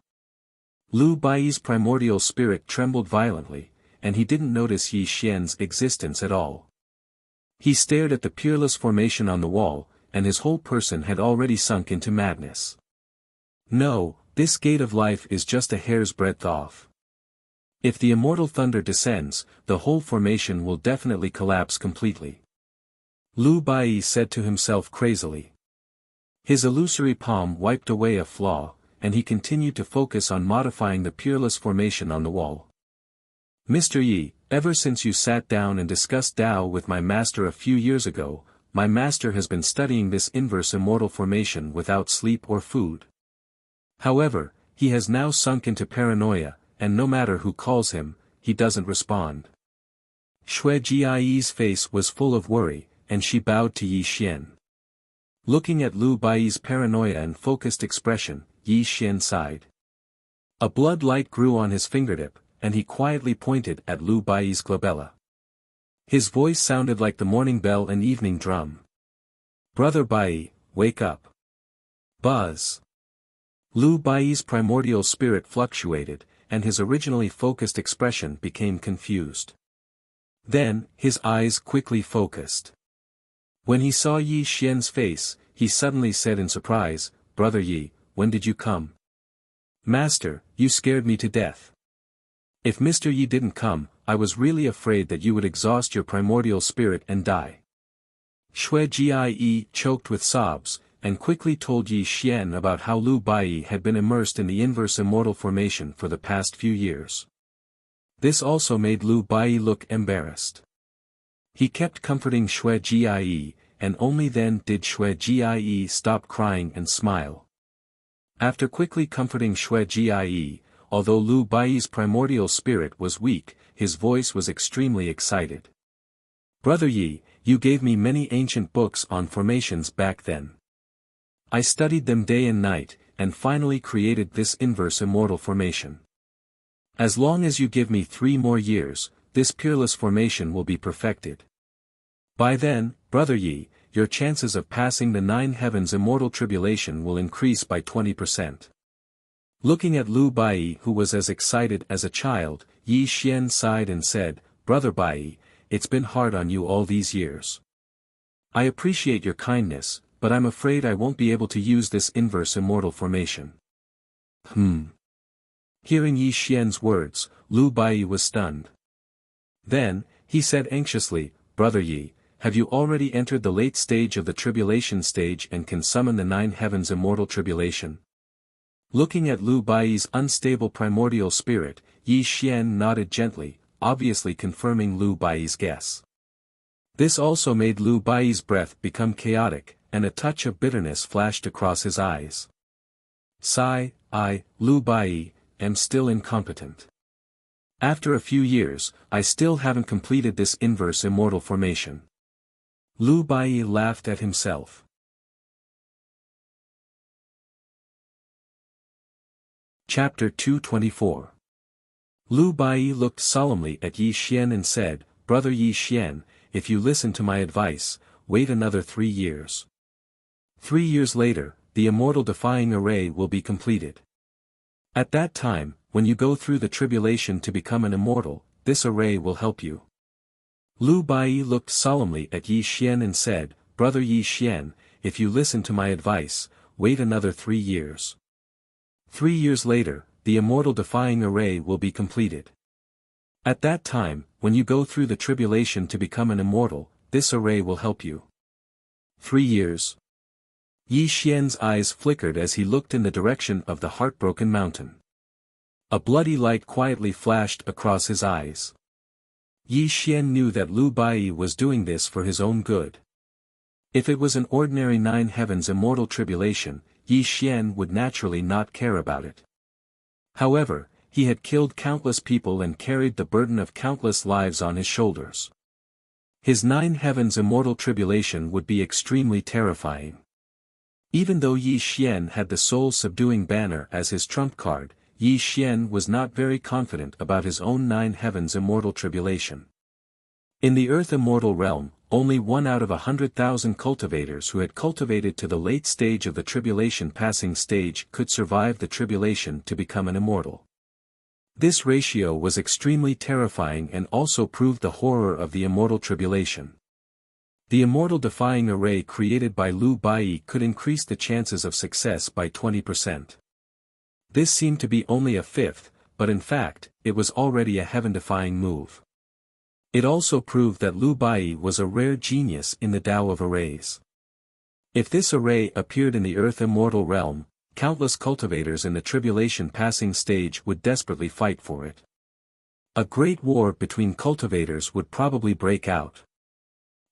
Lu Bai's primordial spirit trembled violently, and he didn't notice Yi Xian's existence at all. He stared at the peerless formation on the wall, and his whole person had already sunk into madness. No, this gate of life is just a hair's breadth off. If the immortal thunder descends, the whole formation will definitely collapse completely. Lu Bai said to himself crazily. His illusory palm wiped away a flaw, and he continued to focus on modifying the peerless formation on the wall. "Mr. Yi, ever since you sat down and discussed Tao with my master a few years ago, my master has been studying this inverse immortal formation without sleep or food. However, he has now sunk into paranoia, and no matter who calls him, he doesn't respond." Xue Jiayi's face was full of worry, and she bowed to Yi Xian. Looking at Lu Bai's paranoia and focused expression, Yi Xian sighed. A blood light grew on his fingertip, and he quietly pointed at Lu Bai's glabella. His voice sounded like the morning bell and evening drum. "Brother Bai, wake up." Buzz. Lu Bai's primordial spirit fluctuated, and his originally focused expression became confused. Then, his eyes quickly focused. When he saw Yi Xian's face, he suddenly said in surprise, "Brother Yi, when did you come?" "Master, you scared me to death. If Mr. Yi didn't come, I was really afraid that you would exhaust your primordial spirit and die." Xue Jie choked with sobs, and quickly told Yi Xian about how Lu Bai had been immersed in the inverse immortal formation for the past few years. This also made Lu Bai look embarrassed. He kept comforting Xue Jie, and only then did Xue Jie stop crying and smile. After quickly comforting Xue Jie, although Lu Bai's primordial spirit was weak, his voice was extremely excited. "Brother Yi, you gave me many ancient books on formations back then. I studied them day and night, and finally created this inverse immortal formation. As long as you give me 3 more years, this peerless formation will be perfected. By then, Brother Yi, your chances of passing the 9 heavens immortal tribulation will increase by 20%. Looking at Lu Bai, who was as excited as a child, Yi Xian sighed and said, "Brother Bai, it's been hard on you all these years. I appreciate your kindness, but I'm afraid I won't be able to use this inverse immortal formation. Hearing Yi Xian's words, Lu Bai was stunned. Then, he said anxiously, Brother Yi, have you already entered the late stage of the tribulation stage and can summon the 9 heavens immortal tribulation? Looking at Lu Bai's unstable primordial spirit, Yi Xian nodded gently, obviously confirming Lu Bai's guess. This also made Lu Bai's breath become chaotic, and a touch of bitterness flashed across his eyes. Sigh, I, Lu Bai, am still incompetent. After a few years, I still haven't completed this inverse immortal formation. Lu Bai laughed at himself. Chapter 224. Lu Bai looked solemnly at Yi Xian and said, Brother Yi Xian, if you listen to my advice, wait another 3 years. 3 years later, the immortal defying array will be completed. At that time, when you go through the tribulation to become an immortal, this array will help you. Lu Bai looked solemnly at Yi Xian and said, Brother Yi Xian, if you listen to my advice, wait another 3 years. 3 years later, the immortal defying array will be completed. At that time, when you go through the tribulation to become an immortal, this array will help you. 3 years. Yi Xian's eyes flickered as he looked in the direction of the heartbroken mountain. A bloody light quietly flashed across his eyes. Yi Xian knew that Lu Bai was doing this for his own good. If it was an ordinary 9 heavens immortal tribulation, Yi Xian would naturally not care about it. However, he had killed countless people and carried the burden of countless lives on his shoulders. His 9 heavens immortal tribulation would be extremely terrifying. Even though Yi Xian had the soul-subduing banner as his trump card, Yi Xian was not very confident about his own 9 heavens immortal tribulation. In the earth immortal realm, only 1 out of 100,000 cultivators who had cultivated to the late stage of the tribulation passing stage could survive the tribulation to become an immortal. This ratio was extremely terrifying and also proved the horror of the immortal tribulation. The immortal defying array created by Lu Bai could increase the chances of success by 20%. This seemed to be only a fifth, but in fact, it was already a heaven-defying move. It also proved that Lu Bai was a rare genius in the Tao of arrays. If this array appeared in the earth immortal realm, countless cultivators in the tribulation passing stage would desperately fight for it. A great war between cultivators would probably break out.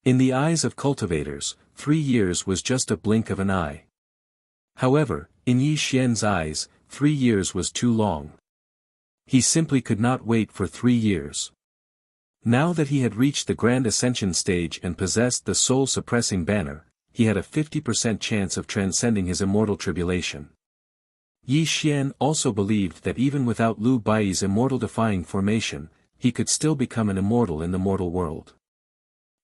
In the eyes of cultivators, 3 years was just a blink of an eye. However, in Yi Xian's eyes, 3 years was too long. He simply could not wait for 3 years. Now that he had reached the grand ascension stage and possessed the soul-suppressing banner, he had a 50% chance of transcending his immortal tribulation. Yi Xian also believed that even without Lu Bai's immortal-defying formation, he could still become an immortal in the mortal world.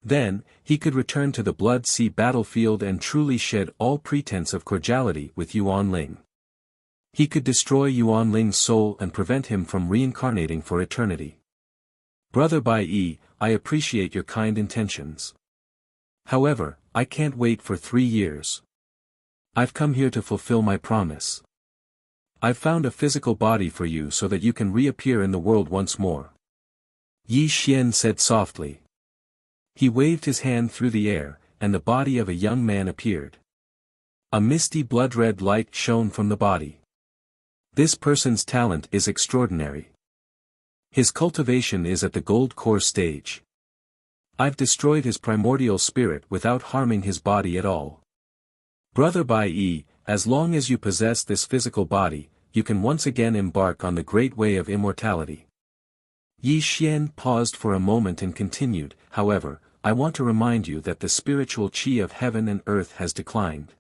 Then, he could return to the Blood Sea battlefield and truly shed all pretense of cordiality with Yuan Ling. He could destroy Yuan Ling's soul and prevent him from reincarnating for eternity. Brother Bai Yi, I appreciate your kind intentions. However, I can't wait for 3 years. I've come here to fulfill my promise. I've found a physical body for you so that you can reappear in the world once more. Yi Xian said softly. He waved his hand through the air, and the body of a young man appeared. A misty blood-red light shone from the body. This person's talent is extraordinary. His cultivation is at the gold core stage. I've destroyed his primordial spirit without harming his body at all. Brother Bai Yi, as long as you possess this physical body, you can once again embark on the great way of immortality. Yi Xian paused for a moment and continued, however, I want to remind you that the spiritual qi of heaven and earth has declined.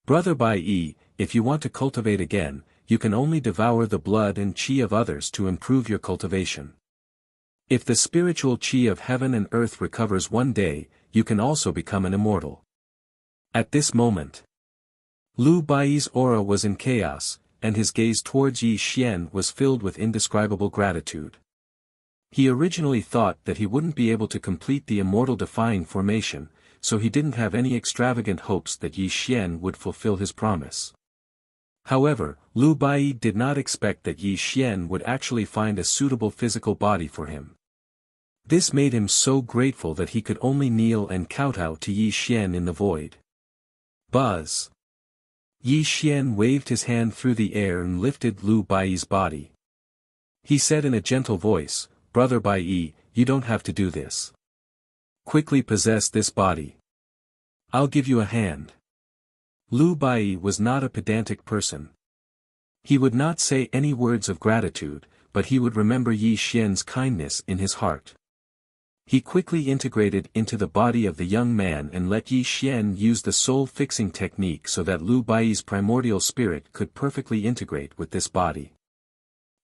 Brother Bai Yi, if you want to cultivate again, you can only devour the blood and qi of others to improve your cultivation. If the spiritual qi of heaven and earth recovers one day, you can also become an immortal. At this moment, Lu Bai's aura was in chaos, and his gaze towards Yi Xian was filled with indescribable gratitude. He originally thought that he wouldn't be able to complete the immortal defying formation, so he didn't have any extravagant hopes that Yi Xian would fulfill his promise. However, Liu Bai did not expect that Yi Xian would actually find a suitable physical body for him. This made him so grateful that he could only kneel and kowtow to Yi Xian in the void. Buzz! Yi Xian waved his hand through the air and lifted Liu Bai's body. He said in a gentle voice, "Brother Bai, you don't have to do this. Quickly possess this body. I'll give you a hand." Liu Bai was not a pedantic person. He would not say any words of gratitude, but he would remember Yi Xian's kindness in his heart. He quickly integrated into the body of the young man and let Yi Xian use the soul-fixing technique so that Liu Bai's primordial spirit could perfectly integrate with this body.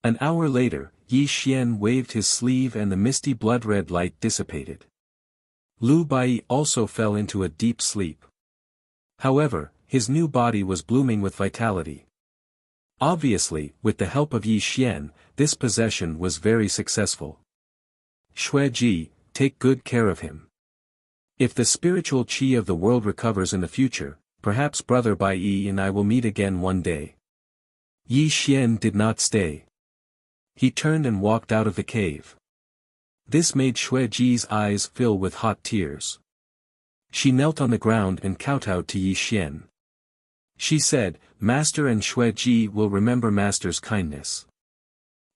An hour later, Yi Xian waved his sleeve and the misty blood-red light dissipated. Liu Bai also fell into a deep sleep. However, his new body was blooming with vitality. Obviously, with the help of Yi Xian, this possession was very successful. Xueji, take good care of him. If the spiritual qi of the world recovers in the future, perhaps Brother Bai and I will meet again one day. Yi Xian did not stay. He turned and walked out of the cave. This made Xueji's eyes fill with hot tears. She knelt on the ground and kowtowed to Yi Xian. She said, "Master and Xueji will remember Master's kindness.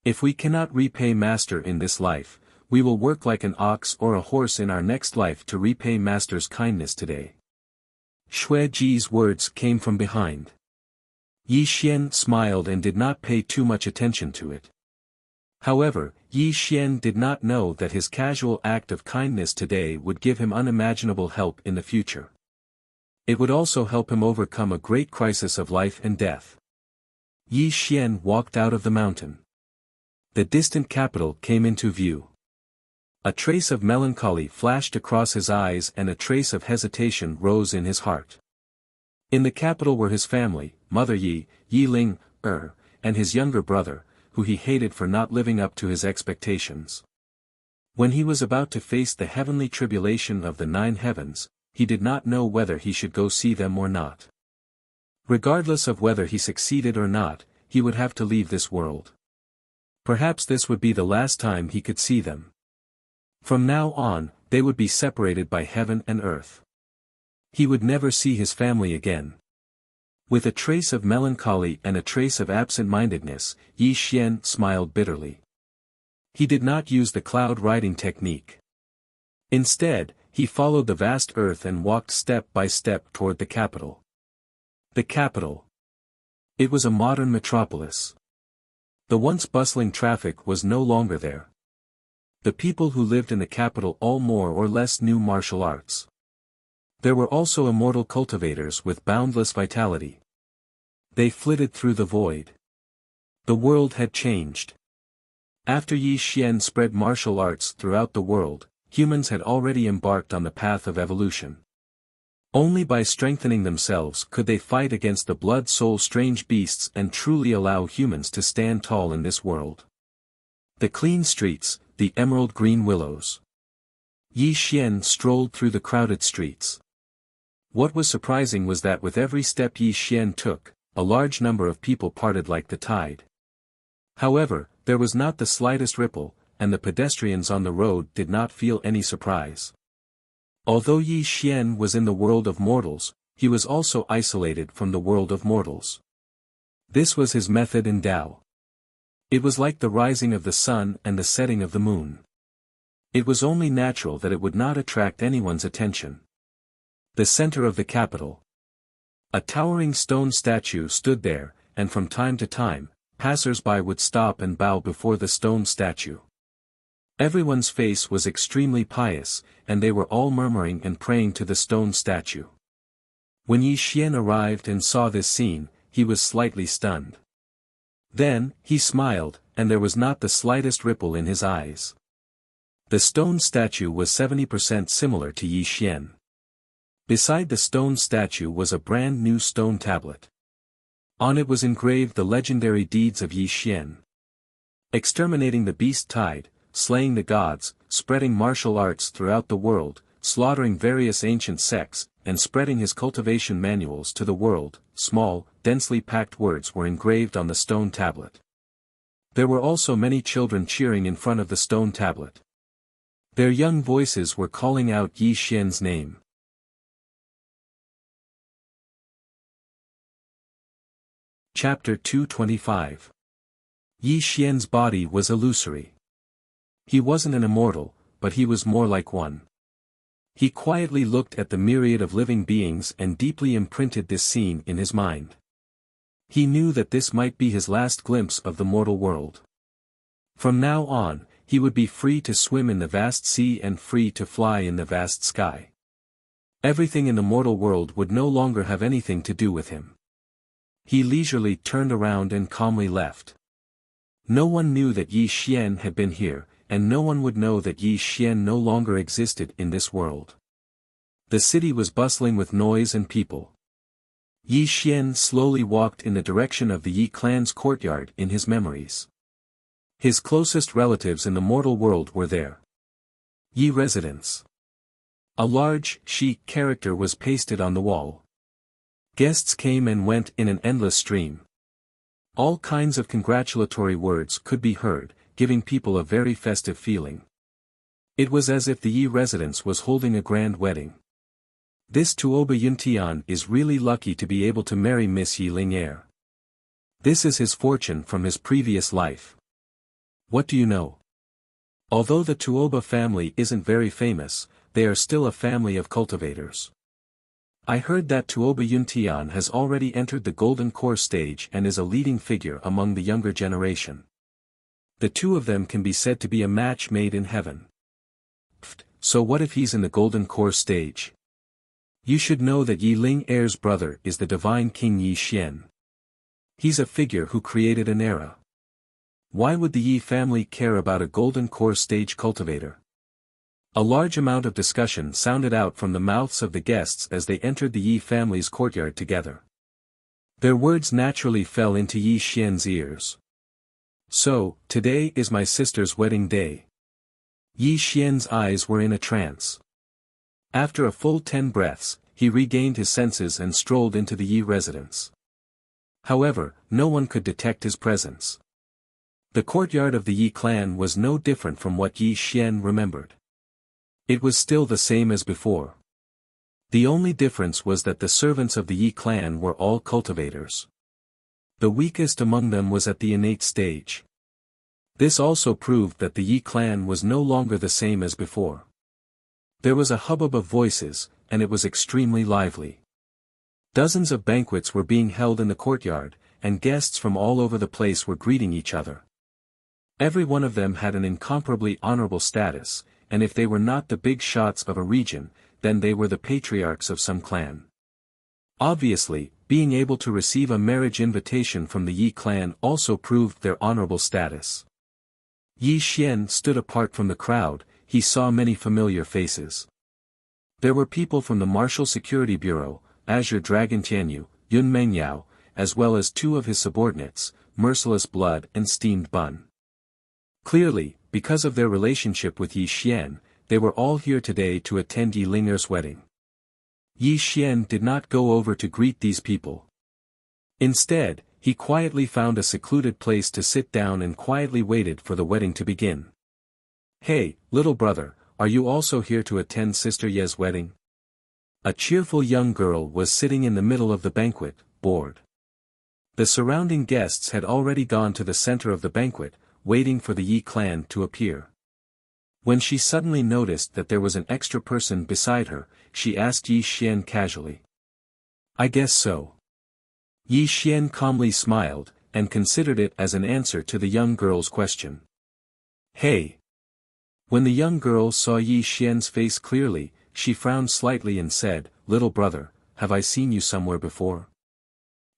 If we cannot repay Master in this life, we will work like an ox or a horse in our next life to repay Master's kindness today." Xueji's words came from behind. Yi Xian smiled and did not pay too much attention to it. However, Yi Xian did not know that his casual act of kindness today would give him unimaginable help in the future. It would also help him overcome a great crisis of life and death. Yi Xian walked out of the mountain. The distant capital came into view. A trace of melancholy flashed across his eyes and a trace of hesitation rose in his heart. In the capital were his family, Mother Yi, Yiling, and his younger brother, who he hated for not living up to his expectations. When he was about to face the heavenly tribulation of the 9 heavens, he did not know whether he should go see them or not. Regardless of whether he succeeded or not, he would have to leave this world. Perhaps this would be the last time he could see them. From now on, they would be separated by heaven and earth. He would never see his family again. With a trace of melancholy and a trace of absent-mindedness, Yi Xian smiled bitterly. He did not use the cloud riding technique. Instead, he followed the vast earth and walked step by step toward the capital. The capital. It was a modern metropolis. The once bustling traffic was no longer there. The people who lived in the capital all more or less knew martial arts. There were also immortal cultivators with boundless vitality. They flitted through the void. The world had changed. After Yi Xian spread martial arts throughout the world, humans had already embarked on the path of evolution. Only by strengthening themselves could they fight against the blood-soul strange beasts and truly allow humans to stand tall in this world. The clean streets, the emerald green willows. Yi Xian strolled through the crowded streets. What was surprising was that with every step Yi Xian took, a large number of people parted like the tide. However, there was not the slightest ripple, and the pedestrians on the road did not feel any surprise. Although Yi Xian was in the world of mortals, he was also isolated from the world of mortals. This was his method in Tao. It was like the rising of the sun and the setting of the moon. It was only natural that it would not attract anyone's attention. The center of the capital. A towering stone statue stood there, and from time to time, passers-by would stop and bow before the stone statue. Everyone's face was extremely pious, and they were all murmuring and praying to the stone statue. When Yi Xian arrived and saw this scene, he was slightly stunned. Then, he smiled, and there was not the slightest ripple in his eyes. The stone statue was 70% similar to Yi Xian. Beside the stone statue was a brand new stone tablet. On it was engraved the legendary deeds of Yi Xian. Exterminating the beast tide, slaying the gods, spreading martial arts throughout the world, slaughtering various ancient sects, and spreading his cultivation manuals to the world, small, densely packed words were engraved on the stone tablet. There were also many children cheering in front of the stone tablet. Their young voices were calling out Yi Xian's name. Chapter 225. Yi Xian's body was illusory. He wasn't an immortal, but he was more like one. He quietly looked at the myriad of living beings and deeply imprinted this scene in his mind. He knew that this might be his last glimpse of the mortal world. From now on, he would be free to swim in the vast sea and free to fly in the vast sky. Everything in the mortal world would no longer have anything to do with him. He leisurely turned around and calmly left. No one knew that Yi Xian had been here, and no one would know that Yi Xian no longer existed in this world. The city was bustling with noise and people. Yi Xian slowly walked in the direction of the Yi clan's courtyard in his memories. His closest relatives in the mortal world were there. Yi residence. A large, chic character was pasted on the wall. Guests came and went in an endless stream. All kinds of congratulatory words could be heard, giving people a very festive feeling. It was as if the Yi residence was holding a grand wedding. This Tuoba Yuntian is really lucky to be able to marry Miss Yi Ling'er. This is his fortune from his previous life. What do you know? Although the Tuoba family isn't very famous, they are still a family of cultivators. I heard that Tuoba Yuntian has already entered the Golden Core stage and is a leading figure among the younger generation. The two of them can be said to be a match made in heaven. So what if he's in the Golden Core stage? You should know that Yi Ling'er's brother is the divine King Yi Xian. He's a figure who created an era. Why would the Yi family care about a Golden Core stage cultivator? A large amount of discussion sounded out from the mouths of the guests as they entered the Yi family's courtyard together. Their words naturally fell into Yi Xian's ears. So, today is my sister's wedding day. Yi Xian's eyes were in a trance. After a full 10 breaths, he regained his senses and strolled into the Yi residence. However, no one could detect his presence. The courtyard of the Yi clan was no different from what Yi Xian remembered. It was still the same as before. The only difference was that the servants of the Yi clan were all cultivators. The weakest among them was at the innate stage. This also proved that the Yi clan was no longer the same as before. There was a hubbub of voices, and it was extremely lively. Dozens of banquets were being held in the courtyard, and guests from all over the place were greeting each other. Every one of them had an incomparably honorable status, and if they were not the big shots of a region, then they were the patriarchs of some clan. Obviously, being able to receive a marriage invitation from the Yi clan also proved their honorable status. Yi Xian stood apart from the crowd. He saw many familiar faces. There were people from the Martial Security Bureau, Azure Dragon Tianyu, Yun Mengyao, as well as two of his subordinates, Merciless Blood and Steamed Bun. Clearly, because of their relationship with Yi Xian, they were all here today to attend Yi Ling'er's wedding. Yi Xian did not go over to greet these people. Instead, he quietly found a secluded place to sit down and quietly waited for the wedding to begin. Hey, little brother, are you also here to attend Sister Ye's wedding? A cheerful young girl was sitting in the middle of the banquet, bored. The surrounding guests had already gone to the center of the banquet, waiting for the Yi clan to appear. When she suddenly noticed that there was an extra person beside her, she asked Yi Xian casually. I guess so. Yi Xian calmly smiled, and considered it as an answer to the young girl's question. Hey! When the young girl saw Yi Xian's face clearly, she frowned slightly and said, Little brother, have I seen you somewhere before?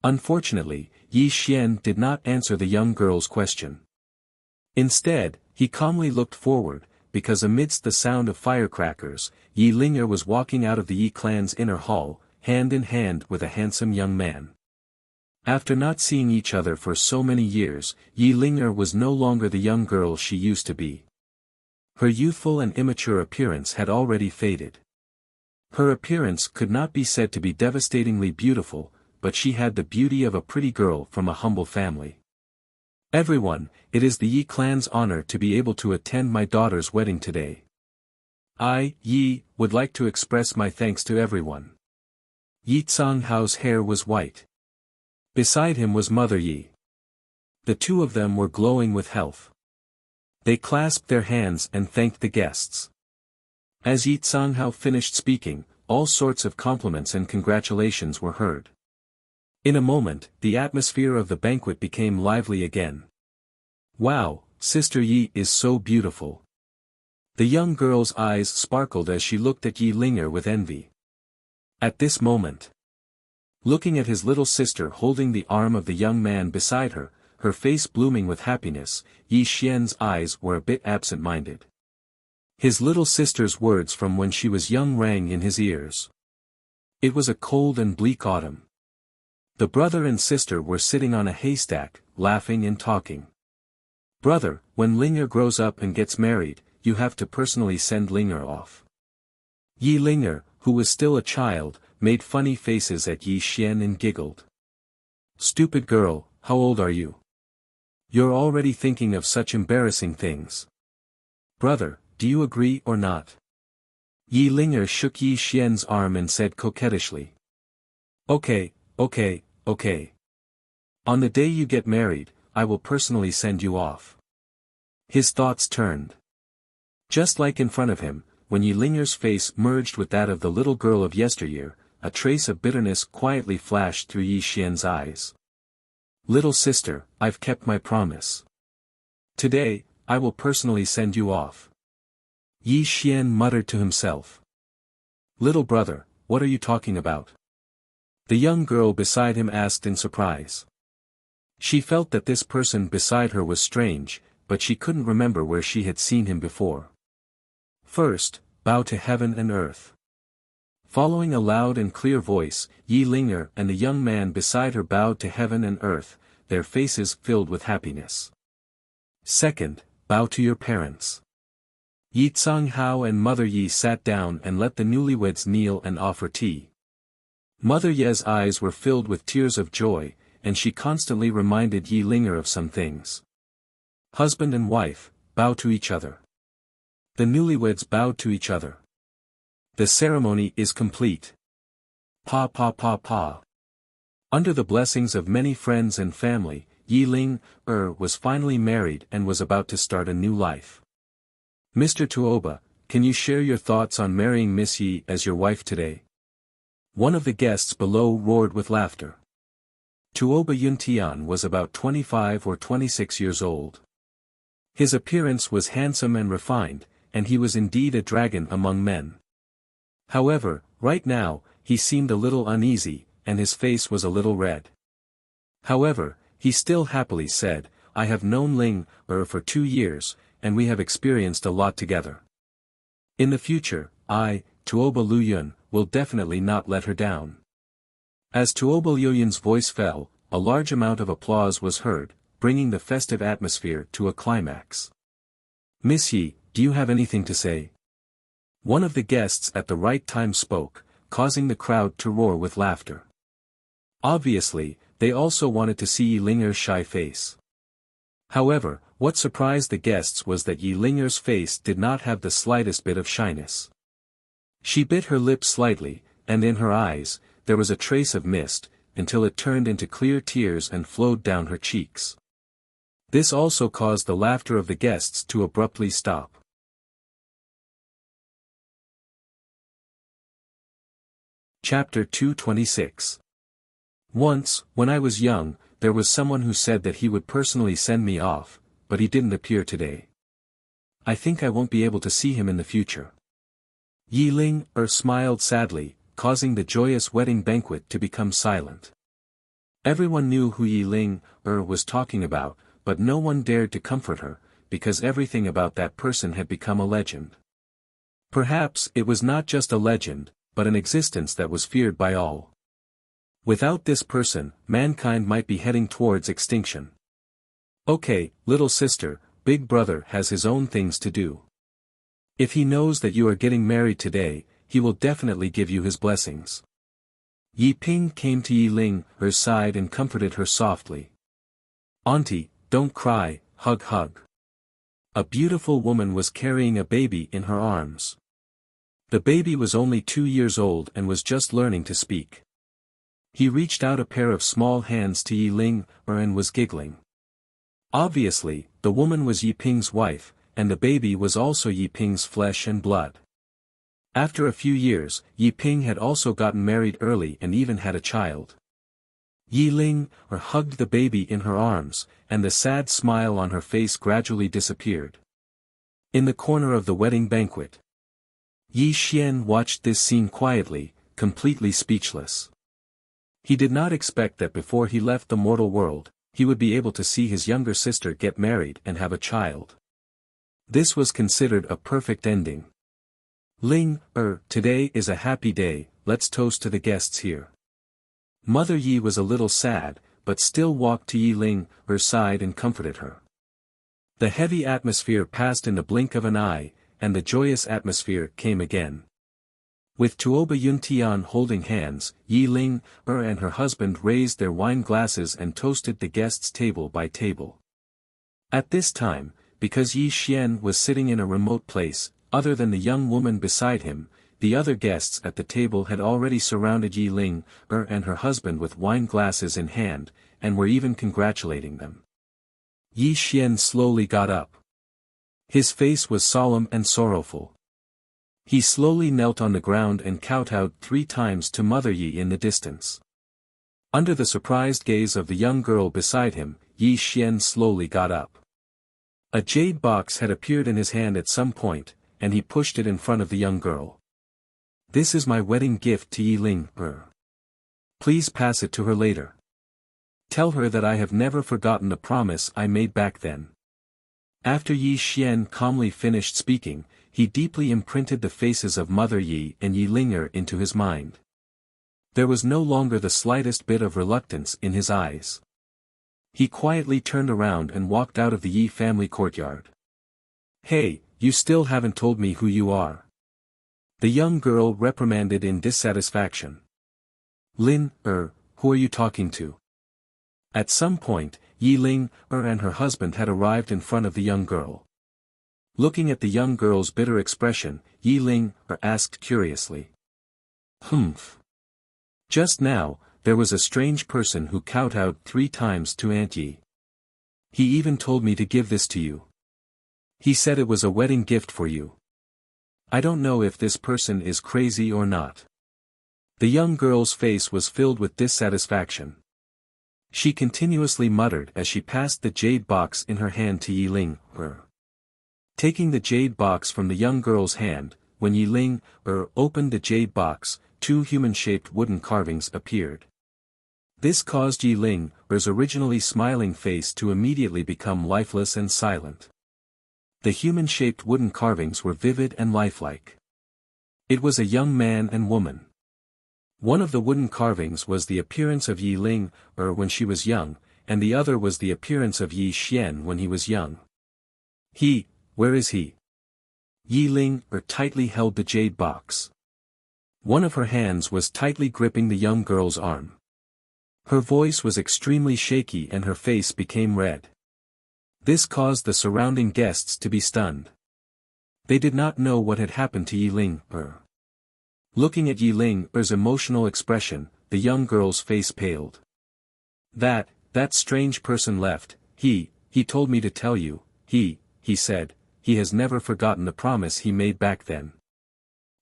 Unfortunately, Yi Xian did not answer the young girl's question. Instead, he calmly looked forward, because amidst the sound of firecrackers, Yi Ling'er was walking out of the Yi clan's inner hall, hand in hand with a handsome young man. After not seeing each other for so many years, Yi Ling'er was no longer the young girl she used to be. Her youthful and immature appearance had already faded. Her appearance could not be said to be devastatingly beautiful, but she had the beauty of a pretty girl from a humble family. Everyone, it is the Yi clan's honor to be able to attend my daughter's wedding today. I, Yi, would like to express my thanks to everyone. Yi Tsanghao's hair was white. Beside him was Mother Yi. The two of them were glowing with health. They clasped their hands and thanked the guests. As Yi Tsanghao finished speaking, all sorts of compliments and congratulations were heard. In a moment, the atmosphere of the banquet became lively again. Wow, Sister Yi is so beautiful. The young girl's eyes sparkled as she looked at Yi Linger with envy. At this moment, looking at his little sister holding the arm of the young man beside her, her face blooming with happiness, Yi Xian's eyes were a bit absent-minded. His little sister's words from when she was young rang in his ears. It was a cold and bleak autumn. The brother and sister were sitting on a haystack, laughing and talking. Brother, when Linger grows up and gets married, you have to personally send Linger off. Yi Linger, who was still a child, made funny faces at Yi Xian and giggled. Stupid girl, how old are you? You're already thinking of such embarrassing things. Brother, do you agree or not? Yi Linger shook Yi Xian's arm and said coquettishly. Okay. On the day you get married, I will personally send you off. His thoughts turned. Just like in front of him, when Yi Linger's face merged with that of the little girl of yesteryear, a trace of bitterness quietly flashed through Yi Xian's eyes. Little sister, I've kept my promise. Today, I will personally send you off. Yi Xian muttered to himself. Little brother, what are you talking about? The young girl beside him asked in surprise. She felt that this person beside her was strange, but she couldn't remember where she had seen him before. First, bow to heaven and earth. Following a loud and clear voice, Yi Linger and the young man beside her bowed to heaven and earth, their faces filled with happiness. Second, bow to your parents. Yi Tsanghao and Mother Yi sat down and let the newlyweds kneel and offer tea. Mother Ye's eyes were filled with tears of joy, and she constantly reminded Yi Linger of some things. Husband and wife, bow to each other. The newlyweds bowed to each other. The ceremony is complete. Pa pa pa pa. Under the blessings of many friends and family, Yi Linger was finally married and was about to start a new life. Mr. Tuoba, can you share your thoughts on marrying Miss Yi as your wife today? One of the guests below roared with laughter. Tuoba Yuntian was about 25 or 26 years old. His appearance was handsome and refined, and he was indeed a dragon among men. However, right now, he seemed a little uneasy, and his face was a little red. However, he still happily said, I have known Linger for 2 years, and we have experienced a lot together. In the future, I, Tuoba Luyun, will definitely not let her down. As Tuoba Luyun's voice fell, a large amount of applause was heard, bringing the festive atmosphere to a climax. Miss Yi, do you have anything to say? One of the guests at the right time spoke, causing the crowd to roar with laughter. Obviously, they also wanted to see Yi Linger's shy face. However, what surprised the guests was that Yi Linger's face did not have the slightest bit of shyness. She bit her lip slightly, and in her eyes, there was a trace of mist, until it turned into clear tears and flowed down her cheeks. This also caused the laughter of the guests to abruptly stop. Chapter 226. Once, when I was young, there was someone who said that he would personally send me off, but he didn't appear today. I think I won't be able to see him in the future. Yi Linger smiled sadly, causing the joyous wedding banquet to become silent. Everyone knew who Yi Linger was talking about, but no one dared to comfort her, because everything about that person had become a legend. Perhaps it was not just a legend, but an existence that was feared by all. Without this person, mankind might be heading towards extinction. Okay, little sister, big brother has his own things to do. If he knows that you are getting married today, he will definitely give you his blessings. Yi Ping came to Yi Ling, her side and comforted her softly. "Auntie, don't cry, hug hug." A beautiful woman was carrying a baby in her arms. The baby was only 2 years old and was just learning to speak. He reached out a pair of small hands to Yi Ling, and was giggling. Obviously, the woman was Yi Ping's wife, and the baby was also Yi Ping's flesh and blood. After a few years, Yi Ping had also gotten married early and even had a child. Yi Ling hugged the baby in her arms, and the sad smile on her face gradually disappeared. In the corner of the wedding banquet, Yi Xian watched this scene quietly, completely speechless. He did not expect that before he left the mortal world, he would be able to see his younger sister get married and have a child. This was considered a perfect ending. "Ling, today is a happy day, let's toast to the guests here." Mother Yi was a little sad, but still walked to Yi Ling, her side and comforted her. The heavy atmosphere passed in the blink of an eye, and the joyous atmosphere came again. With Tuoba Yuntian holding hands, Yi Ling, and her husband raised their wine glasses and toasted the guests table by table. At this time, because Yi Xian was sitting in a remote place, other than the young woman beside him, the other guests at the table had already surrounded Yi Ling, and her husband with wine glasses in hand, and were even congratulating them. Yi Xian slowly got up. His face was solemn and sorrowful. He slowly knelt on the ground and kowtowed 3 times to Mother Yi in the distance. Under the surprised gaze of the young girl beside him, Yi Xian slowly got up. A jade box had appeared in his hand at some point, and he pushed it in front of the young girl. "This is my wedding gift to Yi Ling, Please pass it to her later. Tell her that I have never forgotten the promise I made back then." After Yi Xian calmly finished speaking, he deeply imprinted the faces of Mother Yi and Yi Linger into his mind. There was no longer the slightest bit of reluctance in his eyes. He quietly turned around and walked out of the Yi family courtyard. "Hey, you still haven't told me who you are." The young girl reprimanded in dissatisfaction. "Lin, who are you talking to?" At some point, Yi Ling, and her husband had arrived in front of the young girl. Looking at the young girl's bitter expression, Yi Ling, asked curiously. "Humph. Just now, there was a strange person who kowtowed 3 times to Aunt Yi. He even told me to give this to you. He said it was a wedding gift for you. I don't know if this person is crazy or not." The young girl's face was filled with dissatisfaction. She continuously muttered as she passed the jade box in her hand to Yi Ling, Taking the jade box from the young girl's hand, when Yi Ling, opened the jade box, 2 human-shaped wooden carvings appeared. This caused Yi Ling's originally smiling face to immediately become lifeless and silent. The human-shaped wooden carvings were vivid and lifelike. It was a young man and woman. One of the wooden carvings was the appearance of Yi Ling, when she was young, and the other was the appearance of Yi Xian when he was young. Where is he?" Yi Ling, tightly held the jade box. One of her hands was tightly gripping the young girl's arm. Her voice was extremely shaky and her face became red. This caused the surrounding guests to be stunned. They did not know what had happened to Yi Ling. Looking at Yi Ling's emotional expression, the young girl's face paled. That strange person left. He told me to tell you, he said, he has never forgotten the promise he made back then.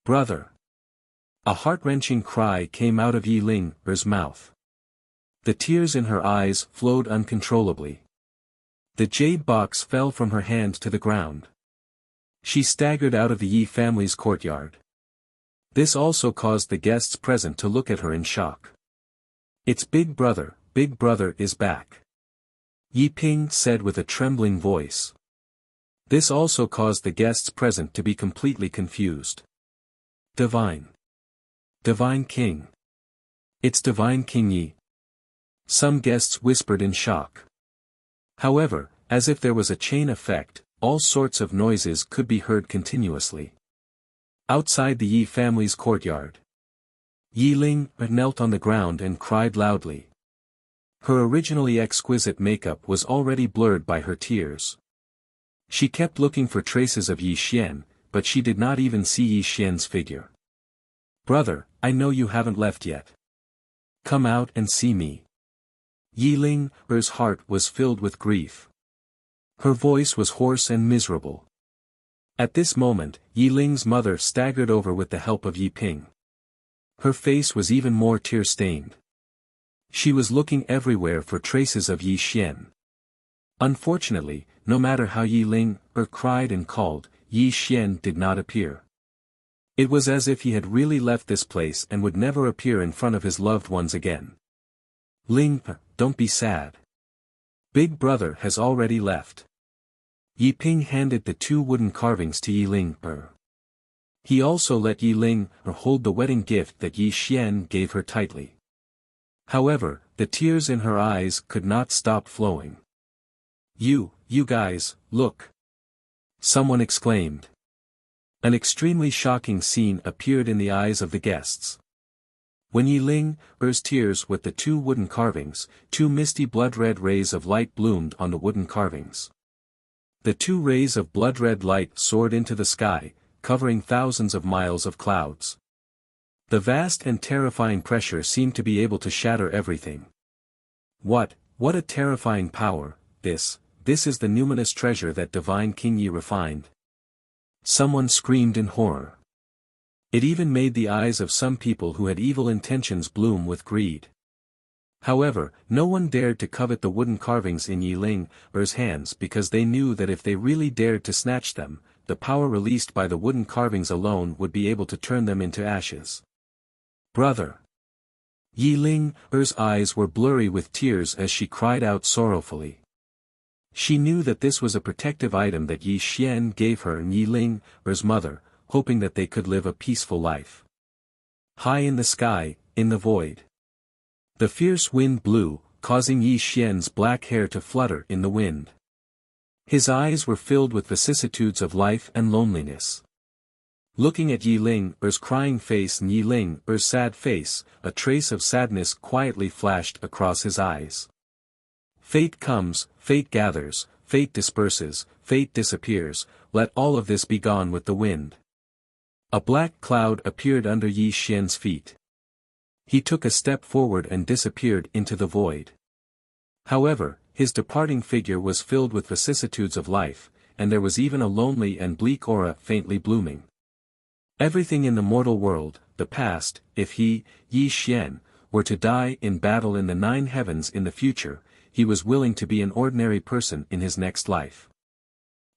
Brother." A heart-wrenching cry came out of Yi Ling's mouth. The tears in her eyes flowed uncontrollably. The jade box fell from her hand to the ground. She staggered out of the Yi family's courtyard. This also caused the guests present to look at her in shock. "It's Big Brother is back," Yi Ping said with a trembling voice. This also caused the guests present to be completely confused. Divine King. It's Divine King Yi. Some guests whispered in shock. However, as if there was a chain effect, all sorts of noises could be heard continuously. Outside the Yi family's courtyard, Yi Ling knelt on the ground and cried loudly. Her originally exquisite makeup was already blurred by her tears. She kept looking for traces of Yi Xian, but she did not even see Yi Xian's figure. "Brother, I know you haven't left yet. Come out and see me." Yi Ling's heart was filled with grief. Her voice was hoarse and miserable. At this moment, Yi Ling's mother staggered over with the help of Yi Ping. Her face was even more tear-stained. She was looking everywhere for traces of Yi Xian. Unfortunately, no matter how Yi Ling cried and called, Yi Xian did not appear. It was as if he had really left this place and would never appear in front of his loved ones again. "Ling, don't be sad. Big brother has already left." Yi Ping handed the 2 wooden carvings to Yi Ling. He also let Yi Ling hold the wedding gift that Yi Xian gave her tightly. However, the tears in her eyes could not stop flowing. You guys, look!" someone exclaimed. An extremely shocking scene appeared in the eyes of the guests. When Yi Ling's tears with the 2 wooden carvings, 2 misty blood-red rays of light bloomed on the wooden carvings. The 2 rays of blood-red light soared into the sky, covering thousands of miles of clouds. The vast and terrifying pressure seemed to be able to shatter everything. What a terrifying power, this is the numinous treasure that divine King Yi refined. Someone screamed in horror. It even made the eyes of some people who had evil intentions bloom with greed. However, no one dared to covet the wooden carvings in Yi Ling's hands because they knew that if they really dared to snatch them, the power released by the wooden carvings alone would be able to turn them into ashes. "Brother!" Yi Ling's eyes were blurry with tears as she cried out sorrowfully. She knew that this was a protective item that Yi Xian gave her and Yi Ling's mother, hoping that they could live a peaceful life. High in the sky, in the void. The fierce wind blew, causing Yi Xian's black hair to flutter in the wind. His eyes were filled with vicissitudes of life and loneliness. Looking at Yi Ling's crying face and Yi Ling's sad face, a trace of sadness quietly flashed across his eyes. Fate comes, fate gathers, fate disperses, fate disappears, let all of this be gone with the wind. A black cloud appeared under Yi Xian's feet. He took a step forward and disappeared into the void. However, his departing figure was filled with vicissitudes of life, and there was even a lonely and bleak aura faintly blooming. Everything in the mortal world, the past, if he, Yi Xian, were to die in battle in the 9 heavens in the future, he was willing to be an ordinary person in his next life.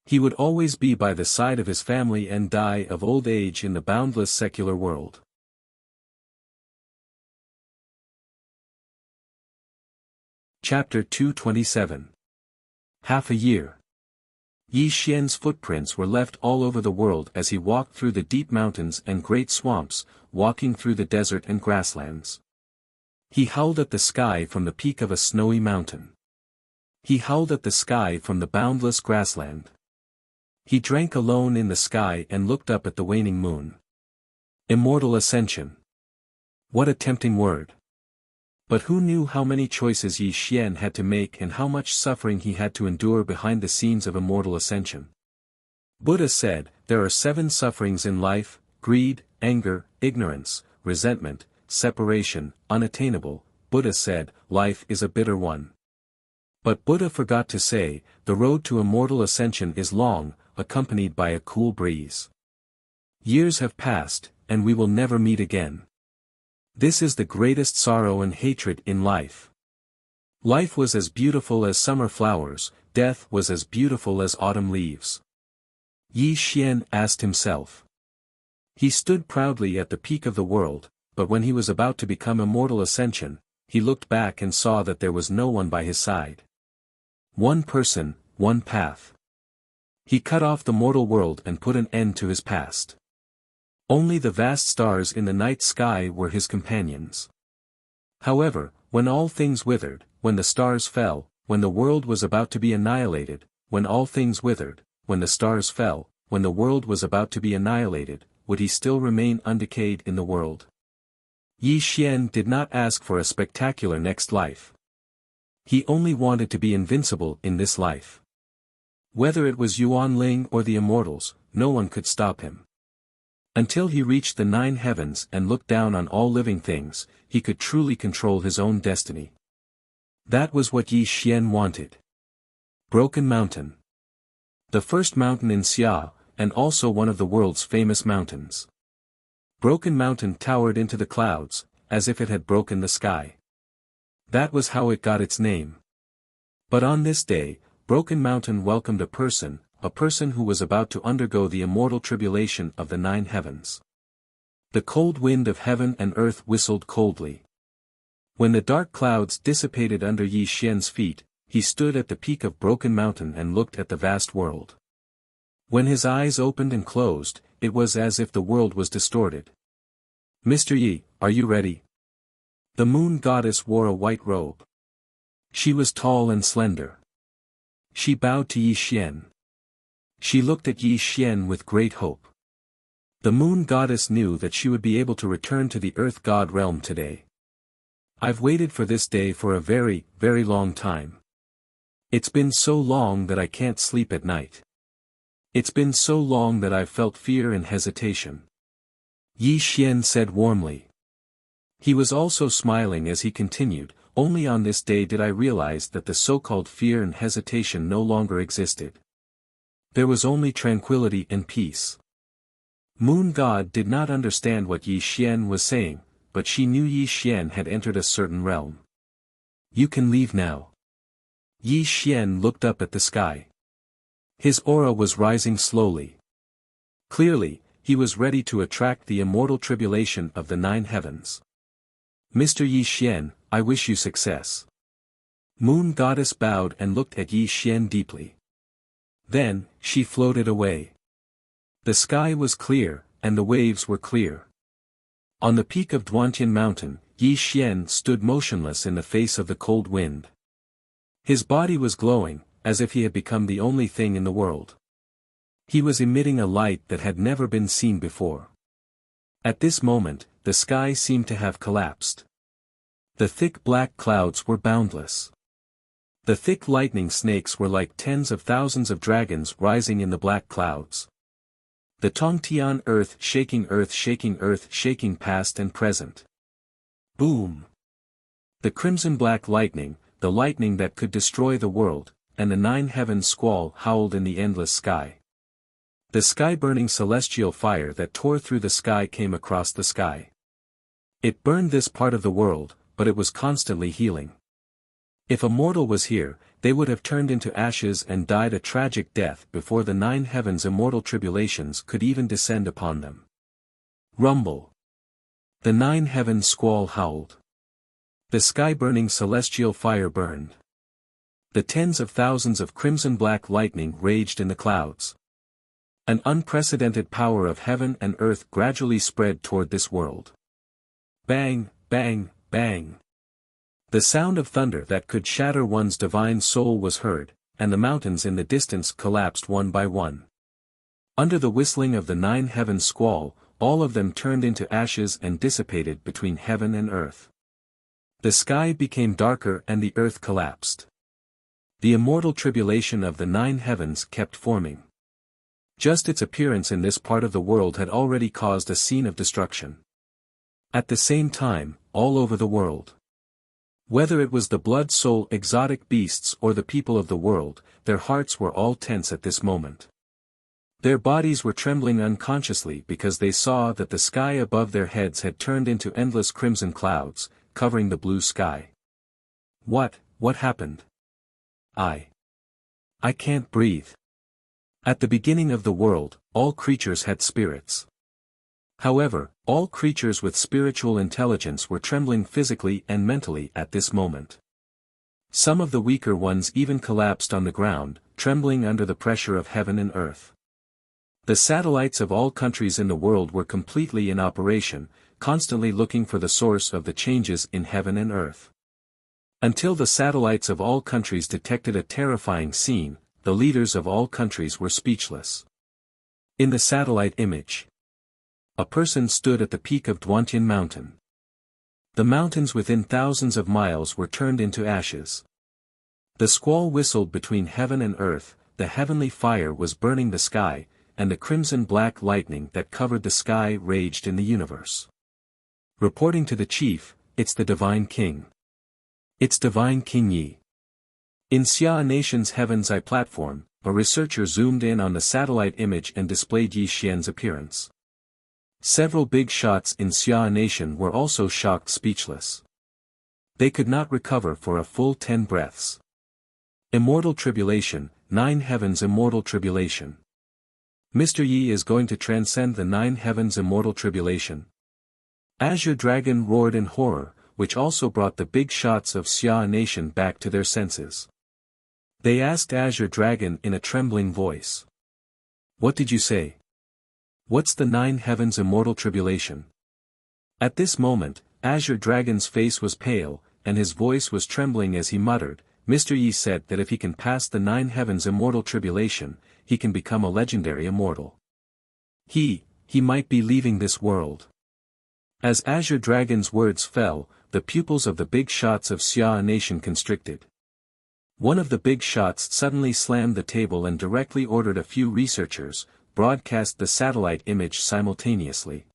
He would always be by the side of his family and die of old age in the boundless secular world. Chapter 227. Half a year. Yi Xian's footprints were left all over the world as he walked through the deep mountains and great swamps, walking through the desert and grasslands. He howled at the sky from the peak of a snowy mountain. He howled at the sky from the boundless grassland. He drank alone in the sky and looked up at the waning moon. Immortal ascension. What a tempting word. But who knew how many choices Yi Xian had to make and how much suffering he had to endure behind the scenes of immortal ascension? Buddha said, there are 7 sufferings in life: greed, anger, ignorance, resentment, separation, unattainable. Buddha said, life is a bitter one. But Buddha forgot to say, the road to immortal ascension is long, accompanied by a cool breeze. Years have passed, and we will never meet again. This is the greatest sorrow and hatred in life. Life was as beautiful as summer flowers, death was as beautiful as autumn leaves. Yi Xian asked himself. He stood proudly at the peak of the world, but when he was about to become immortal ascension, he looked back and saw that there was no one by his side. One person, one path. He cut off the mortal world and put an end to his past. Only the vast stars in the night sky were his companions. However, when all things withered, when the stars fell, when the world was about to be annihilated, when all things withered, when the stars fell, when the world was about to be annihilated, would he still remain undecayed in the world? Yi Xian did not ask for a spectacular next life. He only wanted to be invincible in this life. Whether it was Yuan Ling or the Immortals, no one could stop him. Until he reached the 9 heavens and looked down on all living things, he could truly control his own destiny. That was what Yi Xian wanted. Broken Mountain. The first mountain in Xia, and also one of the world's famous mountains. Broken Mountain towered into the clouds, as if it had broken the sky. That was how it got its name. But on this day, Broken Mountain welcomed a person who was about to undergo the immortal tribulation of the 9 heavens. The cold wind of heaven and earth whistled coldly. When the dark clouds dissipated under Yi Xian's feet, he stood at the peak of Broken Mountain and looked at the vast world. When his eyes opened and closed, it was as if the world was distorted. "Mr. Yi, are you ready?" The moon goddess wore a white robe. She was tall and slender. She bowed to Yi Xian. She looked at Yi Xian with great hope. The moon goddess knew that she would be able to return to the earth god realm today. "I've waited for this day for a very, very long time. It's been so long that I can't sleep at night. It's been so long that I've felt fear and hesitation," Yi Xian said warmly. He was also smiling as he continued, "Only on this day did I realize that the so-called fear and hesitation no longer existed. There was only tranquility and peace." Moon God did not understand what Yi Xian was saying, but she knew Yi Xian had entered a certain realm. "You can leave now." Yi Xian looked up at the sky. His aura was rising slowly. Clearly, he was ready to attract the immortal tribulation of the 9 heavens. "Mr. Yi Xian, I wish you success." Moon Goddess bowed and looked at Yi Xian deeply. Then, she floated away. The sky was clear, and the waves were clear. On the peak of Duantian Mountain, Yi Xian stood motionless in the face of the cold wind. His body was glowing, as if he had become the only thing in the world. He was emitting a light that had never been seen before. At this moment, the sky seemed to have collapsed. The thick black clouds were boundless. The thick lightning snakes were like tens of thousands of dragons rising in the black clouds. The Tongtian earth shaking past and present. Boom! The crimson black lightning, the lightning that could destroy the world, and the 9 heavens squall howled in the endless sky. The sky-burning celestial fire that tore through the sky came across the sky. It burned this part of the world, but it was constantly healing. If a mortal was here, they would have turned into ashes and died a tragic death before the 9 heavens' immortal tribulations could even descend upon them. Rumble! The 9 heavens squall howled. The sky-burning celestial fire burned. The tens of thousands of crimson-black lightning raged in the clouds. An unprecedented power of heaven and earth gradually spread toward this world. Bang, bang, bang. The sound of thunder that could shatter one's divine soul was heard, and the mountains in the distance collapsed one by one. Under the whistling of the 9 heavens squall, all of them turned into ashes and dissipated between heaven and earth. The sky became darker and the earth collapsed. The immortal tribulation of the 9 heavens kept forming. Just its appearance in this part of the world had already caused a scene of destruction. At the same time, all over the world. Whether it was the blood-soul exotic beasts or the people of the world, their hearts were all tense at this moment. Their bodies were trembling unconsciously because they saw that the sky above their heads had turned into endless crimson clouds, covering the blue sky. What happened? I can't breathe. At the beginning of the world, all creatures had spirits. However, all creatures with spiritual intelligence were trembling physically and mentally at this moment. Some of the weaker ones even collapsed on the ground, trembling under the pressure of heaven and earth. The satellites of all countries in the world were completely in operation, constantly looking for the source of the changes in heaven and earth. Until the satellites of all countries detected a terrifying scene, the leaders of all countries were speechless. In the satellite image, a person stood at the peak of Duantian Mountain. The mountains within thousands of miles were turned into ashes. The squall whistled between heaven and earth, the heavenly fire was burning the sky, and the crimson-black lightning that covered the sky raged in the universe. Reporting to the chief, "It's the Divine King. It's Divine King Yi." In Xia Nation's Heaven's Eye platform, a researcher zoomed in on the satellite image and displayed Yi Xian's appearance. Several big shots in Xia Nation were also shocked speechless. They could not recover for a full 10 breaths. Immortal Tribulation, 9 Heavens Immortal Tribulation. Mr. Yi is going to transcend the 9 Heavens Immortal Tribulation. Azure Dragon roared in horror, which also brought the big shots of Xia Nation back to their senses. They asked Azure Dragon in a trembling voice. "What did you say? What's the 9 Heavens Immortal Tribulation?" At this moment, Azure Dragon's face was pale, and his voice was trembling as he muttered, "Mr. Yi said that if he can pass the 9 Heavens Immortal Tribulation, he can become a legendary immortal. He might be leaving this world." As Azure Dragon's words fell, the pupils of the big shots of Xia Nation constricted. One of the big shots suddenly slammed the table and directly ordered a few researchers, broadcast the satellite image simultaneously.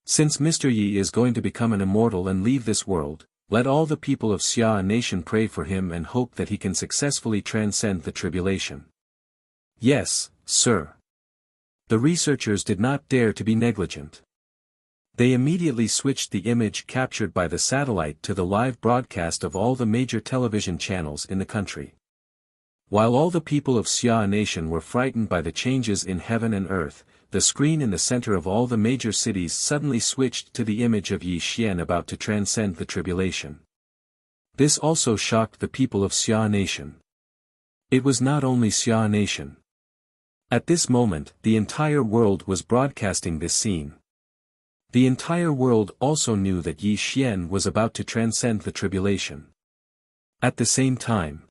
"Since Mr. Yi is going to become an immortal and leave this world, let all the people of Xia Nation pray for him and hope that he can successfully transcend the tribulation." "Yes, sir." The researchers did not dare to be negligent. They immediately switched the image captured by the satellite to the live broadcast of all the major television channels in the country. While all the people of Xia Nation were frightened by the changes in heaven and earth, the screen in the center of all the major cities suddenly switched to the image of Yi Xian about to transcend the tribulation. This also shocked the people of Xia Nation. It was not only Xia Nation. At this moment, the entire world was broadcasting this scene. The entire world also knew that Yi Xian was about to transcend the tribulation. At the same time,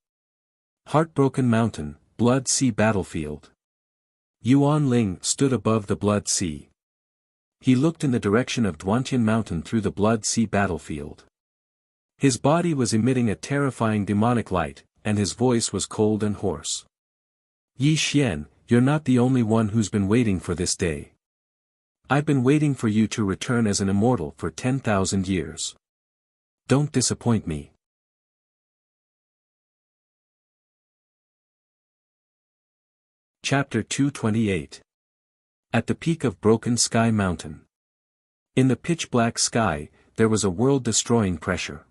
Heartbroken Mountain, Blood Sea Battlefield. Yuan Ling stood above the Blood Sea. He looked in the direction of Duantian Mountain through the Blood Sea battlefield. His body was emitting a terrifying demonic light, and his voice was cold and hoarse. "Yi Xian, you're not the only one who's been waiting for this day. I've been waiting for you to return as an immortal for 10,000 years. Don't disappoint me." Chapter 228. At the peak of Broken Sky Mountain. In the pitch-black sky, there was a world-destroying pressure.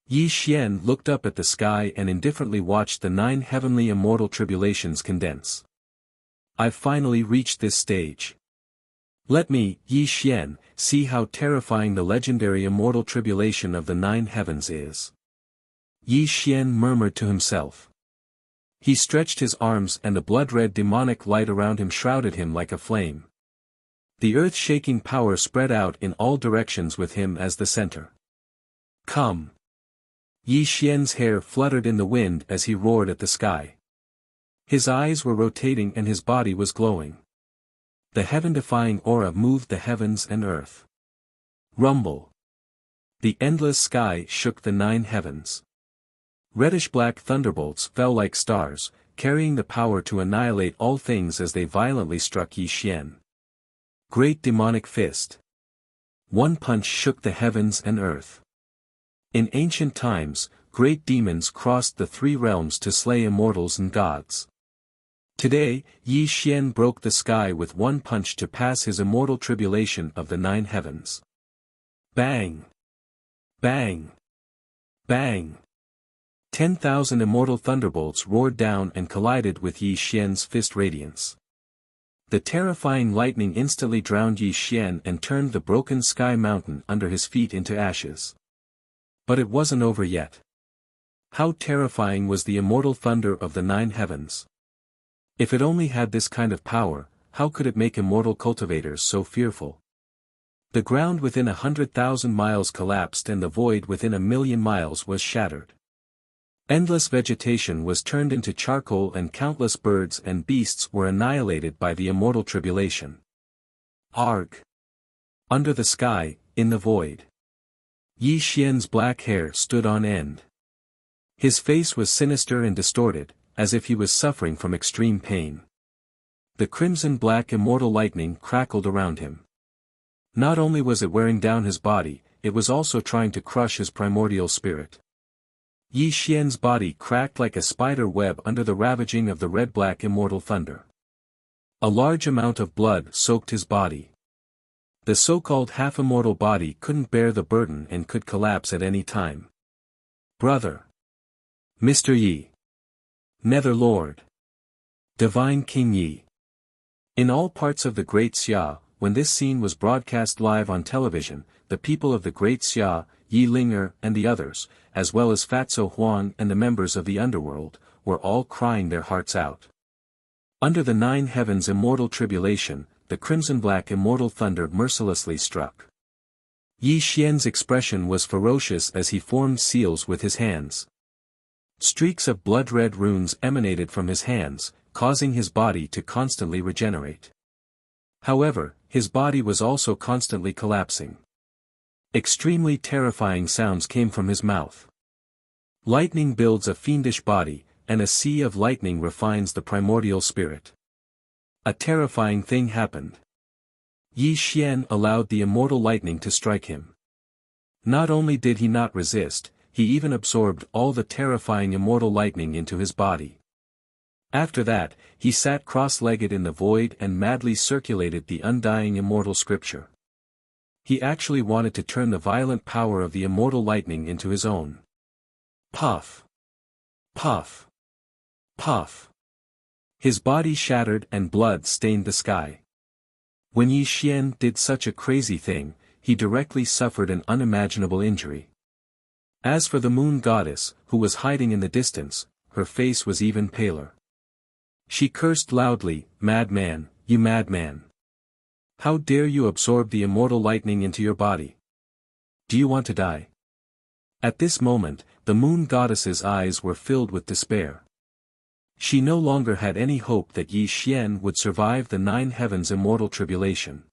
Yi Xian looked up at the sky and indifferently watched the 9 heavenly immortal tribulations condense. "I've finally reached this stage. Let me, Yi Xian, see how terrifying the legendary immortal tribulation of the 9 heavens is." Yi Xian murmured to himself. He stretched his arms and the blood-red demonic light around him shrouded him like a flame. The earth-shaking power spread out in all directions with him as the center. "Come!" Yi Xian's hair fluttered in the wind as he roared at the sky. His eyes were rotating and his body was glowing. The heaven-defying aura moved the heavens and earth. Rumble. The endless sky shook the 9 heavens. Reddish-black thunderbolts fell like stars, carrying the power to annihilate all things as they violently struck Yi Xian. Great demonic fist. One punch shook the heavens and earth. In ancient times, great demons crossed the 3 realms to slay immortals and gods. Today, Yi Xian broke the sky with one punch to pass his immortal tribulation of the 9 heavens. Bang! Bang! Bang! 10,000 immortal thunderbolts roared down and collided with Yi Xian's fist radiance. The terrifying lightning instantly drowned Yi Xian and turned the broken sky mountain under his feet into ashes. But it wasn't over yet. How terrifying was the immortal thunder of the 9 heavens. If it only had this kind of power, how could it make immortal cultivators so fearful? The ground within 100,000 miles collapsed and the void within 1,000,000 miles was shattered. Endless vegetation was turned into charcoal and countless birds and beasts were annihilated by the immortal tribulation. Arg! Under the sky, in the void. Yi Xian's black hair stood on end. His face was sinister and distorted, as if he was suffering from extreme pain. The crimson-black immortal lightning crackled around him. Not only was it wearing down his body, it was also trying to crush his primordial spirit. Yi Xian's body cracked like a spider web under the ravaging of the red-black immortal thunder. A large amount of blood soaked his body. The so-called half-immortal body couldn't bear the burden and could collapse at any time. Brother! Mr. Yi! Nether Lord! Divine King Yi! In all parts of the Great Xia, when this scene was broadcast live on television, the people of the Great Xia, Yi Linger and the others, as well as Fatso Huang and the members of the underworld, were all crying their hearts out. Under the 9 heavens immortal tribulation, the crimson-black immortal thunder mercilessly struck. Yi Xian's expression was ferocious as he formed seals with his hands. Streaks of blood-red runes emanated from his hands, causing his body to constantly regenerate. However, his body was also constantly collapsing. Extremely terrifying sounds came from his mouth. Lightning builds a fiendish body, and a sea of lightning refines the primordial spirit. A terrifying thing happened. Yi Xian allowed the immortal lightning to strike him. Not only did he not resist, he even absorbed all the terrifying immortal lightning into his body. After that, he sat cross-legged in the void and madly circulated the undying immortal scripture. He actually wanted to turn the violent power of the immortal lightning into his own. Puff! Puff! Puff! His body shattered and blood stained the sky. When Yi Xian did such a crazy thing, he directly suffered an unimaginable injury. As for the moon goddess, who was hiding in the distance, her face was even paler. She cursed loudly, "Madman, you madman! How dare you absorb the immortal lightning into your body? Do you want to die?" At this moment, the moon goddess's eyes were filled with despair. She no longer had any hope that Yi Xian would survive the 9 heavens immortal tribulation.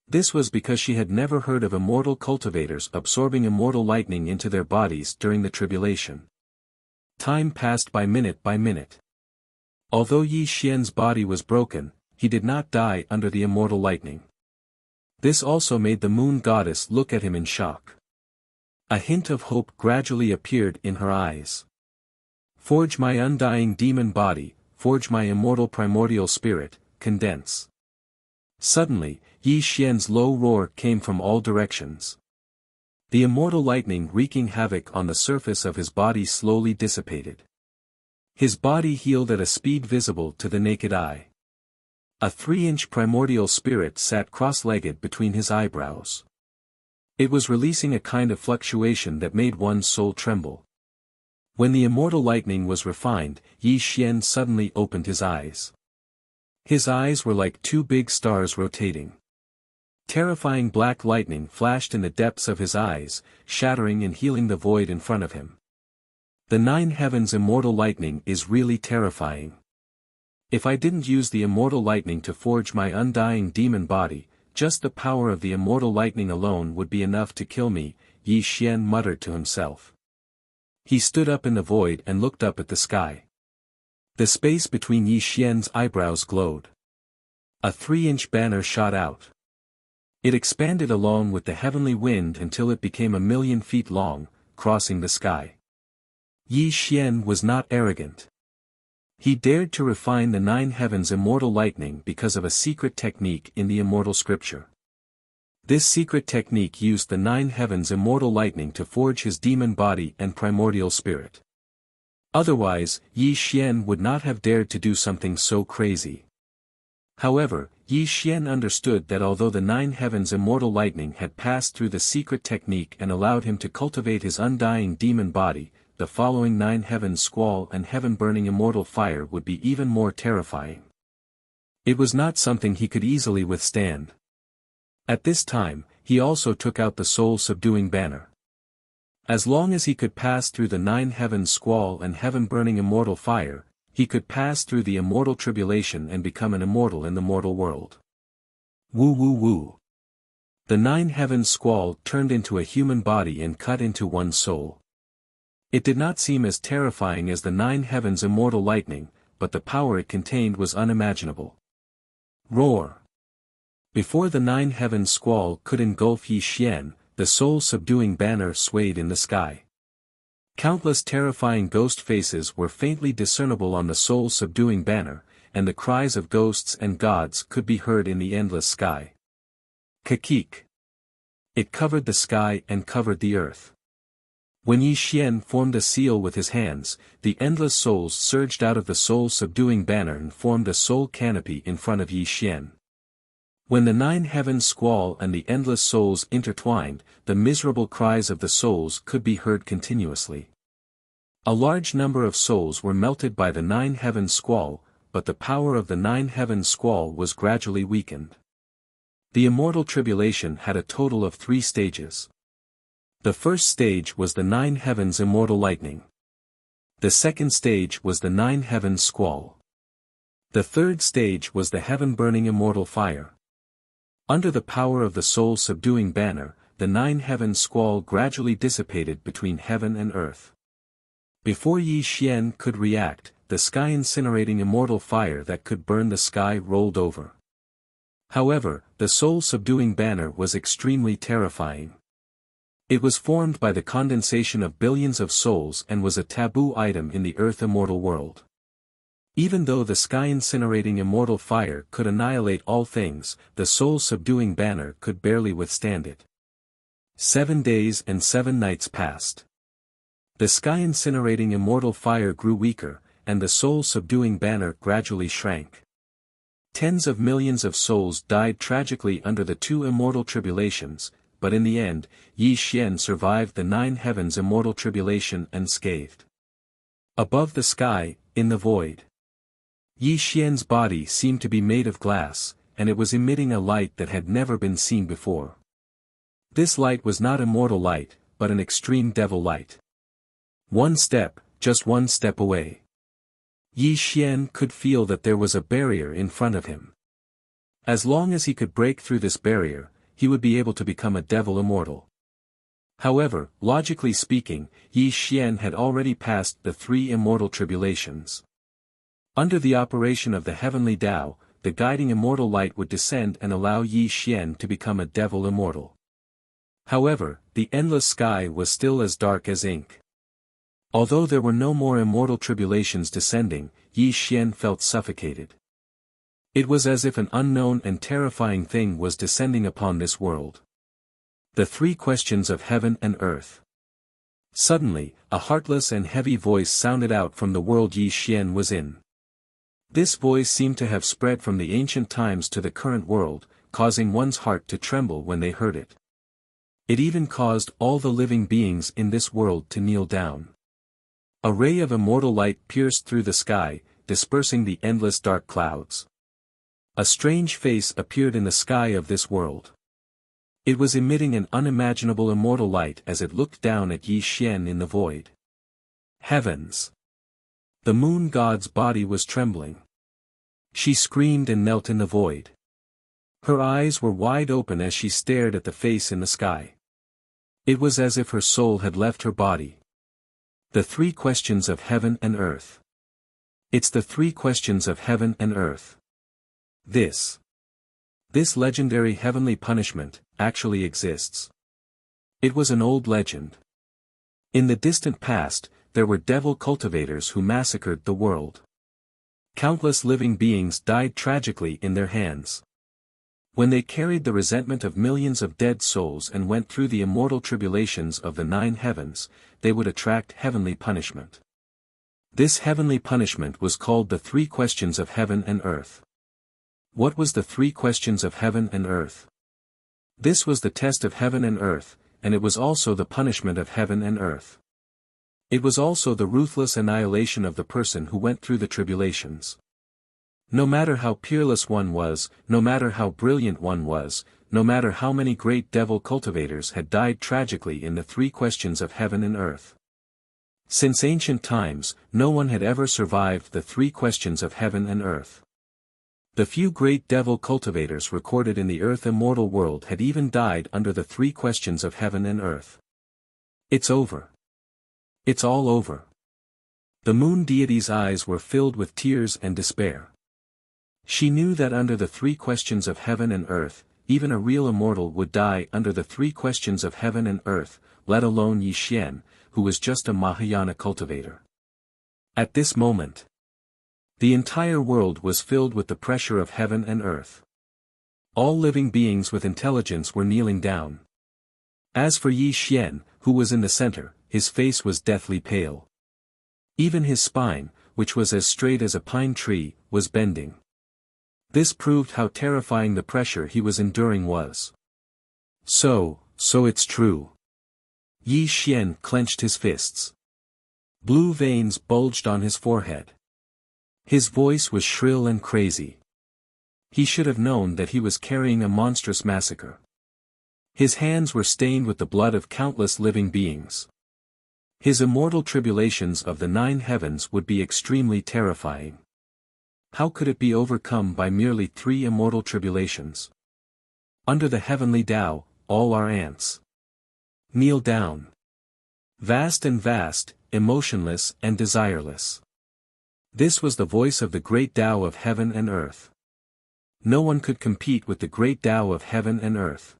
This was because she had never heard of immortal cultivators absorbing immortal lightning into their bodies during the tribulation. Time passed by minute by minute. Although Yi Xian's body was broken, he did not die under the immortal lightning. This also made the moon goddess look at him in shock. A hint of hope gradually appeared in her eyes. "Forge my undying demon body, forge my immortal primordial spirit, condense." Suddenly, Yi Xian's low roar came from all directions. The immortal lightning wreaking havoc on the surface of his body slowly dissipated. His body healed at a speed visible to the naked eye. A 3-inch primordial spirit sat cross-legged between his eyebrows. It was releasing a kind of fluctuation that made one's soul tremble. When the immortal lightning was refined, Yi Xian suddenly opened his eyes. His eyes were like 2 big stars rotating. Terrifying black lightning flashed in the depths of his eyes, shattering and healing the void in front of him. The 9 heavens immortal lightning is really terrifying. If I didn't use the immortal lightning to forge my undying demon body, just the power of the immortal lightning alone would be enough to kill me, Yi Xian muttered to himself. He stood up in the void and looked up at the sky. The space between Yi Xian's eyebrows glowed. A 3-inch banner shot out. It expanded along with the heavenly wind until it became 1,000,000 feet long, crossing the sky. Yi Xian was not arrogant. He dared to refine the 9 heavens immortal lightning because of a secret technique in the immortal scripture. This secret technique used the 9 heavens immortal lightning to forge his demon body and primordial spirit. Otherwise, Yi Xian would not have dared to do something so crazy. However, Yi Xian understood that although the 9 heavens immortal lightning had passed through the secret technique and allowed him to cultivate his undying demon body, the following 9 heavens squall and heaven-burning immortal fire would be even more terrifying. It was not something he could easily withstand. At this time, he also took out the soul-subduing banner. As long as he could pass through the 9 heavens squall and heaven-burning immortal fire, he could pass through the immortal tribulation and become an immortal in the mortal world. Woo woo woo. The 9 heavens squall turned into a human body and cut into one's soul. It did not seem as terrifying as the 9 heavens immortal lightning, but the power it contained was unimaginable. Roar! Before the 9 heavens squall could engulf Yi Xian, the soul-subduing banner swayed in the sky. Countless terrifying ghost faces were faintly discernible on the soul-subduing banner, and the cries of ghosts and gods could be heard in the endless sky. Kakik! It covered the sky and covered the earth. When Yi Xian formed a seal with his hands, the endless souls surged out of the soul-subduing banner and formed a soul canopy in front of Yi Xian. When the 9 heavens squall and the endless souls intertwined, the miserable cries of the souls could be heard continuously. A large number of souls were melted by the 9 heavens squall, but the power of the 9 heavens squall was gradually weakened. The immortal tribulation had a total of 3 stages. The first stage was the 9 heavens immortal lightning. The second stage was the 9 heavens squall. The third stage was the heaven-burning immortal fire. Under the power of the soul-subduing banner, the 9 heavens squall gradually dissipated between heaven and earth. Before Yi Xian could react, the sky-incinerating immortal fire that could burn the sky rolled over. However, the soul-subduing banner was extremely terrifying. It was formed by the condensation of billions of souls and was a taboo item in the earth immortal world. Even though the sky-incinerating immortal fire could annihilate all things, the soul-subduing banner could barely withstand it. 7 days and 7 nights passed. The sky-incinerating immortal fire grew weaker, and the soul-subduing banner gradually shrank. Tens of millions of souls died tragically under the 2 immortal tribulations, but in the end, Yi Xian survived the 9 heavens immortal tribulation unscathed. Above the sky, in the void, Yi Xian's body seemed to be made of glass, and it was emitting a light that had never been seen before. This light was not immortal light, but an extreme devil light. One step, just one step away. Yi Xian could feel that there was a barrier in front of him. As long as he could break through this barrier, he would be able to become a devil immortal. However, logically speaking, Yi Xian had already passed the 3 immortal tribulations. Under the operation of the heavenly Tao, the guiding immortal light would descend and allow Yi Xian to become a devil immortal. However, the endless sky was still as dark as ink. Although there were no more immortal tribulations descending, Yi Xian felt suffocated. It was as if an unknown and terrifying thing was descending upon this world. The 3 questions of heaven and earth. Suddenly, a heartless and heavy voice sounded out from the world Yi Xian was in. This voice seemed to have spread from the ancient times to the current world, causing one's heart to tremble when they heard it. It even caused all the living beings in this world to kneel down. A ray of immortal light pierced through the sky, dispersing the endless dark clouds. A strange face appeared in the sky of this world. It was emitting an unimaginable immortal light as it looked down at Yi Xian in the void. Heavens! The moon god's body was trembling. She screamed and knelt in the void. Her eyes were wide open as she stared at the face in the sky. It was as if her soul had left her body. The 3 questions of heaven and earth. It's the 3 questions of heaven and earth. This legendary heavenly punishment, actually exists. It was an old legend. In the distant past, there were devil cultivators who massacred the world. Countless living beings died tragically in their hands. When they carried the resentment of millions of dead souls and went through the immortal tribulations of the 9 heavens, they would attract heavenly punishment. This heavenly punishment was called the 3 questions of heaven and earth. What was the 3 questions of heaven and earth? This was the test of heaven and earth, and it was also the punishment of heaven and earth. It was also the ruthless annihilation of the person who went through the tribulations. No matter how peerless one was, no matter how brilliant one was, no matter how many great devil cultivators had died tragically in the 3 questions of heaven and earth. Since ancient times, no one had ever survived the 3 questions of heaven and earth. The few great devil cultivators recorded in the earth immortal world had even died under the three questions of heaven and earth. It's over. It's all over. The moon deity's eyes were filled with tears and despair. She knew that under the three questions of heaven and earth, even a real immortal would die under the three questions of heaven and earth, let alone Yi Xian, who was just a Mahayana cultivator. At this moment, the entire world was filled with the pressure of heaven and earth. All living beings with intelligence were kneeling down. As for Yi Xian, who was in the center, his face was deathly pale. Even his spine, which was as straight as a pine tree, was bending. This proved how terrifying the pressure he was enduring was. So it's true. Yi Xian clenched his fists. Blue veins bulged on his forehead. His voice was shrill and crazy. He should have known that he was carrying a monstrous massacre. His hands were stained with the blood of countless living beings. His immortal tribulations of the 9 heavens would be extremely terrifying. How could it be overcome by merely 3 immortal tribulations? Under the heavenly Tao, all are ants. Kneel down. Vast and vast, emotionless and desireless. This was the voice of the great Tao of heaven and earth. No one could compete with the great Tao of heaven and earth.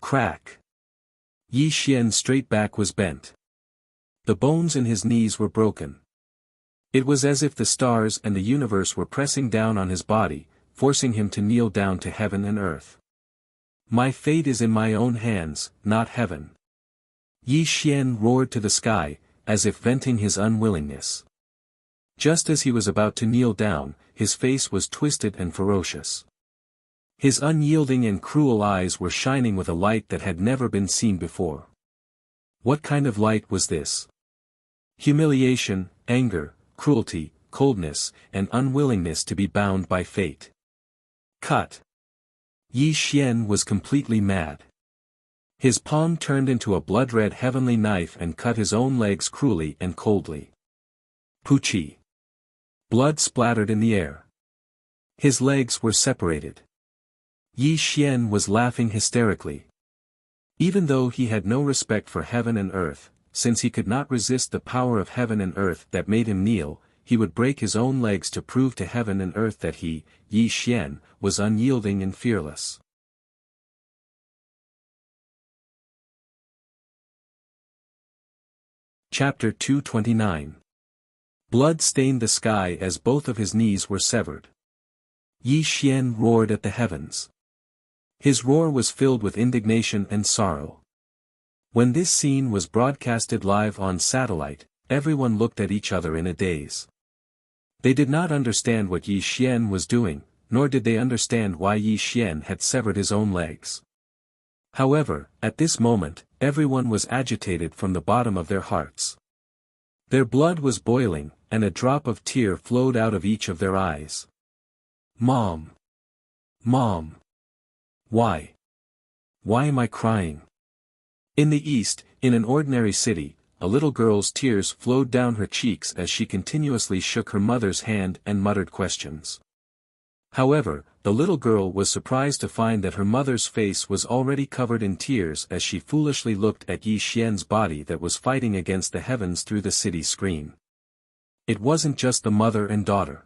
Crack. Yi Xian's straight back was bent. The bones in his knees were broken. It was as if the stars and the universe were pressing down on his body, forcing him to kneel down to heaven and earth. My fate is in my own hands, not heaven. Yi Xian roared to the sky, as if venting his unwillingness. Just as he was about to kneel down, his face was twisted and ferocious. His unyielding and cruel eyes were shining with a light that had never been seen before. What kind of light was this? Humiliation, anger, cruelty, coldness, and unwillingness to be bound by fate. Cut. Yi Xian was completely mad. His palm turned into a blood-red heavenly knife and cut his own legs cruelly and coldly. Poochie. Blood splattered in the air. His legs were separated. Yi Xian was laughing hysterically. Even though he had no respect for heaven and earth, since he could not resist the power of heaven and earth that made him kneel, he would break his own legs to prove to heaven and earth that he, Yi Xian, was unyielding and fearless. Chapter 229. Blood stained the sky as both of his knees were severed. Yi Xian roared at the heavens. His roar was filled with indignation and sorrow. When this scene was broadcasted live on satellite, everyone looked at each other in a daze. They did not understand what Yi Xian was doing, nor did they understand why Yi Xian had severed his own legs. However, at this moment, everyone was agitated from the bottom of their hearts. Their blood was boiling, and a drop of tear flowed out of each of their eyes. Mom! Mom! Why? Why am I crying? In the east, in an ordinary city, a little girl's tears flowed down her cheeks as she continuously shook her mother's hand and muttered questions. However, the little girl was surprised to find that her mother's face was already covered in tears as she foolishly looked at Yi Xian's body that was fighting against the heavens through the city screen. It wasn't just the mother and daughter.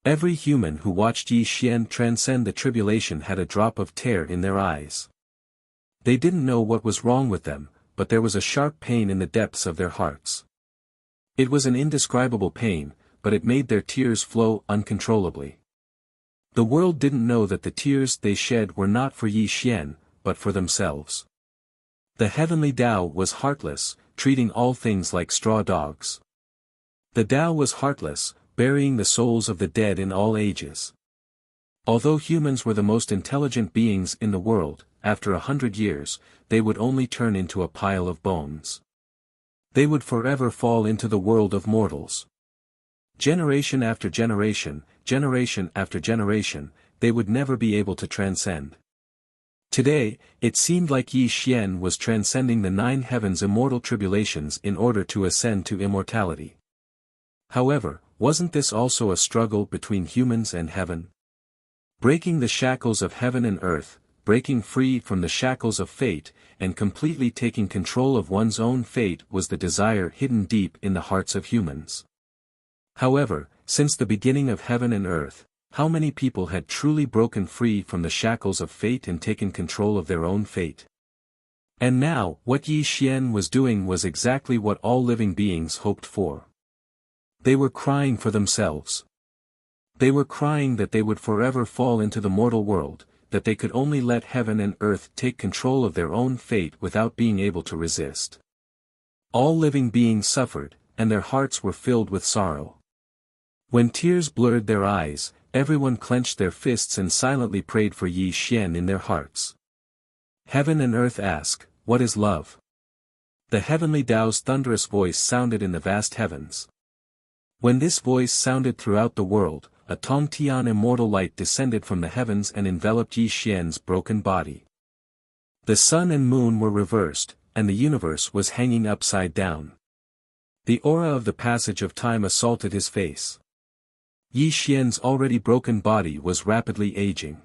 Every human who watched Yi Xian transcend the tribulation had a drop of tear in their eyes. They didn't know what was wrong with them, but there was a sharp pain in the depths of their hearts. It was an indescribable pain, but it made their tears flow uncontrollably. The world didn't know that the tears they shed were not for Yi Xian, but for themselves. The heavenly Tao was heartless, treating all things like straw dogs. The Tao was heartless, burying the souls of the dead in all ages. Although humans were the most intelligent beings in the world, after 100 years, they would only turn into a pile of bones. They would forever fall into the world of mortals. Generation after generation, generation after generation, they would never be able to transcend. Today, it seemed like Yi Xian was transcending the 9 heavens' immortal tribulations in order to ascend to immortality. However, wasn't this also a struggle between humans and heaven? Breaking the shackles of heaven and earth, breaking free from the shackles of fate, and completely taking control of one's own fate was the desire hidden deep in the hearts of humans. However, since the beginning of heaven and earth, how many people had truly broken free from the shackles of fate and taken control of their own fate? And now, what Yi Xian was doing was exactly what all living beings hoped for. They were crying for themselves. They were crying that they would forever fall into the mortal world, that they could only let heaven and earth take control of their own fate without being able to resist. All living beings suffered, and their hearts were filled with sorrow. When tears blurred their eyes, everyone clenched their fists and silently prayed for Yi Xian in their hearts. Heaven and earth ask, what is love? The heavenly Tao's thunderous voice sounded in the vast heavens. When this voice sounded throughout the world, a Tongtian immortal light descended from the heavens and enveloped Yi Xian's broken body. The sun and moon were reversed, and the universe was hanging upside down. The aura of the passage of time assaulted his face. Yi Xian's already broken body was rapidly aging.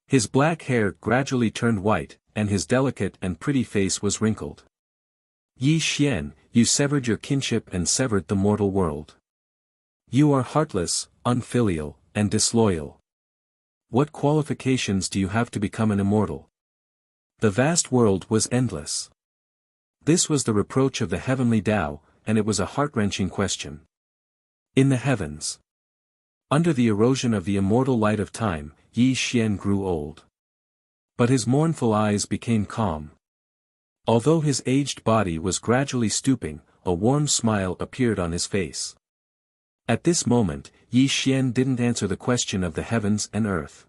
His black hair gradually turned white, and his delicate and pretty face was wrinkled. Yi Xian, you severed your kinship and severed the mortal world. You are heartless, unfilial, and disloyal. What qualifications do you have to become an immortal? The vast world was endless. This was the reproach of the heavenly Tao, and it was a heart-wrenching question. In the heavens, under the erosion of the immortal light of time, Yi Xian grew old. But his mournful eyes became calm. Although his aged body was gradually stooping, a warm smile appeared on his face. At this moment, Yi Xian didn't answer the question of the heavens and earth.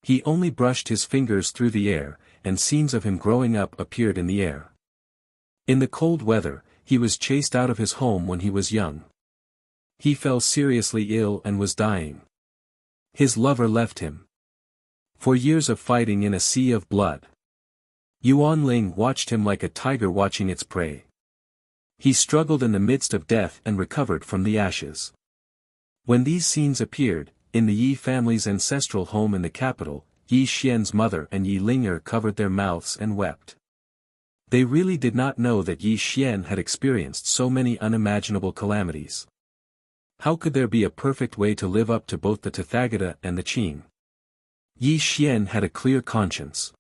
He only brushed his fingers through the air, and scenes of him growing up appeared in the air. In the cold weather, he was chased out of his home when he was young. He fell seriously ill and was dying. His lover left him. For years of fighting in a sea of blood, Yuan Ling watched him like a tiger watching its prey. He struggled in the midst of death and recovered from the ashes. When these scenes appeared, in the Yi family's ancestral home in the capital, Yi Xian's mother and Yi Linger covered their mouths and wept. They really did not know that Yi Xian had experienced so many unimaginable calamities. How could there be a perfect way to live up to both the Tathagata and the Qing? Yi Xian had a clear conscience.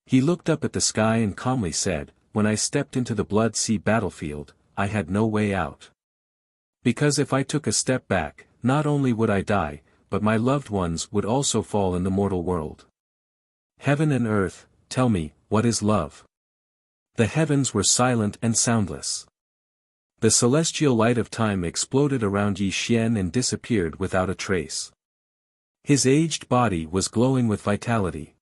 He looked up at the sky and calmly said, when I stepped into the Blood Sea battlefield, I had no way out. Because if I took a step back, not only would I die, but my loved ones would also fall in the mortal world. Heaven and earth, tell me, what is love? The heavens were silent and soundless. The celestial light of time exploded around Yi Xian and disappeared without a trace. His aged body was glowing with vitality.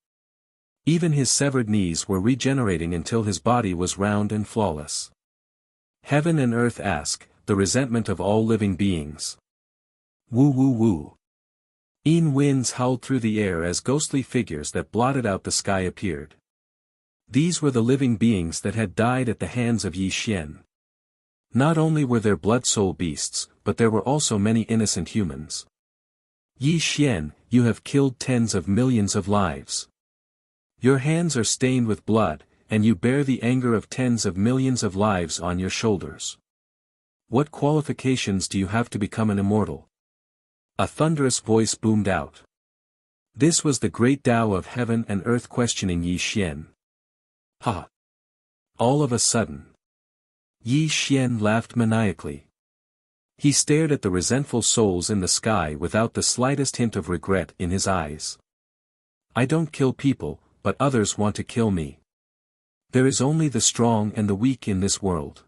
Even his severed knees were regenerating until his body was round and flawless. Heaven and earth ask, the resentment of all living beings. Woo woo woo. Winds howled through the air as ghostly figures that blotted out the sky appeared. These were the living beings that had died at the hands of Yi Xian. Not only were there blood-soul beasts, but there were also many innocent humans. Yi Xian, you have killed tens of millions of lives. Your hands are stained with blood, and you bear the anger of tens of millions of lives on your shoulders. What qualifications do you have to become an immortal? A thunderous voice boomed out. This was the great Tao of heaven and earth questioning Yi Xian. Ha! All of a sudden, Yi Xian laughed maniacally. He stared at the resentful souls in the sky without the slightest hint of regret in his eyes. I don't kill people, but others want to kill me. There is only the strong and the weak in this world.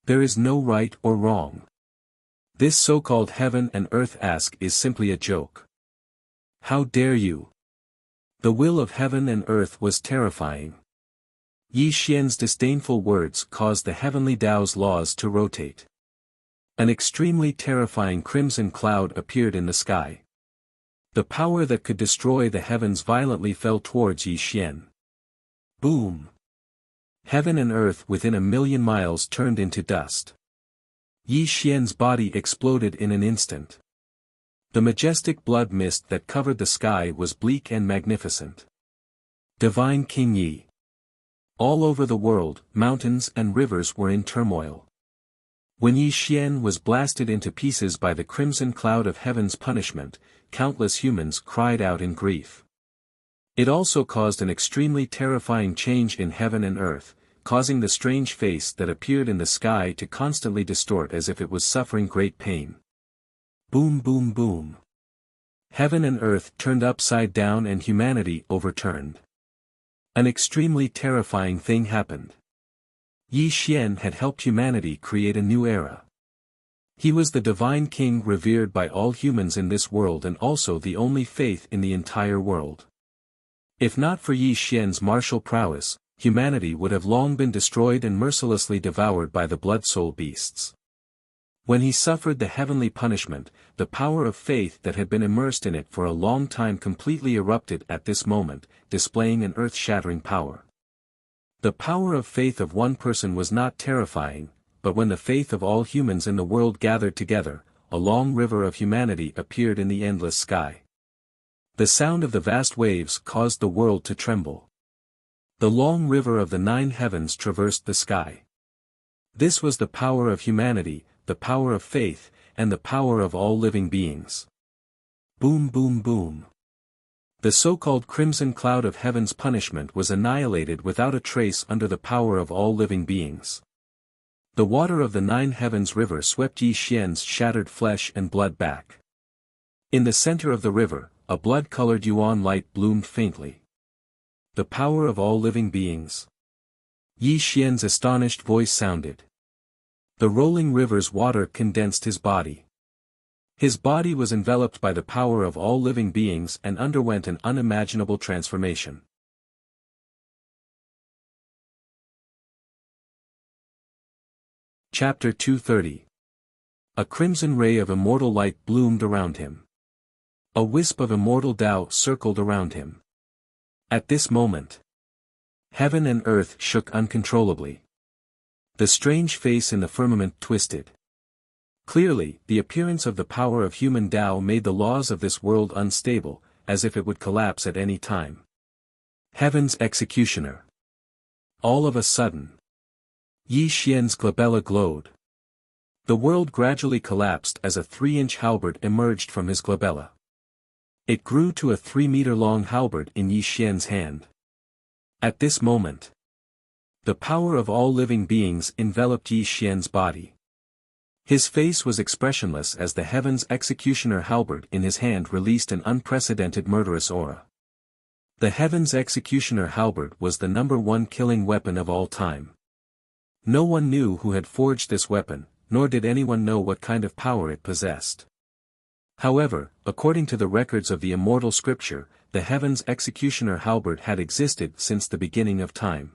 There is no right or wrong. This so-called heaven and earth ask is simply a joke. How dare you? The will of heaven and earth was terrifying. Yi Xian's disdainful words caused the heavenly Tao's laws to rotate. An extremely terrifying crimson cloud appeared in the sky. The power that could destroy the heavens violently fell towards Yi Xian. Boom! Heaven and earth within 1,000,000 miles turned into dust. Yi Xian's body exploded in an instant. The majestic blood mist that covered the sky was bleak and magnificent. Divine King Yi. All over the world, mountains and rivers were in turmoil. When Yi Xian was blasted into pieces by the crimson cloud of heaven's punishment, countless humans cried out in grief. It also caused an extremely terrifying change in heaven and earth, causing the strange face that appeared in the sky to constantly distort as if it was suffering great pain. Boom boom boom. Heaven and earth turned upside down and humanity overturned. An extremely terrifying thing happened. Yi Xian had helped humanity create a new era. He was the divine king revered by all humans in this world and also the only faith in the entire world. If not for Yi Xian's martial prowess, humanity would have long been destroyed and mercilessly devoured by the blood soul beasts. When he suffered the heavenly punishment, the power of faith that had been immersed in it for a long time completely erupted at this moment, displaying an earth-shattering power. The power of faith of one person was not terrifying, but when the faith of all humans in the world gathered together, a long river of humanity appeared in the endless sky. The sound of the vast waves caused the world to tremble. The long river of the 9 heavens traversed the sky. This was the power of humanity, the power of faith, and the power of all living beings. Boom boom boom. The so-called crimson cloud of heaven's punishment was annihilated without a trace under the power of all living beings. The water of the 9 heavens river swept Yi Xian's shattered flesh and blood back. In the center of the river, a blood-colored yuan light bloomed faintly. The power of all living beings. Yi Xian's astonished voice sounded. The rolling river's water condensed his body. His body was enveloped by the power of all living beings and underwent an unimaginable transformation. Chapter 230. A crimson ray of immortal light bloomed around him. A wisp of immortal Tao circled around him. At this moment, heaven and earth shook uncontrollably. The strange face in the firmament twisted. Clearly, the appearance of the power of human Tao made the laws of this world unstable, as if it would collapse at any time. Heaven's executioner. All of a sudden, Yi Xian's glabella glowed. The world gradually collapsed as a 3-inch halberd emerged from his glabella. It grew to a 3-meter-long halberd in Yi Xian's hand. At this moment, the power of all living beings enveloped Yi Xian's body. His face was expressionless as the heaven's executioner halberd in his hand released an unprecedented murderous aura. The heaven's executioner halberd was the #1 killing weapon of all time. No one knew who had forged this weapon, nor did anyone know what kind of power it possessed. However, according to the records of the immortal scripture, the heaven's executioner halberd had existed since the beginning of time.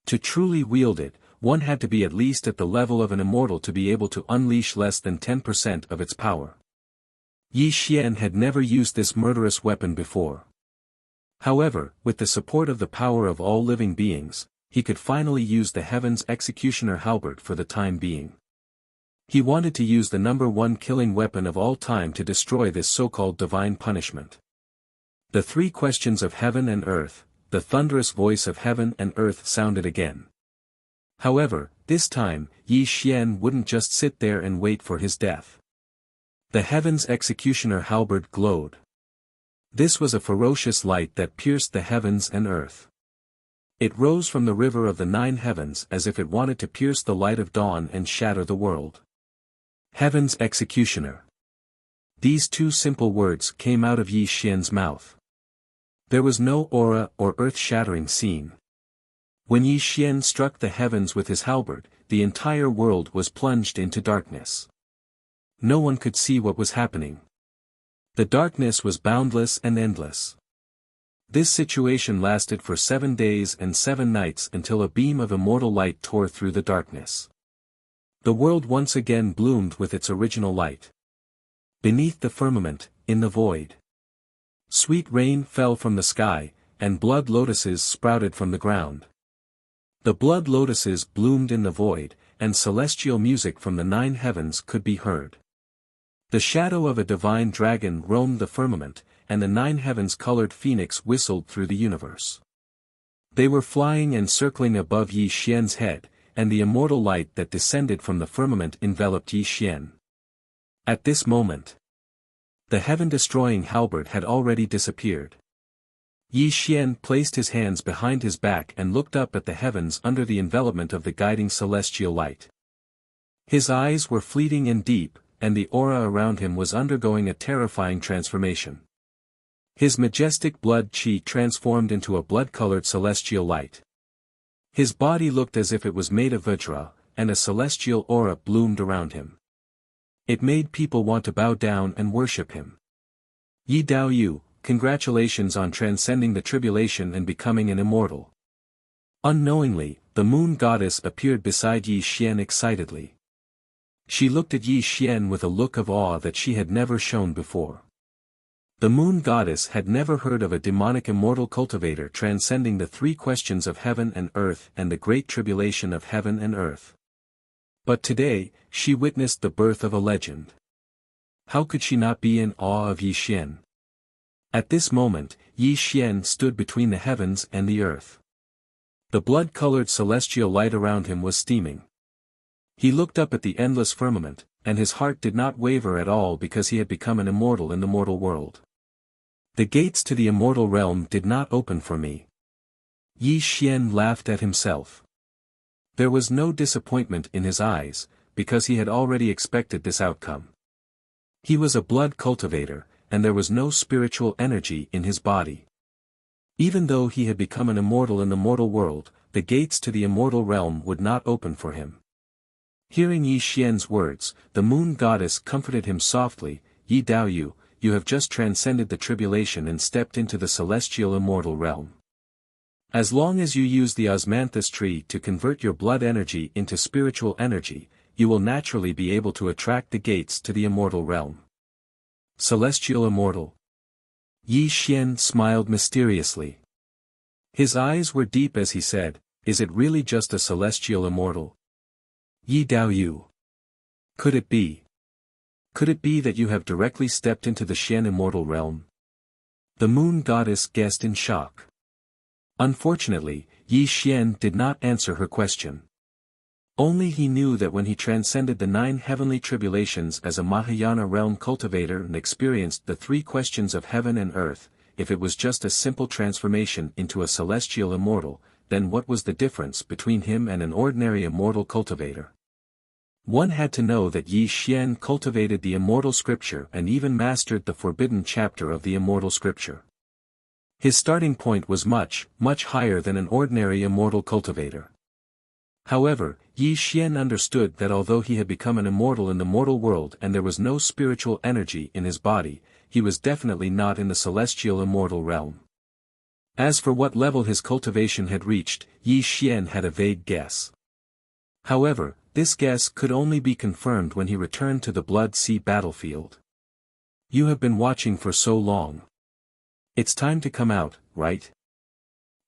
To truly wield it, one had to be at least at the level of an immortal to be able to unleash less than 10% of its power. Yi Xian had never used this murderous weapon before. However, with the support of the power of all living beings, he could finally use the heaven's executioner halberd for the time being. He wanted to use the #1 killing weapon of all time to destroy this so-called divine punishment. The 3 questions of heaven and earth, the thunderous voice of heaven and earth sounded again. However, this time, Yi Xian wouldn't just sit there and wait for his death. The heaven's executioner halberd glowed. This was a ferocious light that pierced the heavens and earth. It rose from the river of the 9 heavens as if it wanted to pierce the light of dawn and shatter the world. Heaven's executioner. These 2 simple words came out of Yi Xian's mouth. There was no aura or earth-shattering scene. When Yi Xian struck the heavens with his halberd, the entire world was plunged into darkness. No one could see what was happening. The darkness was boundless and endless. This situation lasted for 7 days and 7 nights until a beam of immortal light tore through the darkness. The world once again bloomed with its original light. Beneath the firmament, in the void, sweet rain fell from the sky, and blood lotuses sprouted from the ground. The blood lotuses bloomed in the void, and celestial music from the 9 heavens could be heard. The shadow of a divine dragon roamed the firmament, and the 9 heavens-colored phoenix whistled through the universe. They were flying and circling above Yi Xian's head, and the immortal light that descended from the firmament enveloped Yi Xian. At this moment, the heaven-destroying halberd had already disappeared. Yi Xian placed his hands behind his back and looked up at the heavens under the envelopment of the guiding celestial light. His eyes were fleeting and deep, and the aura around him was undergoing a terrifying transformation. His majestic blood qi transformed into a blood-colored celestial light. His body looked as if it was made of vajra, and a celestial aura bloomed around him. It made people want to bow down and worship him. Yi Dao Yu, congratulations on transcending the tribulation and becoming an immortal. Unknowingly, the moon goddess appeared beside Yi Xian excitedly. She looked at Yi Xian with a look of awe that she had never shown before. The moon goddess had never heard of a demonic immortal cultivator transcending the 3 questions of heaven and earth and the great tribulation of heaven and earth. But today, she witnessed the birth of a legend. How could she not be in awe of Yi Xian? At this moment, Yi Xian stood between the heavens and the earth. The blood-colored celestial light around him was steaming. He looked up at the endless firmament, and his heart did not waver at all because he had become an immortal in the mortal world. The gates to the immortal realm did not open for me. Yi Xian laughed at himself. There was no disappointment in his eyes, because he had already expected this outcome. He was a blood cultivator, and there was no spiritual energy in his body. Even though he had become an immortal in the mortal world, the gates to the immortal realm would not open for him. Hearing Yi Xian's words, the moon goddess comforted him softly. Yi Dao Yu, you have just transcended the tribulation and stepped into the celestial immortal realm. As long as you use the osmanthus tree to convert your blood energy into spiritual energy, you will naturally be able to attract the gates to the immortal realm. Celestial immortal. Yi Xian smiled mysteriously. His eyes were deep as he said, is it really just a celestial immortal? Yi Dao Yu. Could it be? Could it be that you have directly stepped into the Xian immortal realm? The moon goddess guessed in shock. Unfortunately, Yi Xian did not answer her question. Only he knew that when he transcended the 9 heavenly tribulations as a Mahayana realm cultivator and experienced the 3 questions of heaven and earth, if it was just a simple transformation into a celestial immortal, then what was the difference between him and an ordinary immortal cultivator? One had to know that Yi Xian cultivated the immortal scripture and even mastered the forbidden chapter of the immortal scripture. His starting point was much, much higher than an ordinary immortal cultivator. However, Yi Xian understood that although he had become an immortal in the mortal world and there was no spiritual energy in his body, he was definitely not in the celestial immortal realm. As for what level his cultivation had reached, Yi Xian had a vague guess. However, this guess could only be confirmed when he returned to the Blood Sea battlefield. You have been watching for so long. It's time to come out, right?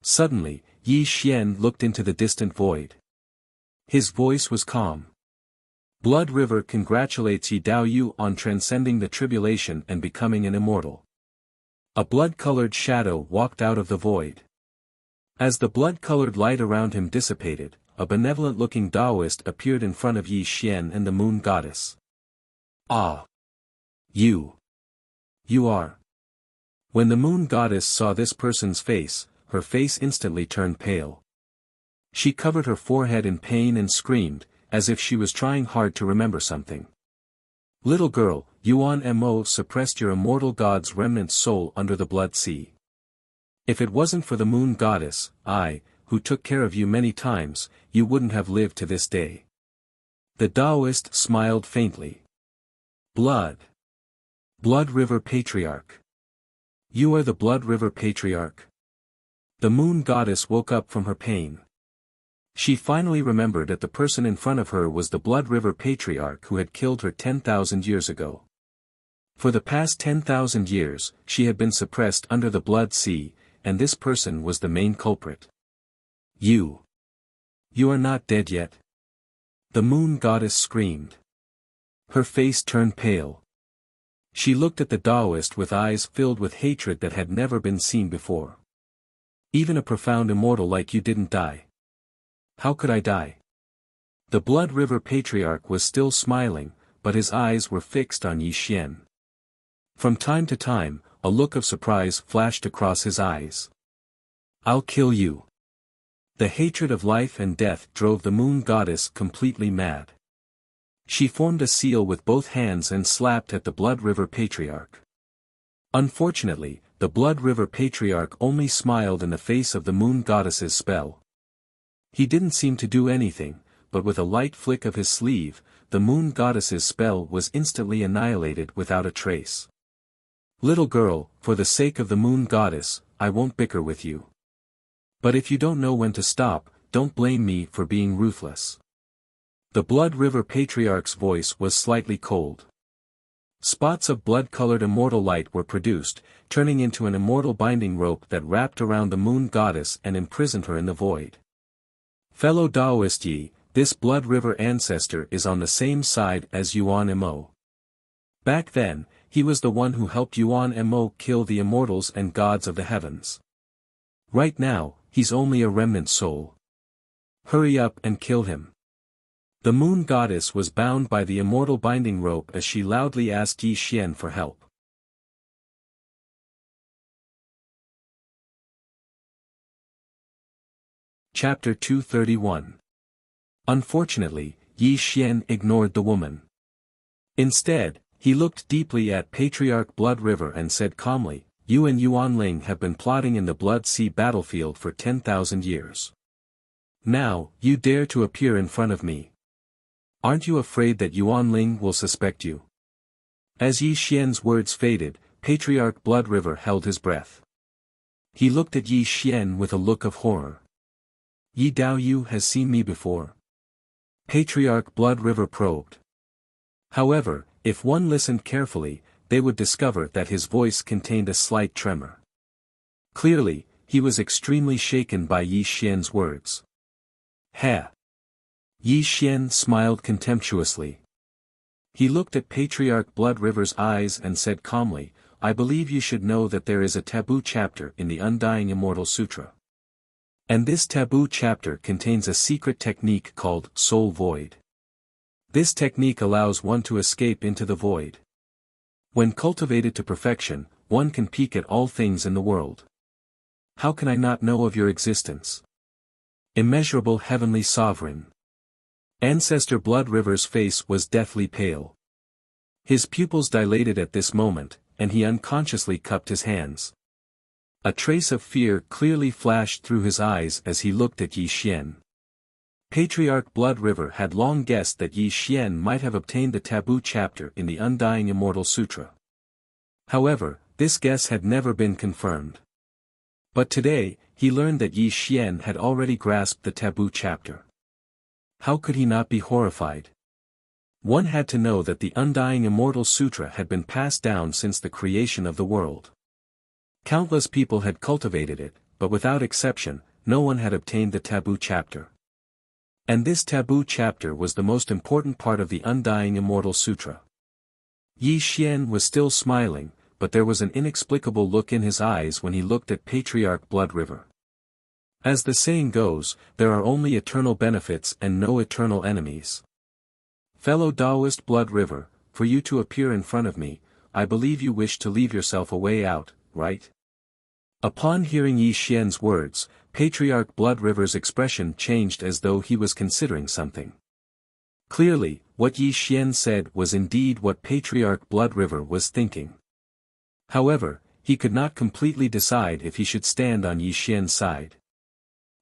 Suddenly, Yi Xian looked into the distant void. His voice was calm. Blood River congratulates Yi Dao Yu on transcending the tribulation and becoming an immortal. A blood-colored shadow walked out of the void. As the blood-colored light around him dissipated, a benevolent-looking Taoist appeared in front of Yi Xian and the moon goddess. Ah! You are. When the moon goddess saw this person's face, her face instantly turned pale. She covered her forehead in pain and screamed, as if she was trying hard to remember something. Little girl, Yuan Mo suppressed your immortal god's remnant soul under the Blood Sea. If it wasn't for the moon goddess, who took care of you many times, you wouldn't have lived to this day. The Taoist smiled faintly. Blood River Patriarch. You are the Blood River Patriarch. The moon goddess woke up from her pain. She finally remembered that the person in front of her was the Blood River Patriarch who had killed her 10,000 years ago. For the past 10,000 years, she had been suppressed under the Blood Sea, and this person was the main culprit. You are not dead yet. The moon goddess screamed. Her face turned pale. She looked at the Taoist with eyes filled with hatred that had never been seen before. Even a profound immortal like you didn't die. How could I die? The Blood River Patriarch was still smiling, but his eyes were fixed on Yi Xian. From time to time, a look of surprise flashed across his eyes. I'll kill you. The hatred of life and death drove the moon goddess completely mad. She formed a seal with both hands and slapped at the Blood River Patriarch. Unfortunately, the Blood River Patriarch only smiled in the face of the moon goddess's spell. He didn't seem to do anything, but with a light flick of his sleeve, the moon goddess's spell was instantly annihilated without a trace. Little girl, for the sake of the moon goddess, I won't bicker with you. But if you don't know when to stop, don't blame me for being ruthless. The Blood River Patriarch's voice was slightly cold. Spots of blood-colored immortal light were produced, turning into an immortal binding rope that wrapped around the moon goddess and imprisoned her in the void. Fellow Taoist Yi, this Blood River ancestor is on the same side as Yuan Mo. Back then, he was the one who helped Yuan Mo kill the immortals and gods of the heavens. Right now, he's only a remnant soul. Hurry up and kill him. The moon goddess was bound by the immortal binding rope as she loudly asked Yi Xian for help. Chapter 231. Unfortunately, Yi Xian ignored the woman. Instead, he looked deeply at Patriarch Blood River and said calmly, "You and Yuan Ling have been plotting in the Blood Sea battlefield for 10,000 years. Now, you dare to appear in front of me. Aren't you afraid that Yuan Ling will suspect you?" As Yi Xian's words faded, Patriarch Blood River held his breath. He looked at Yi Xian with a look of horror. "Yi Daoyu has seen me before?" Patriarch Blood River probed. However, if one listened carefully, they would discover that his voice contained a slight tremor. Clearly, he was extremely shaken by Yi Xian's words. "Heh." Yi Xian smiled contemptuously. He looked at Patriarch Blood River's eyes and said calmly, "I believe you should know that there is a taboo chapter in the Undying Immortal Sutra. And this taboo chapter contains a secret technique called Soul Void. This technique allows one to escape into the void. When cultivated to perfection, one can peek at all things in the world. How can I not know of your existence? Immeasurable heavenly sovereign." Ancestor Blood River's face was deathly pale. His pupils dilated at this moment, and he unconsciously cupped his hands. A trace of fear clearly flashed through his eyes as he looked at Yi Xian. Patriarch Blood River had long guessed that Yi Xian might have obtained the taboo chapter in the Undying Immortal Sutra. However, this guess had never been confirmed. But today, he learned that Yi Xian had already grasped the taboo chapter. How could he not be horrified? One had to know that the Undying Immortal Sutra had been passed down since the creation of the world. Countless people had cultivated it, but without exception, no one had obtained the taboo chapter. And this taboo chapter was the most important part of the Undying Immortal Sutra. Yi Xian was still smiling, but there was an inexplicable look in his eyes when he looked at Patriarch Blood River. As the saying goes, there are only eternal benefits and no eternal enemies. Fellow Taoist Blood River, for you to appear in front of me, I believe you wish to leave yourself a way out, right? Upon hearing Yi Xian's words, Patriarch Blood River's expression changed as though he was considering something. Clearly, what Yi Xian said was indeed what Patriarch Blood River was thinking. However, he could not completely decide if he should stand on Yi Xian's side.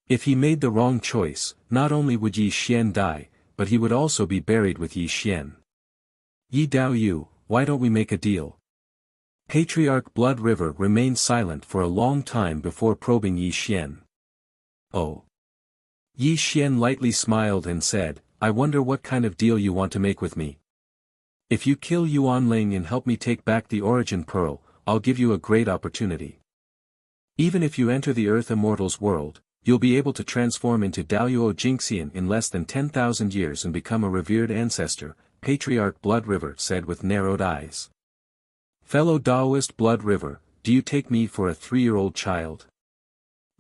If he made the wrong choice, not only would Yi Xian die, but he would also be buried with Yi Xian. "Yi Daoyu, why don't we make a deal?" Patriarch Blood River remained silent for a long time before probing Yi Xian. "Oh." Yi Xian lightly smiled and said, "I wonder what kind of deal you want to make with me. If you kill Yuan Ling and help me take back the Origin Pearl, I'll give you a great opportunity. Even if you enter the Earth Immortal's world, you'll be able to transform into Daoyuo Jingxian in less than 10,000 years and become a revered ancestor," Patriarch Blood River said with narrowed eyes. Fellow Taoist blood river, do you take me for a 3-year-old child?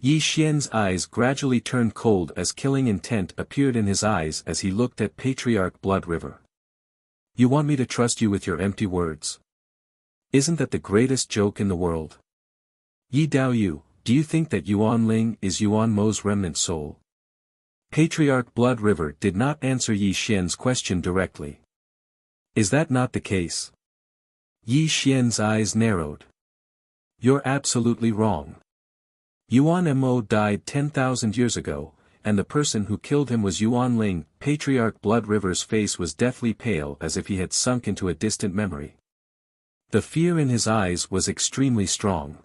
Yi Xian's eyes gradually turned cold as killing intent appeared in his eyes as he looked at Patriarch Blood River. You want me to trust you with your empty words? Isn't that the greatest joke in the world? Yi Daoyu, do you think that Yuan Ling is Yuan Mo's remnant soul? Patriarch Blood River did not answer Yi Xian's question directly. Is that not the case? Yi Xian's eyes narrowed. You're absolutely wrong. Yuan Mo died 10,000 years ago, and the person who killed him was Yuan Ling. Patriarch Blood River's face was deathly pale as if he had sunk into a distant memory. The fear in his eyes was extremely strong.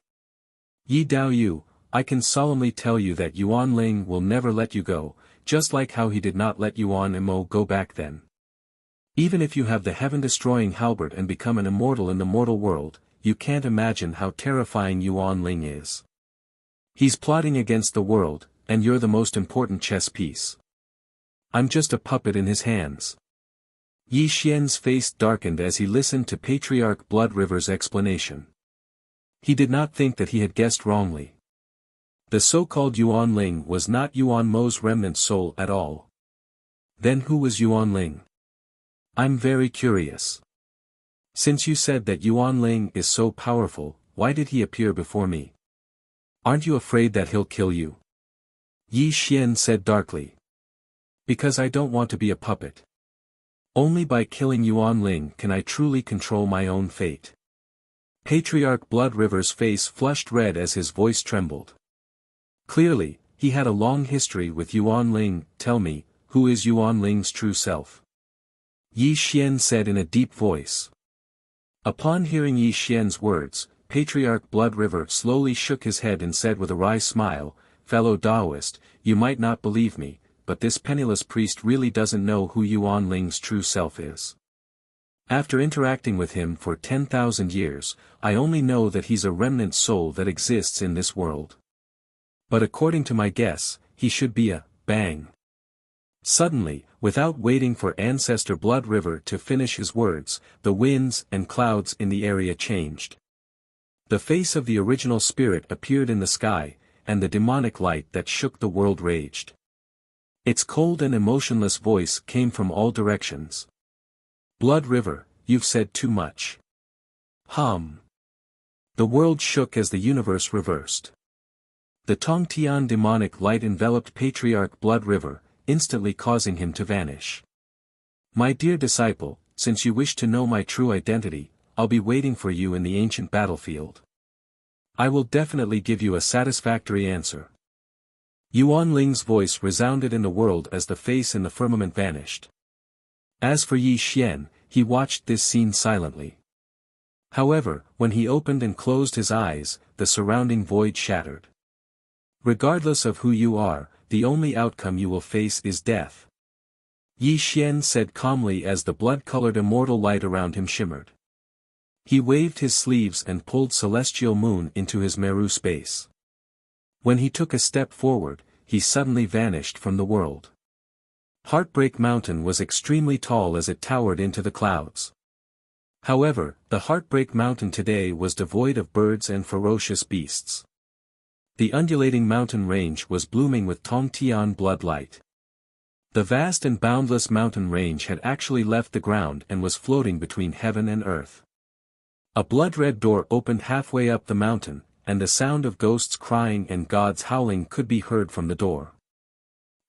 Yi Daoyu, I can solemnly tell you that Yuan Ling will never let you go, just like how he did not let Yuan Mo go back then. Even if you have the heaven-destroying halberd and become an immortal in the mortal world, you can't imagine how terrifying Yuan Ling is. He's plotting against the world, and you're the most important chess piece. I'm just a puppet in his hands. Yi Xian's face darkened as he listened to Patriarch Blood River's explanation. He did not think that he had guessed wrongly. The so-called Yuan Ling was not Yuan Mo's remnant soul at all. Then who was Yuan Ling? I'm very curious. Since you said that Yuan Ling is so powerful, why did he appear before me? Aren't you afraid that he'll kill you? Yi Xian said darkly. Because I don't want to be a puppet. Only by killing Yuan Ling can I truly control my own fate. Patriarch Blood River's face flushed red as his voice trembled. Clearly, he had a long history with Yuan Ling. Tell me, who is Yuan Ling's true self? Yi Xian said in a deep voice. Upon hearing Yi Xian's words, Patriarch Blood River slowly shook his head and said with a wry smile, Fellow Taoist, you might not believe me, but this penniless priest really doesn't know who Yuan Ling's true self is. After interacting with him for 10,000 years, I only know that he's a remnant soul that exists in this world. But according to my guess, he should be a bang. Suddenly, without waiting for Ancestor Blood River to finish his words, the winds and clouds in the area changed. The face of the original spirit appeared in the sky, and the demonic light that shook the world raged. Its cold and emotionless voice came from all directions. Blood River, you've said too much. Hum. The world shook as the universe reversed. The Tongtian demonic light enveloped Patriarch Blood River, instantly causing him to vanish. My dear disciple, since you wish to know my true identity, I'll be waiting for you in the ancient battlefield. I will definitely give you a satisfactory answer. Yuan Ling's voice resounded in the world as the face in the firmament vanished. As for Yi Xian, he watched this scene silently. However, when he opened and closed his eyes, the surrounding void shattered. Regardless of who you are, the only outcome you will face is death. Yi Xian said calmly as the blood-colored immortal light around him shimmered. He waved his sleeves and pulled Celestial Moon into his Meru space. When he took a step forward, he suddenly vanished from the world. Heartbreak Mountain was extremely tall as it towered into the clouds. However, the Heartbreak Mountain today was devoid of birds and ferocious beasts. The undulating mountain range was blooming with Tongtian blood light. The vast and boundless mountain range had actually left the ground and was floating between heaven and earth. A blood-red door opened halfway up the mountain, and the sound of ghosts crying and gods howling could be heard from the door.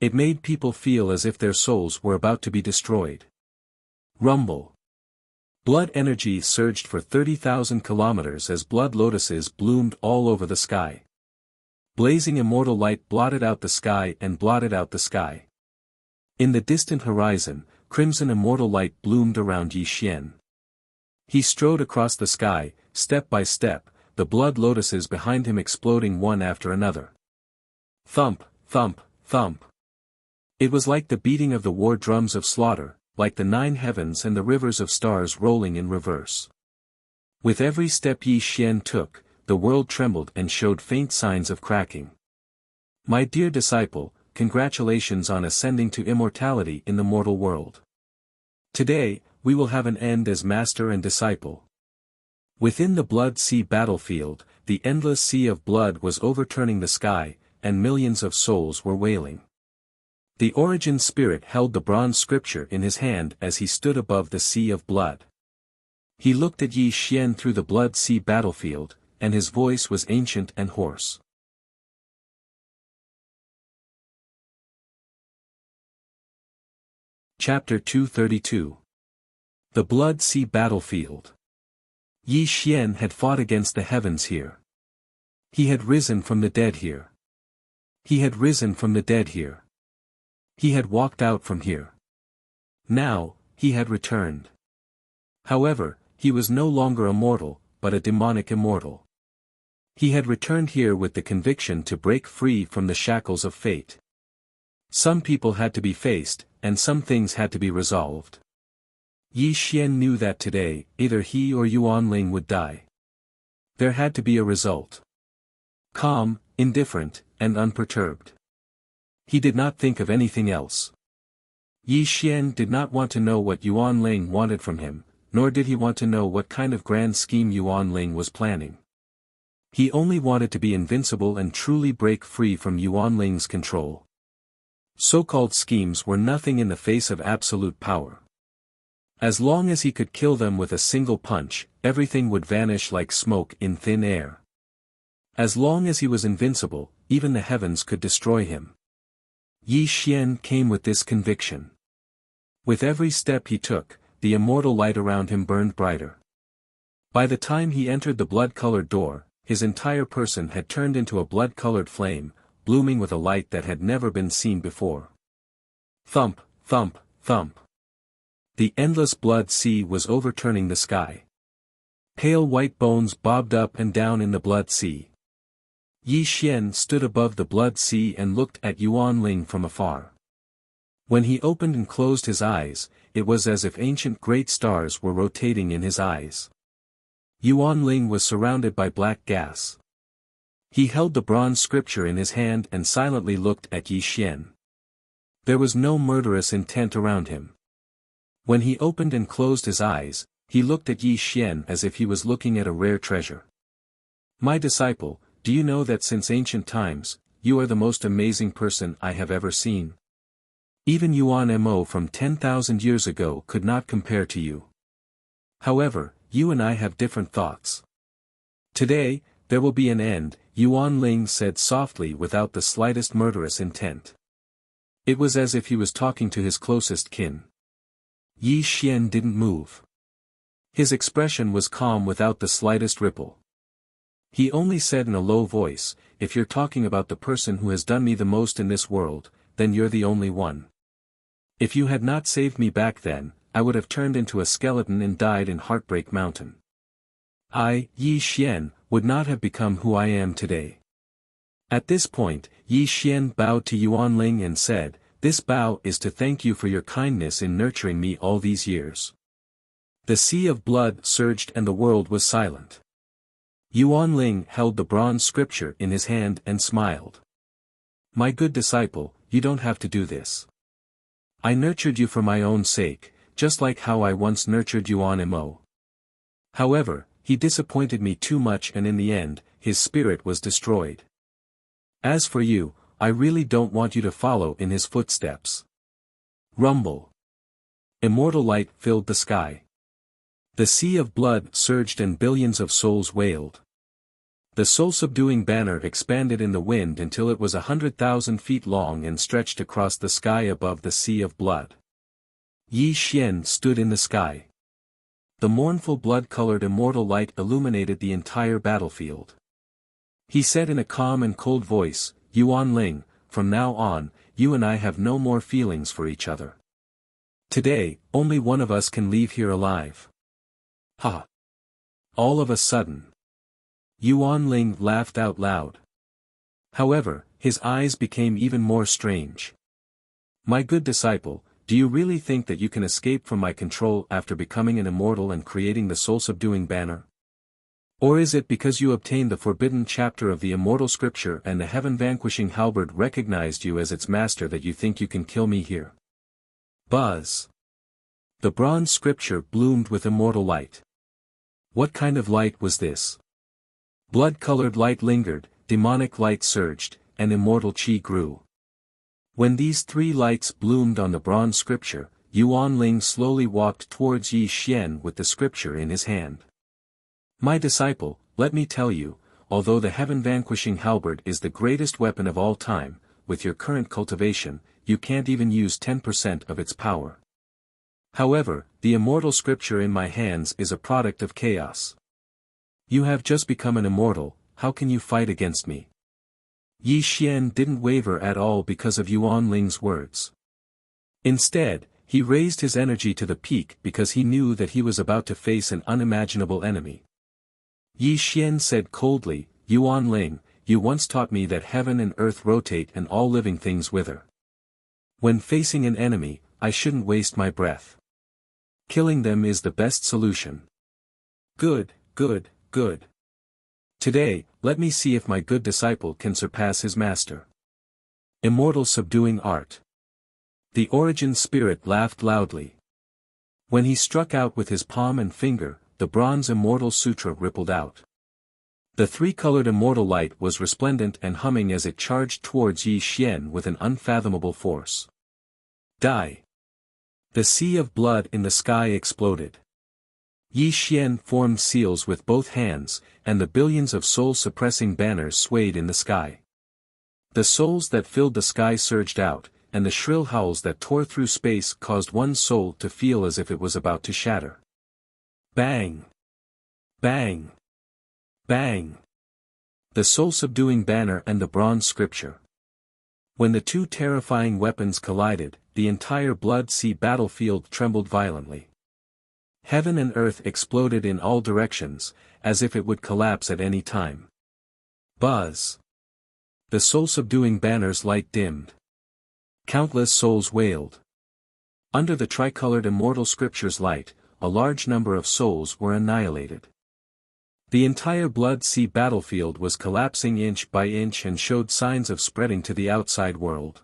It made people feel as if their souls were about to be destroyed. Rumble. Blood energy surged for 30,000 kilometers as blood lotuses bloomed all over the sky. Blazing immortal light blotted out the sky and blotted out the sky. In the distant horizon, crimson immortal light bloomed around Yi Xian. He strode across the sky, step by step, the blood lotuses behind him exploding one after another. Thump, thump, thump. It was like the beating of the war drums of slaughter, like the 9 heavens and the rivers of stars rolling in reverse. With every step Yi Xian took, the world trembled and showed faint signs of cracking. My dear disciple, congratulations on ascending to immortality in the mortal world. Today, we will have an end as master and disciple. Within the Blood Sea battlefield, the endless sea of blood was overturning the sky, and millions of souls were wailing. The Origin Spirit held the bronze scripture in his hand as he stood above the sea of blood. He looked at Yi Xian through the Blood Sea battlefield, and his voice was ancient and hoarse. Chapter 232. The Blood Sea Battlefield. Yi Xian had fought against the heavens here. He had risen from the dead here. He had risen from the dead here. He had walked out from here. Now, he had returned. However, he was no longer a mortal, but a demonic immortal. He had returned here with the conviction to break free from the shackles of fate. Some people had to be faced, and some things had to be resolved. Yi Xian knew that today, either he or Yuanling would die. There had to be a result. Calm, indifferent, and unperturbed. He did not think of anything else. Yi Xian did not want to know what Yuanling wanted from him, nor did he want to know what kind of grand scheme Yuanling was planning. He only wanted to be invincible and truly break free from Yuanling's control. So-called schemes were nothing in the face of absolute power. As long as he could kill them with a single punch, everything would vanish like smoke in thin air. As long as he was invincible, even the heavens could destroy him. Yi Xian came with this conviction. With every step he took, the immortal light around him burned brighter. By the time he entered the blood-colored door, his entire person had turned into a blood-colored flame, blooming with a light that had never been seen before. Thump, thump, thump. The endless blood sea was overturning the sky. Pale white bones bobbed up and down in the blood sea. Yi Xian stood above the blood sea and looked at Yuanling from afar. When he opened and closed his eyes, it was as if ancient great stars were rotating in his eyes. Yuanling was surrounded by black gas. He held the bronze scripture in his hand and silently looked at Yi Xian. There was no murderous intent around him. When he opened and closed his eyes, he looked at Yi Xian as if he was looking at a rare treasure. My disciple, do you know that since ancient times, you are the most amazing person I have ever seen? Even Yuan Mo from 10,000 years ago could not compare to you. However, you and I have different thoughts. Today, there will be an end, Yuanling said softly without the slightest murderous intent. It was as if he was talking to his closest kin. Yi Xian didn't move. His expression was calm without the slightest ripple. He only said in a low voice, "If you're talking about the person who has done me the most in this world, then you're the only one. If you had not saved me back then, I would have turned into a skeleton and died in Heartbreak Mountain. I, Yi Xian, would not have become who I am today." At this point, Yi Xian bowed to Yuanling and said, "This bow is to thank you for your kindness in nurturing me all these years." The sea of blood surged and the world was silent. Yuanling held the bronze scripture in his hand and smiled. "My good disciple, you don't have to do this. I nurtured you for my own sake, just like how I once nurtured Yuan Mo. However, he disappointed me too much and in the end, his spirit was destroyed. As for you, I really don't want you to follow in his footsteps." Rumble. Immortal light filled the sky. The sea of blood surged and billions of souls wailed. The soul-subduing banner expanded in the wind until it was 100,000 feet long and stretched across the sky above the sea of blood. Yi Xian stood in the sky. The mournful blood-colored immortal light illuminated the entire battlefield. He said in a calm and cold voice, "Yuanling, from now on, you and I have no more feelings for each other. Today, only one of us can leave here alive." Ha! All of a sudden, Yuanling laughed out loud. However, his eyes became even more strange. "My good disciple, do you really think that you can escape from my control after becoming an immortal and creating the soul-subduing banner? Or is it because you obtained the forbidden chapter of the immortal scripture and the heaven-vanquishing halberd recognized you as its master that you think you can kill me here?" Buzz. The bronze scripture bloomed with immortal light. What kind of light was this? Blood-colored light lingered, demonic light surged, and immortal chi grew. When these three lights bloomed on the bronze scripture, Yuan Ling slowly walked towards Yi Xian with the scripture in his hand. My disciple, let me tell you, although the heaven-vanquishing halberd is the greatest weapon of all time, with your current cultivation, you can't even use 10% of its power. However, the immortal scripture in my hands is a product of chaos. You have just become an immortal, how can you fight against me? Yi Xian didn't waver at all because of Yuan Ling's words. Instead, he raised his energy to the peak because he knew that he was about to face an unimaginable enemy. Yi Xian said coldly, Yuan Ling, you once taught me that heaven and earth rotate and all living things wither. When facing an enemy, I shouldn't waste my breath. Killing them is the best solution. Good, good, good. Today, let me see if my good disciple can surpass his master. Immortal subduing art. The origin spirit laughed loudly. When he struck out with his palm and finger, the bronze immortal sutra rippled out. The three-colored immortal light was resplendent and humming as it charged towards Yi Xian with an unfathomable force. Die! The sea of blood in the sky exploded. Yi Xian formed seals with both hands, and the billions of soul-suppressing banners swayed in the sky. The souls that filled the sky surged out, and the shrill howls that tore through space caused one soul to feel as if it was about to shatter. Bang! Bang! Bang! The soul-subduing banner and the bronze scripture. When the two terrifying weapons collided, the entire Blood Sea battlefield trembled violently. Heaven and earth exploded in all directions, as if it would collapse at any time. Buzz! The soul-subduing banner's light dimmed. Countless souls wailed. Under the tricolored immortal scripture's light, a large number of souls were annihilated. The entire Blood Sea battlefield was collapsing inch by inch and showed signs of spreading to the outside world.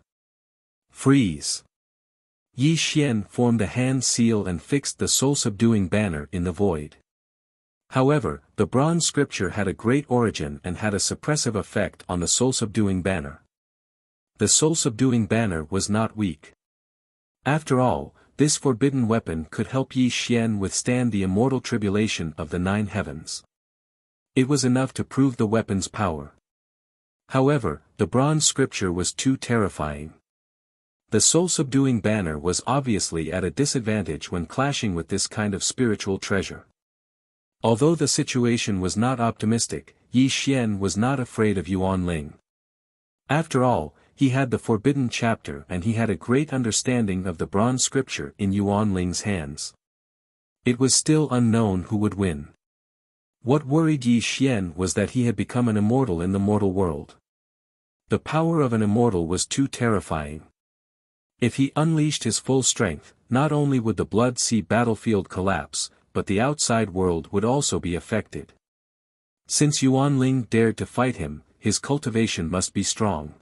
Freeze! Yi Xian formed a hand seal and fixed the soul-subduing banner in the void. However, the bronze scripture had a great origin and had a suppressive effect on the soul-subduing banner. The soul-subduing banner was not weak. After all, this forbidden weapon could help Yi Xian withstand the immortal tribulation of the 9 heavens. It was enough to prove the weapon's power. However, the bronze scripture was too terrifying. The soul-subduing banner was obviously at a disadvantage when clashing with this kind of spiritual treasure. Although the situation was not optimistic, Yi Xian was not afraid of Yuan Ling. After all, he had the forbidden chapter and he had a great understanding of the bronze scripture in Yuan Ling's hands. It was still unknown who would win. What worried Yi Xian was that he had become an immortal in the mortal world. The power of an immortal was too terrifying. If he unleashed his full strength, not only would the Blood Sea battlefield collapse, but the outside world would also be affected. Since Yuan Ling dared to fight him, his cultivation must be strong.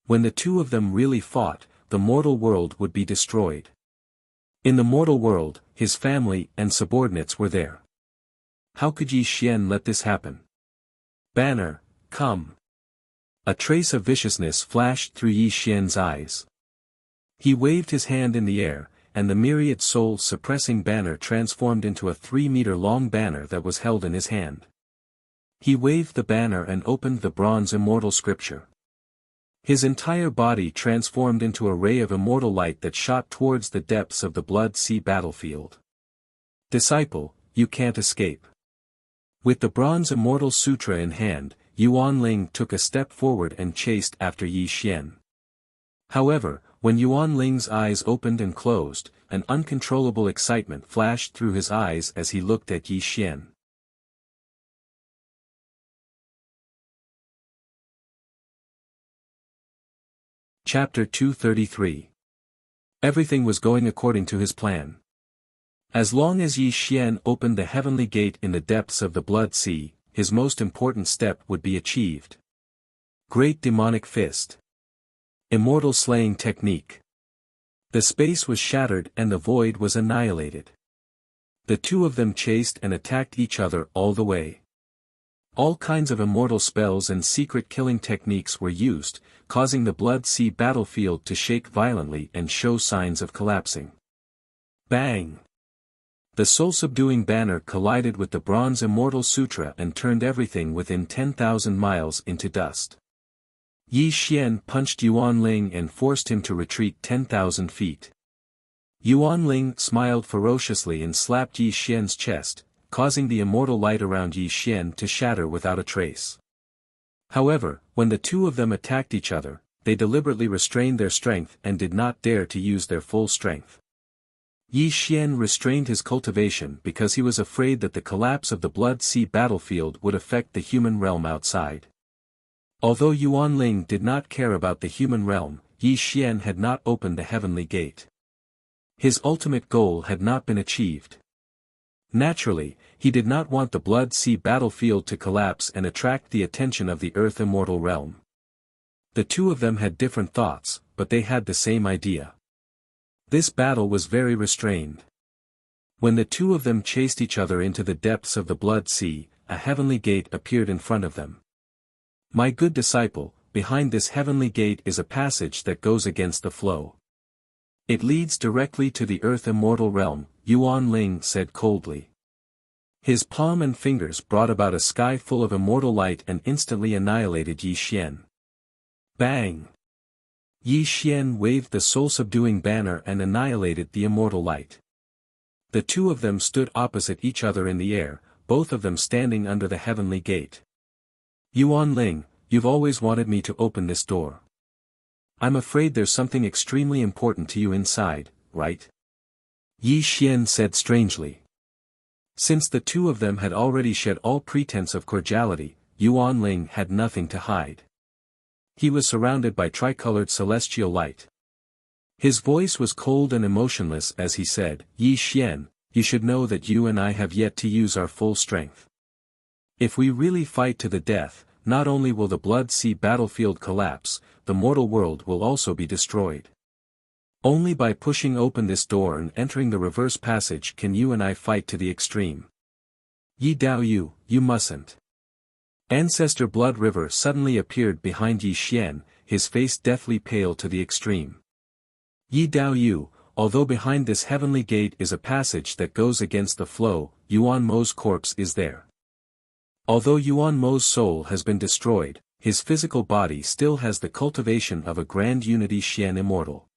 When the two of them really fought, the mortal world would be destroyed. In the mortal world, his family and subordinates were there. How could Yi Xian let this happen? Banner, come! A trace of viciousness flashed through Yi Xian's eyes. He waved his hand in the air, and the myriad soul-suppressing banner transformed into a 3-meter-long banner that was held in his hand. He waved the banner and opened the bronze immortal scripture. His entire body transformed into a ray of immortal light that shot towards the depths of the Blood Sea battlefield. Disciple, you can't escape. With the bronze immortal sutra in hand, Yuan Ling took a step forward and chased after Yi Xian. However, when Yuan Ling's eyes opened and closed, an uncontrollable excitement flashed through his eyes as he looked at Yi Xian. Chapter 233. Everything was going according to his plan. As long as Yi Xian opened the heavenly gate in the depths of the Blood Sea, his most important step would be achieved. Great Demonic Fist. Immortal Slaying Technique. The space was shattered and the void was annihilated. The two of them chased and attacked each other all the way. All kinds of immortal spells and secret killing techniques were used, causing the Blood Sea battlefield to shake violently and show signs of collapsing. Bang! The soul-subduing banner collided with the bronze Immortal Sutra and turned everything within 10,000 miles into dust. Yi Xian punched Yuan Ling and forced him to retreat 10,000 feet. Yuan Ling smiled ferociously and slapped Yi Xian's chest, causing the immortal light around Yi Xian to shatter without a trace. However, when the two of them attacked each other, they deliberately restrained their strength and did not dare to use their full strength. Yi Xian restrained his cultivation because he was afraid that the collapse of the Blood Sea battlefield would affect the human realm outside. Although Yuan Ling did not care about the human realm, Yi Xian had not opened the heavenly gate. His ultimate goal had not been achieved. Naturally, he did not want the Blood Sea battlefield to collapse and attract the attention of the Earth Immortal realm. The two of them had different thoughts, but they had the same idea. This battle was very restrained. When the two of them chased each other into the depths of the Blood Sea, a heavenly gate appeared in front of them. My good disciple, behind this heavenly gate is a passage that goes against the flow. It leads directly to the Earth Immortal realm, Yuan Ling said coldly. His palm and fingers brought about a sky full of immortal light and instantly annihilated Yi Xian. Bang! Yi Xian waved the soul-subduing banner and annihilated the immortal light. The two of them stood opposite each other in the air, both of them standing under the heavenly gate. Yuan Ling, you've always wanted me to open this door. I'm afraid there's something extremely important to you inside, right? Yi Xian said strangely. Since the two of them had already shed all pretense of cordiality, Yuan Ling had nothing to hide. He was surrounded by tricolored celestial light. His voice was cold and emotionless as he said, Yi Xian, you should know that you and I have yet to use our full strength. If we really fight to the death, not only will the Blood Sea battlefield collapse, the mortal world will also be destroyed. Only by pushing open this door and entering the reverse passage can you and I fight to the extreme. Yi Dao you mustn't. Ancestor Blood River suddenly appeared behind Yi Xian, his face deathly pale to the extreme. Yi Dao, although behind this heavenly gate is a passage that goes against the flow, Yuan Mo's corpse is there. Although Yuan Mo's soul has been destroyed, his physical body still has the cultivation of a grand unity Xian immortal.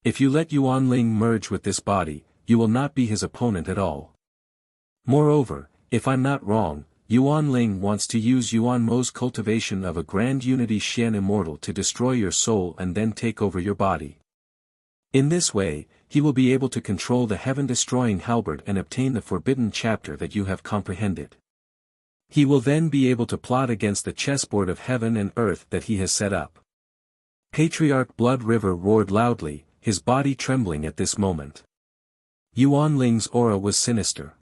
If you let Yuan Ling merge with this body, you will not be his opponent at all. Moreover, if I'm not wrong, Yuan Ling wants to use Yuan Mo's cultivation of a grand unity Xian immortal to destroy your soul and then take over your body. In this way, he will be able to control the heaven-destroying halberd and obtain the forbidden chapter that you have comprehended. He will then be able to plot against the chessboard of heaven and earth that he has set up. Patriarch Blood River roared loudly, his body trembling at this moment. Yuan Ling's aura was sinister.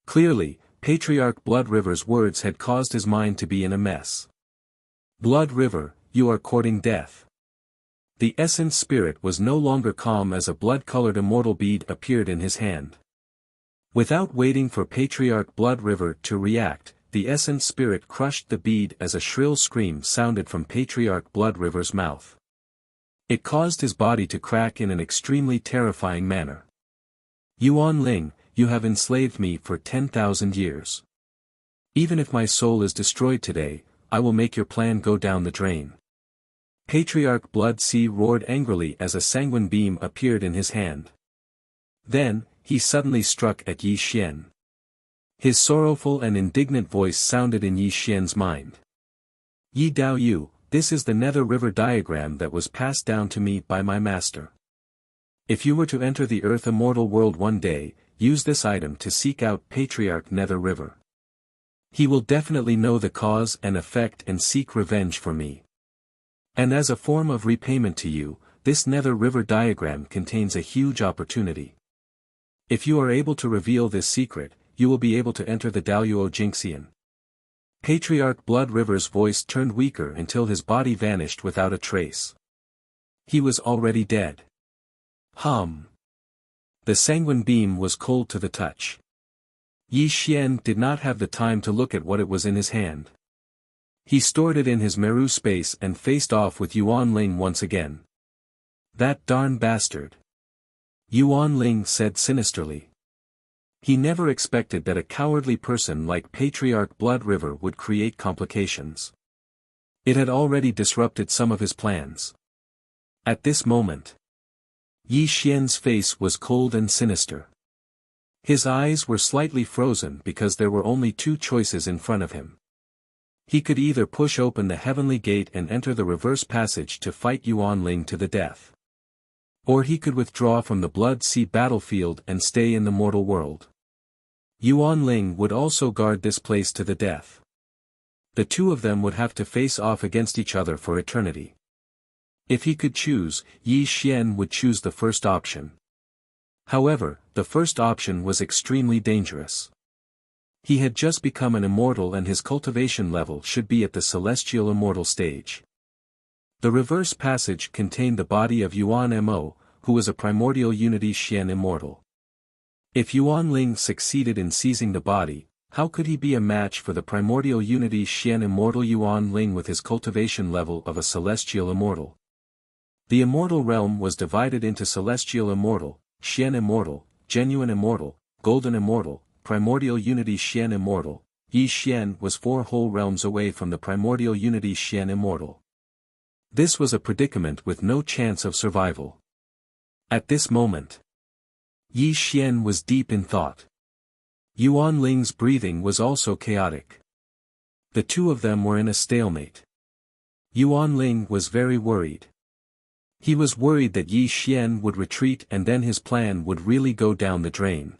Clearly, Patriarch Blood River's words had caused his mind to be in a mess. Blood River, you are courting death. The essence spirit was no longer calm as a blood-colored immortal bead appeared in his hand. Without waiting for Patriarch Blood River to react, the essence spirit crushed the bead as a shrill scream sounded from Patriarch Blood River's mouth. It caused his body to crack in an extremely terrifying manner. Yuan Ling, you have enslaved me for 10,000 years. Even if my soul is destroyed today, I will make your plan go down the drain. Patriarch Blood Sea roared angrily as a sanguine beam appeared in his hand. Then, he suddenly struck at Yi Xian. His sorrowful and indignant voice sounded in Yi Xian's mind. Yi Dao, this is the Nether River diagram that was passed down to me by my master. If you were to enter the Earth Immortal world one day, use this item to seek out Patriarch Nether River. He will definitely know the cause and effect and seek revenge for me. And as a form of repayment to you, this Nether River diagram contains a huge opportunity. If you are able to reveal this secret, you will be able to enter the Daoyuo Jinxian. Patriarch Blood River's voice turned weaker until his body vanished without a trace. He was already dead. The sanguine beam was cold to the touch. Yi Xian did not have the time to look at what it was in his hand. He stored it in his Meru space and faced off with Yuan Ling once again. That darn bastard. Yuan Ling said sinisterly. He never expected that a cowardly person like Patriarch Blood River would create complications. It had already disrupted some of his plans. At this moment, Yi Xian's face was cold and sinister. His eyes were slightly frozen because there were only two choices in front of him. He could either push open the heavenly gate and enter the reverse passage to fight Yuan Ling to the death. Or he could withdraw from the Blood Sea battlefield and stay in the mortal world. Yuan Ling would also guard this place to the death. The two of them would have to face off against each other for eternity. If he could choose, Yi Xian would choose the first option. However, the first option was extremely dangerous. He had just become an immortal and his cultivation level should be at the celestial immortal stage. The reverse passage contained the body of Yuan Mo, who was a primordial unity Xian immortal. If Yuan Ling succeeded in seizing the body, how could he be a match for the primordial unity Xian immortal Yuan Ling with his cultivation level of a celestial immortal? The immortal realm was divided into celestial immortal, Xian immortal, genuine immortal, golden immortal, primordial unity Xian immortal. Yi Xian was 4 whole realms away from the primordial unity Xian immortal. This was a predicament with no chance of survival. At this moment, Yi Xian was deep in thought. Yuan Ling's breathing was also chaotic. The two of them were in a stalemate. Yuan Ling was very worried. He was worried that Yi Xian would retreat and then his plan would really go down the drain.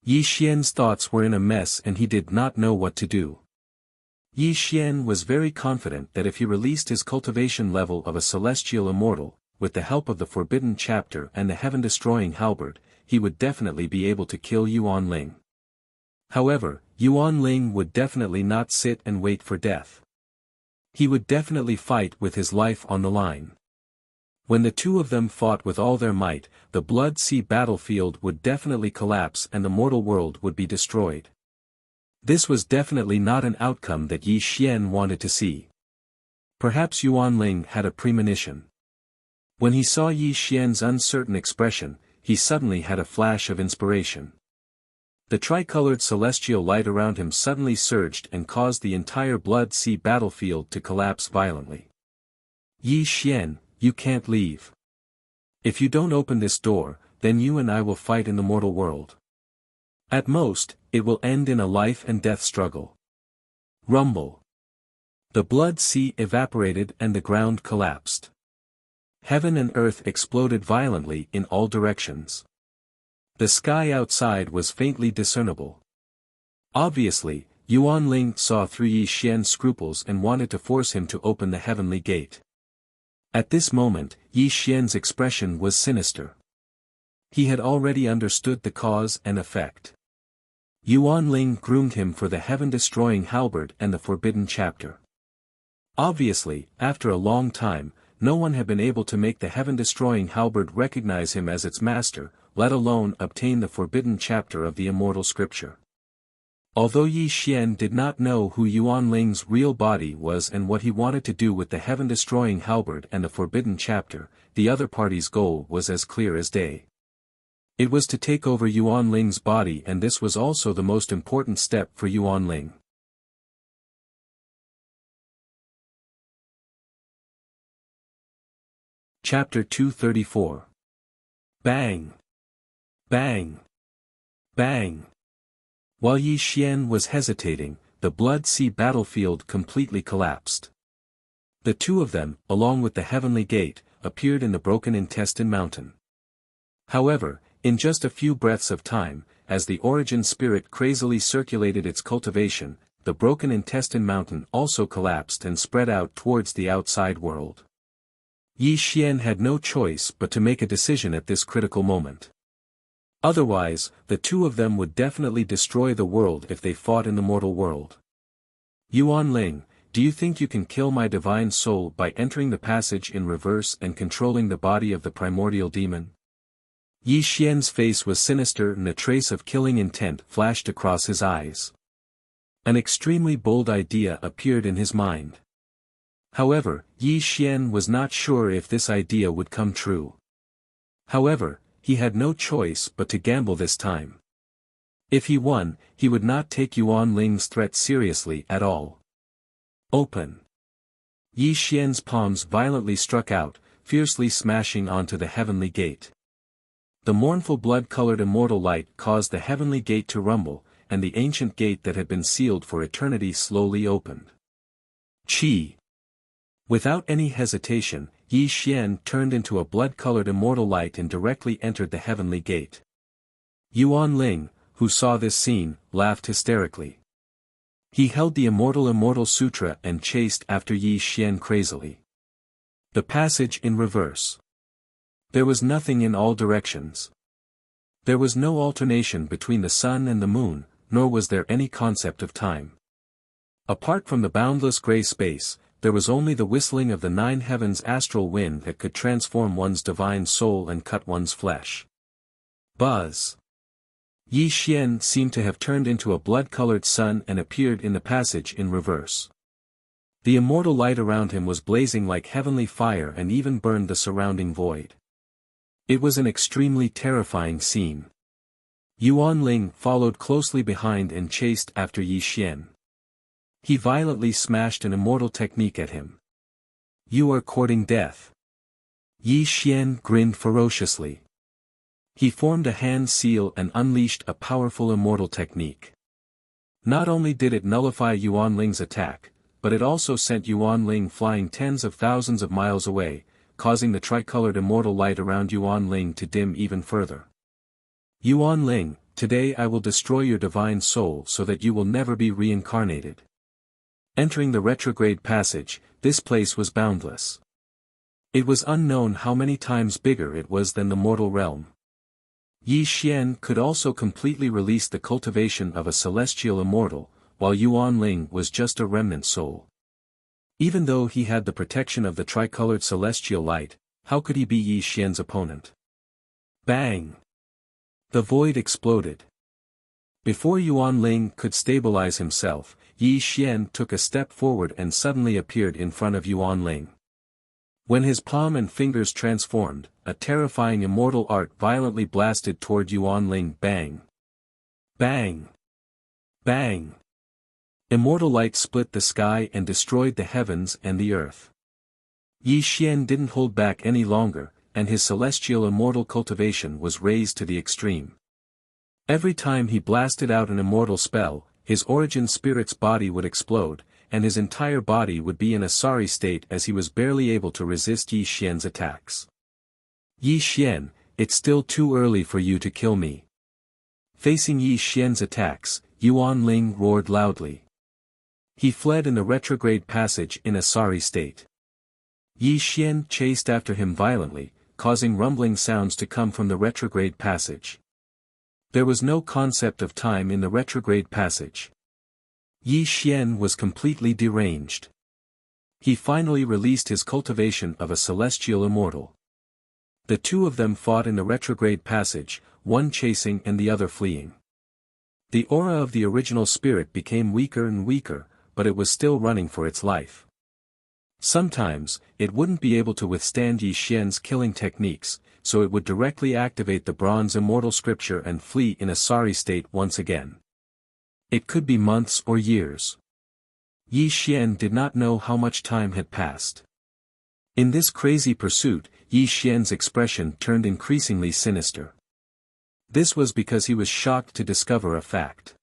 Yi Xian's thoughts were in a mess and he did not know what to do. Yi Xian was very confident that if he released his cultivation level of a celestial immortal, with the help of the forbidden chapter and the heaven-destroying halberd, he would definitely be able to kill Yuan Ling. However, Yuan Ling would definitely not sit and wait for death. He would definitely fight with his life on the line. When the two of them fought with all their might, the Blood Sea battlefield would definitely collapse and the mortal world would be destroyed. This was definitely not an outcome that Yi Xian wanted to see. Perhaps Yuan Ling had a premonition. When he saw Yi Xian's uncertain expression, he suddenly had a flash of inspiration. The tricolored celestial light around him suddenly surged and caused the entire Blood Sea battlefield to collapse violently. Yi Xian, you can't leave. If you don't open this door, then you and I will fight in the mortal world. At most, it will end in a life and death struggle. Rumble. The Blood Sea evaporated and the ground collapsed. Heaven and earth exploded violently in all directions. The sky outside was faintly discernible. Obviously, Yuan Ling saw through Yi Xian's scruples and wanted to force him to open the heavenly gate. At this moment, Yi Xian's expression was sinister. He had already understood the cause and effect. Yuan Ling groomed him for the heaven-destroying halberd and the forbidden chapter. Obviously, after a long time, no one had been able to make the heaven-destroying halberd recognize him as its master, let alone obtain the forbidden chapter of the immortal scripture. Although Yi Xian did not know who Yuan Ling's real body was and what he wanted to do with the heaven-destroying halberd and the forbidden chapter, the other party's goal was as clear as day. It was to take over Yuan Ling's body, and this was also the most important step for Yuan Ling. Chapter 234. Bang! Bang! Bang! While Yi Xian was hesitating, the Blood Sea battlefield completely collapsed. The two of them, along with the heavenly gate, appeared in the broken intestine mountain. However, in just a few breaths of time, as the origin spirit crazily circulated its cultivation, the broken intestine mountain also collapsed and spread out towards the outside world. Yi Xian had no choice but to make a decision at this critical moment. Otherwise, the two of them would definitely destroy the world if they fought in the mortal world. Yuan Ling, do you think you can kill my divine soul by entering the passage in reverse and controlling the body of the primordial demon? Yi Xian's face was sinister and a trace of killing intent flashed across his eyes. An extremely bold idea appeared in his mind. However, Yi Xian was not sure if this idea would come true. However, he had no choice but to gamble this time. If he won, he would not take Yuan Ling's threat seriously at all. Open. Yi Xian's palms violently struck out, fiercely smashing onto the heavenly gate. The mournful blood-colored immortal light caused the heavenly gate to rumble, and the ancient gate that had been sealed for eternity slowly opened. Qi. Without any hesitation, Yi Xian turned into a blood-colored immortal light and directly entered the heavenly gate. Yuan Ling, who saw this scene, laughed hysterically. He held the Immortal Sutra and chased after Yi Xian crazily. The passage in reverse. There was nothing in all directions. There was no alternation between the sun and the moon, nor was there any concept of time. Apart from the boundless gray space, there was only the whistling of the nine heavens' astral wind that could transform one's divine soul and cut one's flesh. Buzz. Yi Xian seemed to have turned into a blood-colored sun and appeared in the passage in reverse. The immortal light around him was blazing like heavenly fire and even burned the surrounding void. It was an extremely terrifying scene. Yuan Ling followed closely behind and chased after Yi Xian. He violently smashed an immortal technique at him. You are courting death. Yi Xian grinned ferociously. He formed a hand seal and unleashed a powerful immortal technique. Not only did it nullify Yuan Ling's attack, but it also sent Yuan Ling flying tens of thousands of miles away, causing the tricolored immortal light around Yuan Ling to dim even further. Yuan Ling, today I will destroy your divine soul so that you will never be reincarnated. Entering the retrograde passage, this place was boundless. It was unknown how many times bigger it was than the mortal realm. Yi Xian could also completely release the cultivation of a celestial immortal, while Yuan Ling was just a remnant soul. Even though he had the protection of the tricolored celestial light, how could he be Yi Xian's opponent? Bang! The void exploded. Before Yuan Ling could stabilize himself, Yi Xian took a step forward and suddenly appeared in front of Yuan Ling. When his palm and fingers transformed, a terrifying immortal art violently blasted toward Yuan Ling. Bang! Bang! Bang! Immortal light split the sky and destroyed the heavens and the earth. Yi Xian didn't hold back any longer, and his celestial immortal cultivation was raised to the extreme. Every time he blasted out an immortal spell, his origin spirit's body would explode, and his entire body would be in a sorry state as he was barely able to resist Yi Xian's attacks. Yi Xian, it's still too early for you to kill me. Facing Yi Xian's attacks, Yuan Ling roared loudly. He fled in the retrograde passage in a sorry state. Yi Xian chased after him violently, causing rumbling sounds to come from the retrograde passage. There was no concept of time in the retrograde passage. Yi Xian was completely deranged. He finally released his cultivation of a celestial immortal. The two of them fought in the retrograde passage, one chasing and the other fleeing. The aura of the original spirit became weaker and weaker, but it was still running for its life. Sometimes, it wouldn't be able to withstand Yi Xian's killing techniques, so it would directly activate the bronze immortal scripture and flee in a sorry state once again. It could be months or years. Yi Xian did not know how much time had passed. In this crazy pursuit, Yi Xian's expression turned increasingly sinister. This was because he was shocked to discover a fact.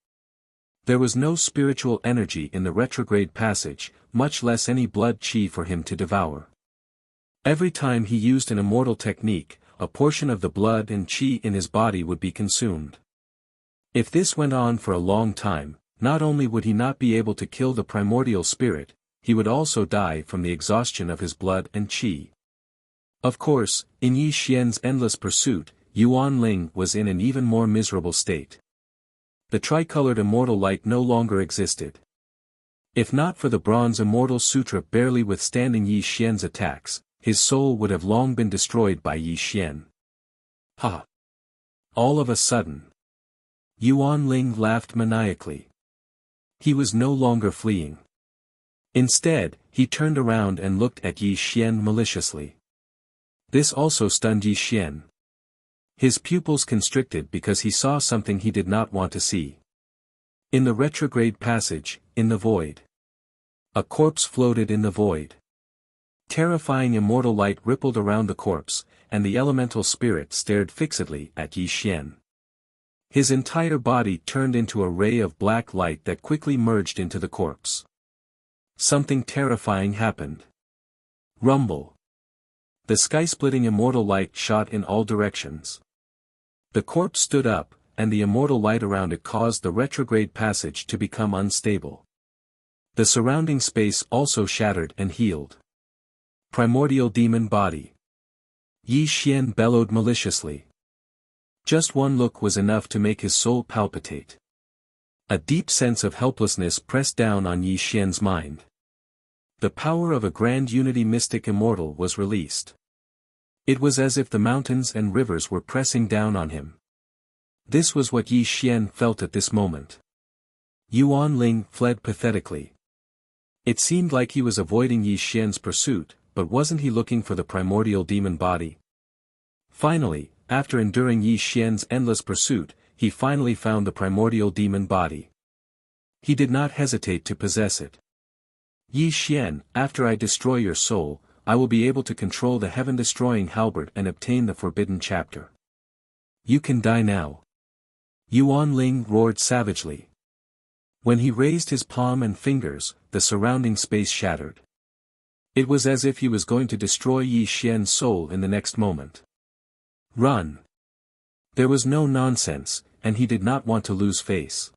There was no spiritual energy in the retrograde passage, much less any blood qi for him to devour. Every time he used an immortal technique, a portion of the blood and qi in his body would be consumed. If this went on for a long time, not only would he not be able to kill the primordial spirit, he would also die from the exhaustion of his blood and qi. Of course, in Yi Xian's endless pursuit, Yuan Ling was in an even more miserable state. The tricolored immortal light no longer existed. If not for the bronze immortal sutra barely withstanding Yi Xian's attacks, his soul would have long been destroyed by Yi Xian. Ha! All of a sudden, Yuan Ling laughed maniacally. He was no longer fleeing. Instead, he turned around and looked at Yi Xian maliciously. This also stunned Yi Xian. His pupils constricted because he saw something he did not want to see. In the retrograde passage, in the void. A corpse floated in the void. Terrifying immortal light rippled around the corpse, and the elemental spirit stared fixedly at Yi Xian. His entire body turned into a ray of black light that quickly merged into the corpse. Something terrifying happened. Rumble. The sky-splitting immortal light shot in all directions. The corpse stood up, and the immortal light around it caused the retrograde passage to become unstable. The surrounding space also shattered and healed. Primordial demon body. Yi Xian bellowed maliciously. Just one look was enough to make his soul palpitate. A deep sense of helplessness pressed down on Yi Xian's mind. The power of a grand unity mystic immortal was released. It was as if the mountains and rivers were pressing down on him. This was what Yi Xian felt at this moment. Yuan Ling fled pathetically. It seemed like he was avoiding Yi Xian's pursuit, but wasn't he looking for the primordial demon body? Finally, after enduring Yi Xian's endless pursuit, he finally found the primordial demon body. He did not hesitate to possess it. Yi Xian, after I destroy your soul, I will be able to control the heaven-destroying halberd and obtain the forbidden chapter. You can die now. Yuan Ling roared savagely. When he raised his palm and fingers, the surrounding space shattered. It was as if he was going to destroy Yi Xian's soul in the next moment. Run! There was no nonsense, and he did not want to lose face.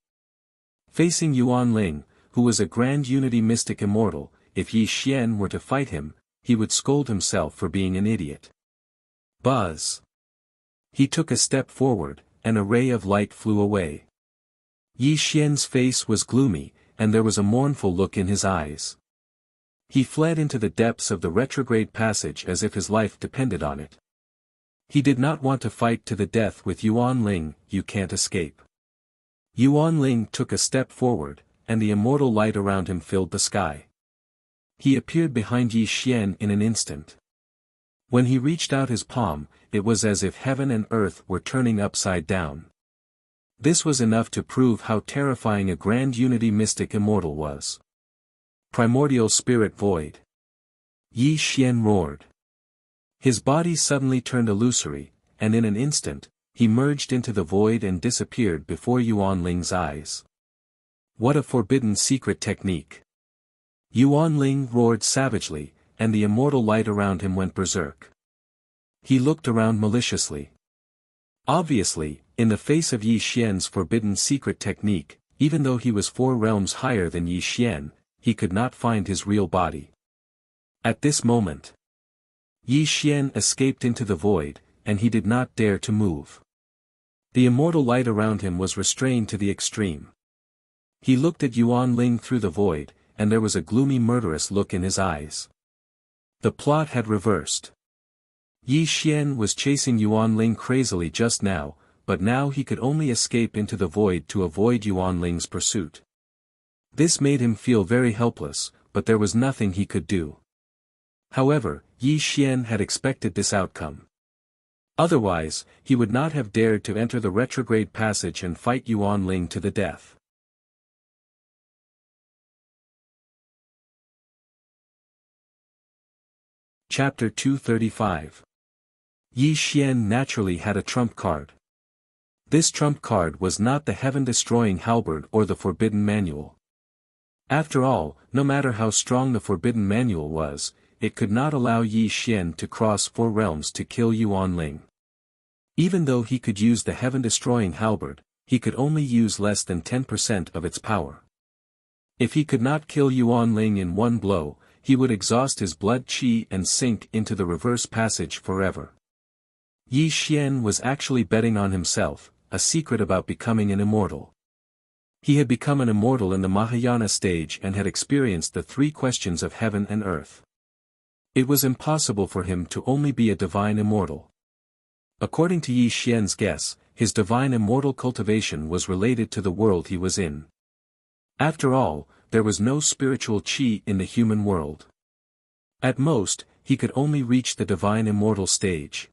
Facing Yuan Ling, who was a grand unity mystic immortal, if Yi Xian were to fight him, he would scold himself for being an idiot. Buzz! He took a step forward, and a ray of light flew away. Yi Xian's face was gloomy, and there was a mournful look in his eyes. He fled into the depths of the retrograde passage as if his life depended on it. He did not want to fight to the death with Yuan Ling. You can't escape. Yuan Ling took a step forward, and the immortal light around him filled the sky. He appeared behind Yi Xian in an instant. When he reached out his palm, it was as if heaven and earth were turning upside down. This was enough to prove how terrifying a grand unity mystic immortal was. Primordial spirit void. Yi Xian roared. His body suddenly turned illusory, and in an instant, he merged into the void and disappeared before Yuan Ling's eyes. What a forbidden secret technique! Yuan Ling roared savagely, and the immortal light around him went berserk. He looked around maliciously. Obviously, in the face of Yi Xian's forbidden secret technique, even though he was 4 realms higher than Yi Xian, he could not find his real body. At this moment, Yi Xian escaped into the void, and he did not dare to move. The immortal light around him was restrained to the extreme. He looked at Yuan Ling through the void, and there was a gloomy murderous look in his eyes. The plot had reversed. Yi Xian was chasing Yuan Ling crazily just now, but now he could only escape into the void to avoid Yuan Ling's pursuit. This made him feel very helpless, but there was nothing he could do. However, Yi Xian had expected this outcome. Otherwise, he would not have dared to enter the retrograde passage and fight Yuan Ling to the death. Chapter 235. Yi Xian naturally had a trump card. This trump card was not the heaven-destroying halberd or the forbidden manual. After all, no matter how strong the forbidden manual was, it could not allow Yi Xian to cross 4 realms to kill Yuan Ling. Even though he could use the heaven-destroying halberd, he could only use less than 10% of its power. If he could not kill Yuan Ling in one blow, he would exhaust his blood qi and sink into the reverse passage forever. Yi Xian was actually betting on himself, a secret about becoming an immortal. He had become an immortal in the Mahayana stage and had experienced the 3 questions of heaven and earth. It was impossible for him to only be a divine immortal. According to Yi Xian's guess, his divine immortal cultivation was related to the world he was in. After all, there was no spiritual chi in the human world. At most, he could only reach the divine immortal stage.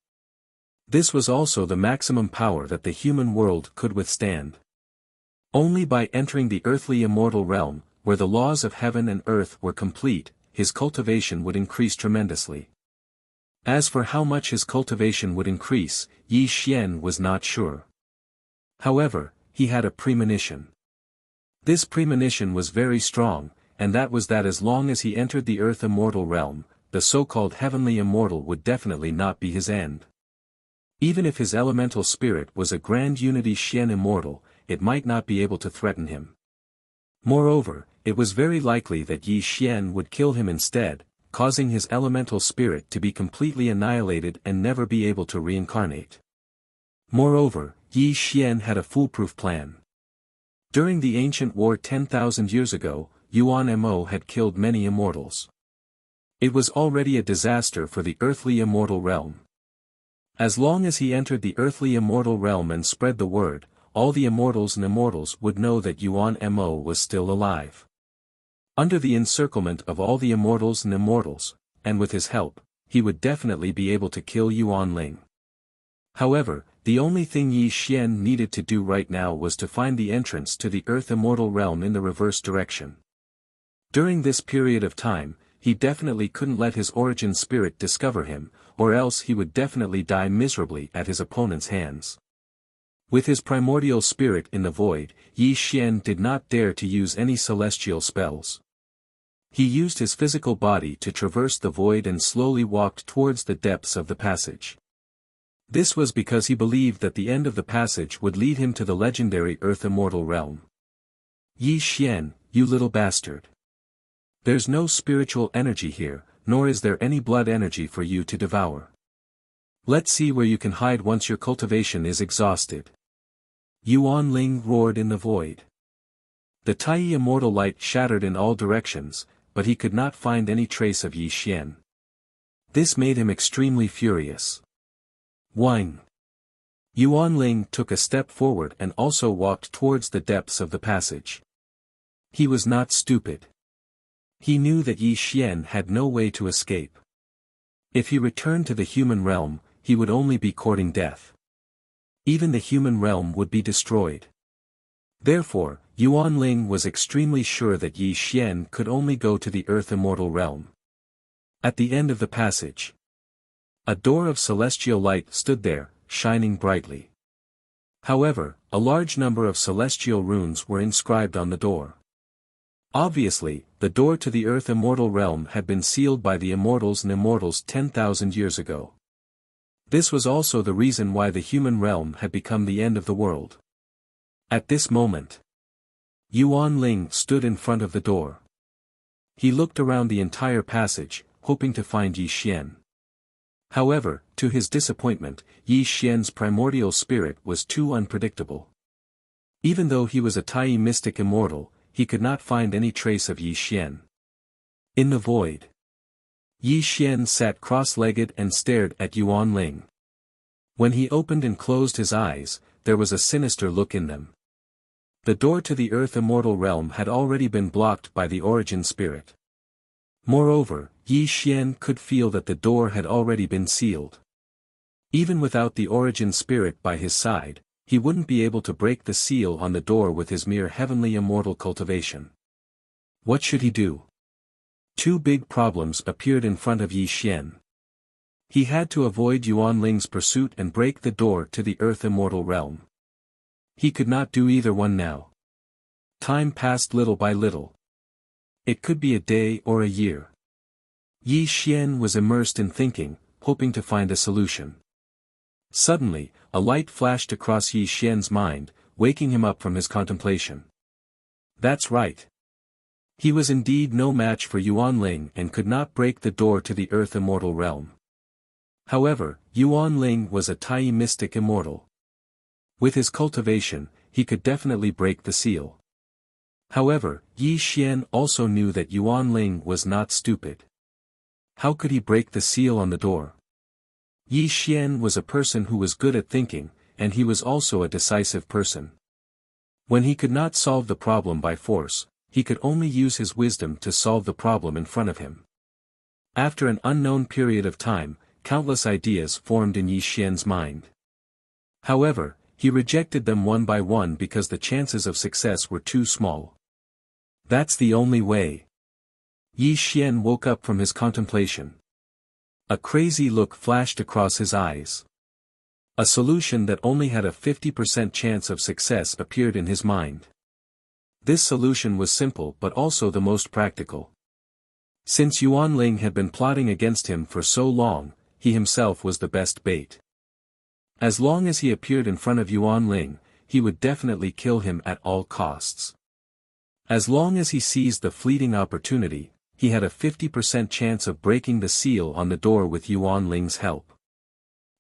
This was also the maximum power that the human world could withstand. Only by entering the earthly immortal realm, where the laws of heaven and earth were complete, his cultivation would increase tremendously. As for how much his cultivation would increase, Yi Xian was not sure. However, he had a premonition. This premonition was very strong, and that was that as long as he entered the earth immortal realm, the so-called heavenly immortal would definitely not be his end. Even if his elemental spirit was a grand unity Xian immortal, it might not be able to threaten him. Moreover, it was very likely that Yi Xian would kill him instead, causing his elemental spirit to be completely annihilated and never be able to reincarnate. Moreover, Yi Xian had a foolproof plan. During the ancient war 10,000 years ago, Yuan Mo had killed many immortals. It was already a disaster for the earthly immortal realm. As long as he entered the earthly immortal realm and spread the word, all the immortals and immortals would know that Yuan Mo was still alive. Under the encirclement of all the immortals and immortals, and with his help, he would definitely be able to kill Yuan Ling. However, the only thing Yi Xian needed to do right now was to find the entrance to the earth immortal realm in the reverse direction. During this period of time, he definitely couldn't let his origin spirit discover him, or else he would definitely die miserably at his opponent's hands. With his primordial spirit in the void, Yi Xian did not dare to use any celestial spells. He used his physical body to traverse the void and slowly walked towards the depths of the passage. This was because he believed that the end of the passage would lead him to the legendary earth immortal realm. Yi Xian, you little bastard. There's no spiritual energy here, nor is there any blood energy for you to devour. Let's see where you can hide once your cultivation is exhausted. Yuan Ling roared in the void. The Tai immortal light shattered in all directions, but he could not find any trace of Yi Xian. This made him extremely furious. Whine. Yuan Ling took a step forward and also walked towards the depths of the passage. He was not stupid. He knew that Yi Xian had no way to escape. If he returned to the human realm, he would only be courting death. Even the human realm would be destroyed. Therefore, Yuan Ling was extremely sure that Yi Xian could only go to the earth immortal realm. At the end of the passage, a door of celestial light stood there, shining brightly. However, a large number of celestial runes were inscribed on the door. Obviously, the door to the earth immortal realm had been sealed by the immortals and immortals 10,000 years ago. This was also the reason why the human realm had become the end of the world. At this moment, Yuan Ling stood in front of the door. He looked around the entire passage, hoping to find Yi Xian. However, to his disappointment, Yi Xian's primordial spirit was too unpredictable. Even though he was a Tai mystic immortal, he could not find any trace of Yi Xian. In the void, Yi Xian sat cross-legged and stared at Yuan Ling. When he opened and closed his eyes, there was a sinister look in them. The door to the earth immortal realm had already been blocked by the origin spirit. Moreover, Yi Xian could feel that the door had already been sealed. Even without the origin spirit by his side, he wouldn't be able to break the seal on the door with his mere heavenly immortal cultivation. What should he do? Two big problems appeared in front of Yi Xian. He had to avoid Yuan Ling's pursuit and break the door to the earth immortal realm. He could not do either one now. Time passed little by little. It could be a day or a year. Yi Xian was immersed in thinking, hoping to find a solution. Suddenly, a light flashed across Yi Xian's mind, waking him up from his contemplation. That's right. He was indeed no match for Yuan Ling and could not break the door to the earth immortal realm. However, Yuan Ling was a Tai mystic immortal. With his cultivation, he could definitely break the seal. However, Yi Xian also knew that Yuan Ling was not stupid. How could he break the seal on the door? Yi Xian was a person who was good at thinking, and he was also a decisive person. When he could not solve the problem by force, he could only use his wisdom to solve the problem in front of him. After an unknown period of time, countless ideas formed in Yi Xian's mind. However, he rejected them one by one because the chances of success were too small. That's the only way. Yi Xian woke up from his contemplation. A crazy look flashed across his eyes. A solution that only had a 50% chance of success appeared in his mind. This solution was simple but also the most practical. Since Yuan Ling had been plotting against him for so long, he himself was the best bait. As long as he appeared in front of Yuan Ling, he would definitely kill him at all costs. As long as he seized the fleeting opportunity, he had a 50% chance of breaking the seal on the door with Yuan Ling's help.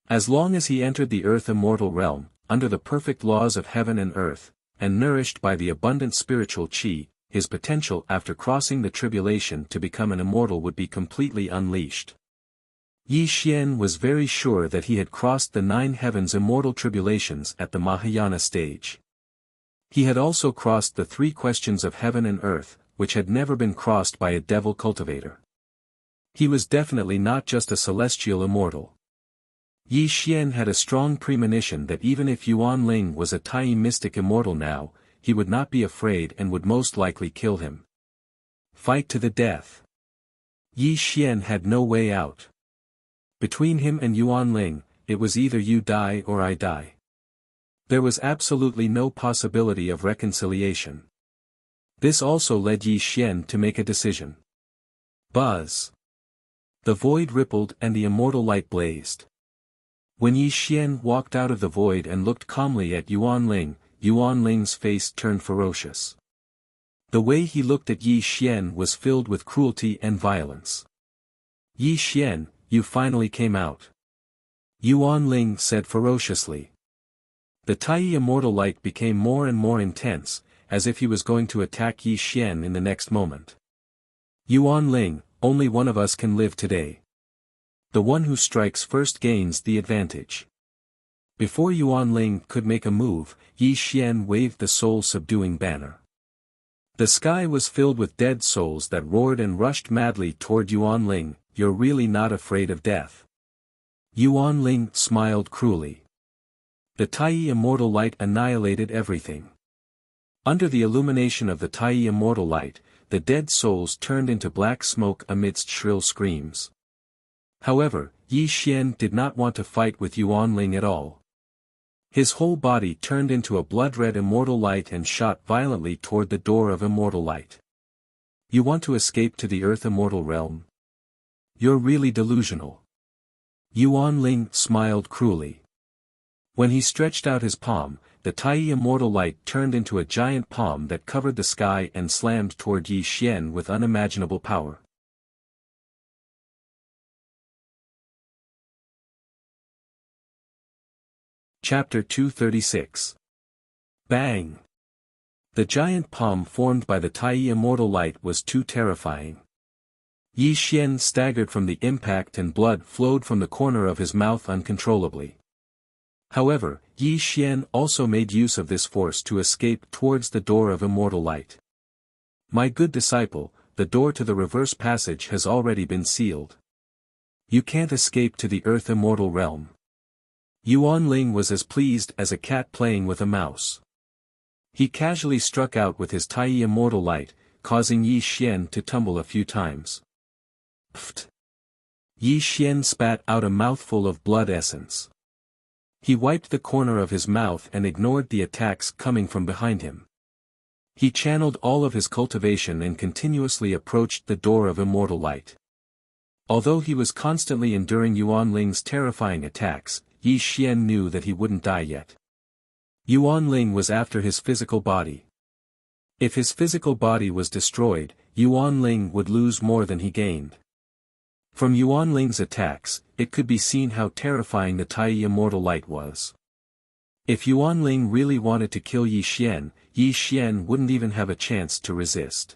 As long as he entered the earth immortal realm, under the perfect laws of heaven and earth, and nourished by the abundant spiritual qi, his potential after crossing the tribulation to become an immortal would be completely unleashed. Yi Xian was very sure that he had crossed the 9 heavens immortal tribulations at the Mahayana stage. He had also crossed the 3 questions of heaven and earth, which had never been crossed by a devil cultivator. He was definitely not just a celestial immortal. Yi Xian had a strong premonition that even if Yuan Ling was a Tai mystic immortal now, he would not be afraid and would most likely kill him. Fight to the death. Yi Xian had no way out. Between him and Yuan Ling, it was either you die or I die. There was absolutely no possibility of reconciliation. This also led Yi Xian to make a decision. Buzz. The void rippled and the immortal light blazed. When Yi Xian walked out of the void and looked calmly at Yuan Ling's face turned ferocious. The way he looked at Yi Xian was filled with cruelty and violence. Yi Xian, you finally came out. Yuan Ling said ferociously. The Tai immortal light became more and more intense, as if he was going to attack Yi Xian in the next moment. Yuan Ling, only one of us can live today. The one who strikes first gains the advantage. Before Yuan Ling could make a move, Yi Xian waved the soul-subduing banner. The sky was filled with dead souls that roared and rushed madly toward Yuan Ling. You're really not afraid of death. Yuan Ling smiled cruelly. The Tai immortal light annihilated everything. Under the illumination of the Tai immortal light, the dead souls turned into black smoke amidst shrill screams. However, Yi Xian did not want to fight with Yuan Ling at all. His whole body turned into a blood-red immortal light and shot violently toward the door of immortal light. You want to escape to the earth immortal realm? You're really delusional. Yuan Ling smiled cruelly. When he stretched out his palm, the Tai immortal light turned into a giant palm that covered the sky and slammed toward Yi Xian with unimaginable power. Chapter 236. Bang! The giant palm formed by the Tai immortal light was too terrifying. Yi Xian staggered from the impact and blood flowed from the corner of his mouth uncontrollably. However, Yi Xian also made use of this force to escape towards the door of immortal light. My good disciple, the door to the reverse passage has already been sealed. You can't escape to the earth immortal realm. Yuan Ling was as pleased as a cat playing with a mouse. He casually struck out with his Tai immortal light, causing Yi Xian to tumble a few times. Pfft! Yi Xian spat out a mouthful of blood essence. He wiped the corner of his mouth and ignored the attacks coming from behind him. He channeled all of his cultivation and continuously approached the door of immortal light. Although he was constantly enduring Yuan Ling's terrifying attacks, Yi Xian knew that he wouldn't die yet. Yuan Ling was after his physical body. If his physical body was destroyed, Yuan Ling would lose more than he gained. From Yuan Ling's attacks, it could be seen how terrifying the Tai immortal light was. If Yuan Ling really wanted to kill Yi Xian wouldn't even have a chance to resist.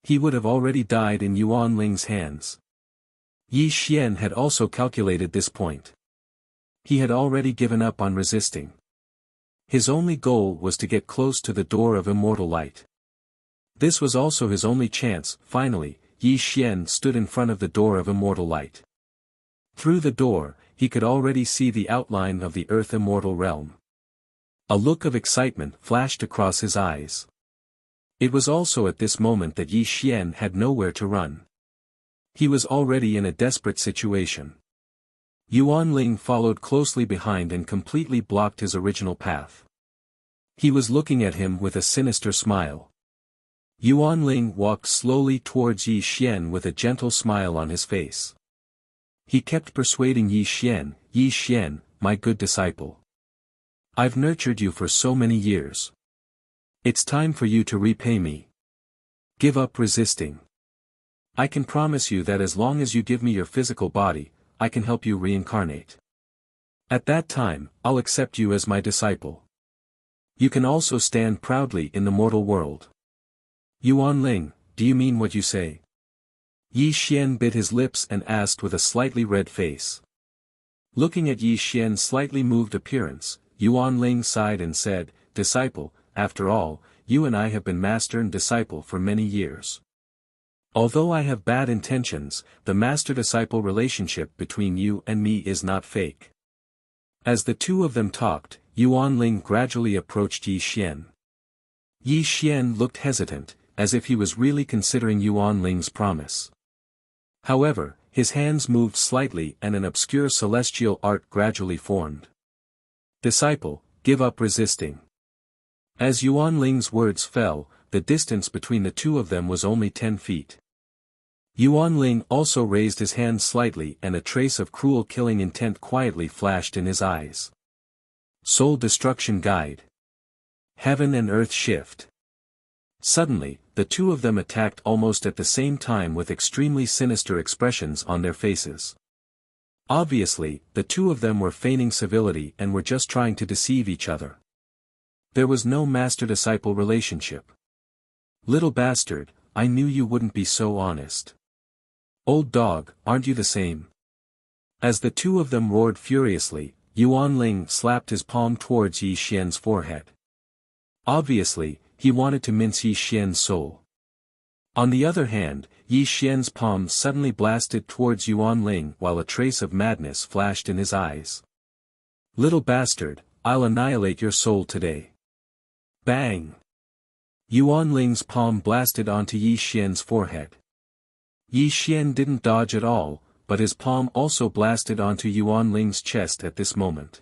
He would have already died in Yuan Ling's hands. Yi Xian had also calculated this point. He had already given up on resisting. His only goal was to get close to the door of immortal light. This was also his only chance. Finally, Yi Xian stood in front of the door of immortal light. Through the door, he could already see the outline of the earth immortal realm. A look of excitement flashed across his eyes. It was also at this moment that Yi Xian had nowhere to run. He was already in a desperate situation. Yuan Ling followed closely behind and completely blocked his original path. He was looking at him with a sinister smile. Yuan Ling walked slowly towards Yi Xian with a gentle smile on his face. He kept persuading Yi Xian, my good disciple. I've nurtured you for so many years. It's time for you to repay me. Give up resisting. I can promise you that as long as you give me your physical body, I can help you reincarnate. At that time, I'll accept you as my disciple. You can also stand proudly in the mortal world. Yuan Ling, do you mean what you say? Yi Xian bit his lips and asked with a slightly red face. Looking at Yi Xian's slightly moved appearance, Yuan Ling sighed and said, Disciple, after all, you and I have been master and disciple for many years. Although I have bad intentions, the master-disciple relationship between you and me is not fake. As the two of them talked, Yuan Ling gradually approached Yi Xian. Yi Xian looked hesitant, as if he was really considering Yuan Ling's promise. However, his hands moved slightly and an obscure celestial art gradually formed. Disciple, give up resisting. As Yuan Ling's words fell, the distance between the two of them was only 10 feet. Yuan Ling also raised his hand slightly and a trace of cruel killing intent quietly flashed in his eyes. Soul Destruction Guide. Heaven and Earth Shift. Suddenly, the two of them attacked almost at the same time with extremely sinister expressions on their faces. Obviously, the two of them were feigning civility and were just trying to deceive each other. There was no master-disciple relationship. Little bastard, I knew you wouldn't be so honest. Old dog, aren't you the same? As the two of them roared furiously, Yuan Ling slapped his palm towards Yi Xian's forehead. Obviously, he wanted to mince Yi Xian's soul. On the other hand, Yi Xian's palm suddenly blasted towards Yuan Ling while a trace of madness flashed in his eyes. Little bastard, I'll annihilate your soul today. Bang! Yuan Ling's palm blasted onto Yi Xian's forehead. Yi Xian didn't dodge at all, but his palm also blasted onto Yuan Ling's chest at this moment.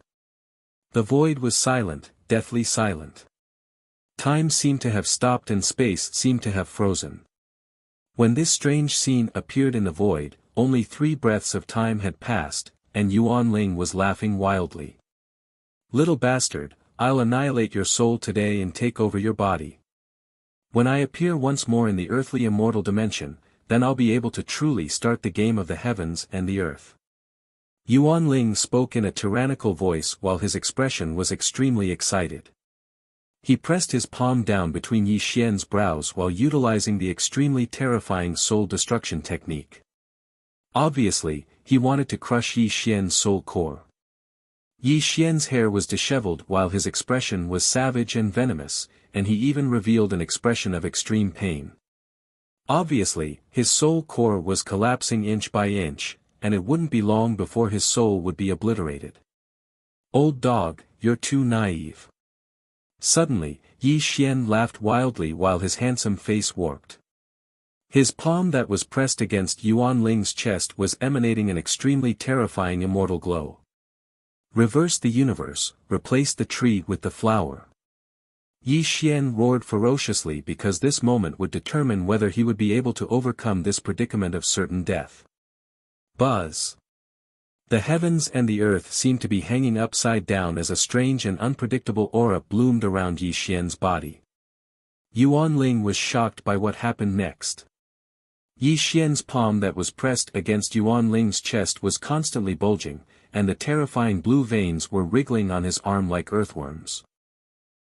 The void was silent, deathly silent. Time seemed to have stopped and space seemed to have frozen. When this strange scene appeared in the void, only 3 breaths of time had passed, and Yuan Ling was laughing wildly. Little bastard, I'll annihilate your soul today and take over your body. When I appear once more in the earthly immortal dimension, then I'll be able to truly start the game of the heavens and the earth. Yuan Ling spoke in a tyrannical voice while his expression was extremely excited. He pressed his palm down between Yi Xian's brows while utilizing the extremely terrifying soul destruction technique. Obviously, he wanted to crush Yi Xian's soul core. Yi Xian's hair was disheveled while his expression was savage and venomous, and he even revealed an expression of extreme pain. Obviously, his soul core was collapsing inch by inch, and it wouldn't be long before his soul would be obliterated. Old dog, you're too naive. Suddenly, Yi Xian laughed wildly while his handsome face warped. His palm that was pressed against Yuan Ling's chest was emanating an extremely terrifying immortal glow. Reverse the universe, replace the tree with the flower. Yi Xian roared ferociously because this moment would determine whether he would be able to overcome this predicament of certain death. Buzz. The heavens and the earth seemed to be hanging upside down as a strange and unpredictable aura bloomed around Yi Xian's body. Yuan Ling was shocked by what happened next. Yi Xian's palm that was pressed against Yuan Ling's chest was constantly bulging, and the terrifying blue veins were wriggling on his arm like earthworms.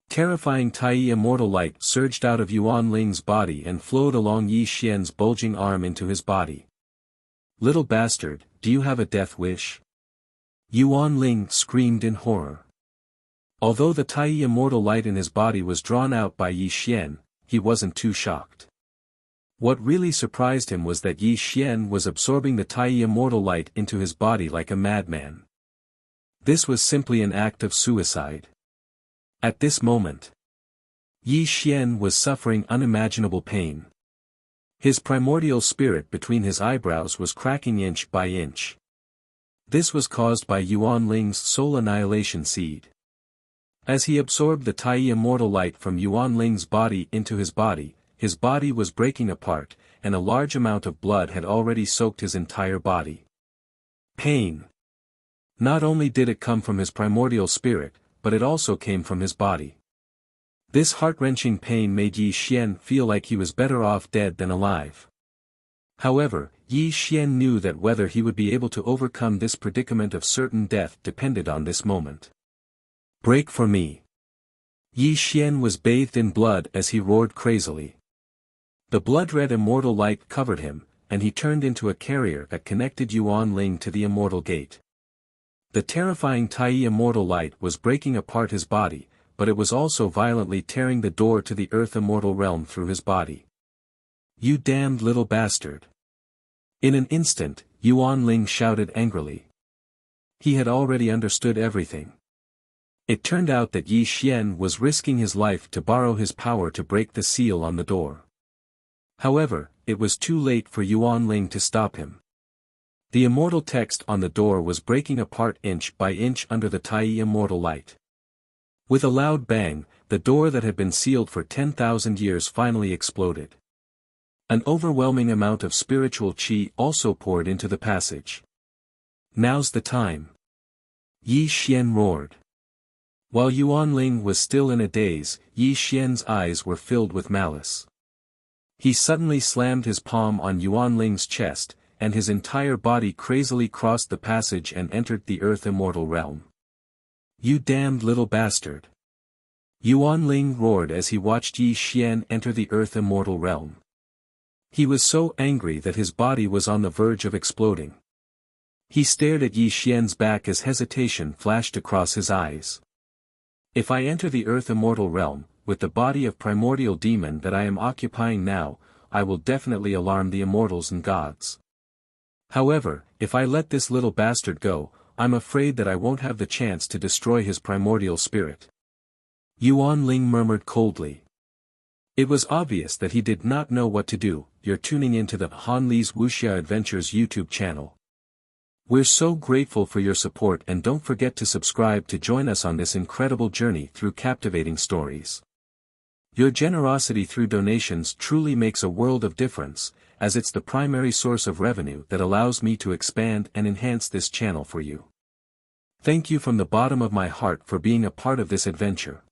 Terrifying Tai immortal light surged out of Yuan Ling's body and flowed along Yi Xian's bulging arm into his body. Little bastard, do you have a death wish? Yuan Ling screamed in horror. Although the Tai immortal light in his body was drawn out by Yi Xian, he wasn't too shocked. What really surprised him was that Yi Xian was absorbing the Tai immortal light into his body like a madman. This was simply an act of suicide. At this moment, Yi Xian was suffering unimaginable pain. His primordial spirit between his eyebrows was cracking inch by inch. This was caused by Yuan Ling's soul annihilation seed. As he absorbed the Tai immortal light from Yuan Ling's body into his body was breaking apart, and a large amount of blood had already soaked his entire body. Pain. Not only did it come from his primordial spirit, but it also came from his body. This heart-wrenching pain made Yi Xian feel like he was better off dead than alive. However, Yi Xian knew that whether he would be able to overcome this predicament of certain death depended on this moment. Break for me. Yi Xian was bathed in blood as he roared crazily. The blood-red immortal light covered him, and he turned into a carrier that connected Yuan Ling to the immortal gate. The terrifying Tai immortal light was breaking apart his body, but it was also violently tearing the door to the earth immortal realm through his body. You damned little bastard. In an instant, Yuan Ling shouted angrily. He had already understood everything. It turned out that Yi Xian was risking his life to borrow his power to break the seal on the door. However, it was too late for Yuan Ling to stop him. The immortal text on the door was breaking apart inch by inch under the Tai immortal light. With a loud bang, the door that had been sealed for 10,000 years finally exploded. An overwhelming amount of spiritual qi also poured into the passage. Now's the time. Yi Xian roared. While Yuan Ling was still in a daze, Yi Xian's eyes were filled with malice. He suddenly slammed his palm on Yuan Ling's chest, and his entire body crazily crossed the passage and entered the earth immortal realm. You damned little bastard. Yuan Ling roared as he watched Yi Xian enter the earth immortal realm. He was so angry that his body was on the verge of exploding. He stared at Yi Xian's back as hesitation flashed across his eyes. If I enter the earth immortal realm, with the body of primordial demon that I am occupying now, I will definitely alarm the immortals and gods. However, if I let this little bastard go, I'm afraid that I won't have the chance to destroy his primordial spirit. Yuan Ling murmured coldly. It was obvious that he did not know what to do. You're tuning into the Han Li's Wuxia Adventures YouTube channel. We're so grateful for your support, and don't forget to subscribe to join us on this incredible journey through captivating stories. Your generosity through donations truly makes a world of difference, as it's the primary source of revenue that allows me to expand and enhance this channel for you. Thank you from the bottom of my heart for being a part of this adventure.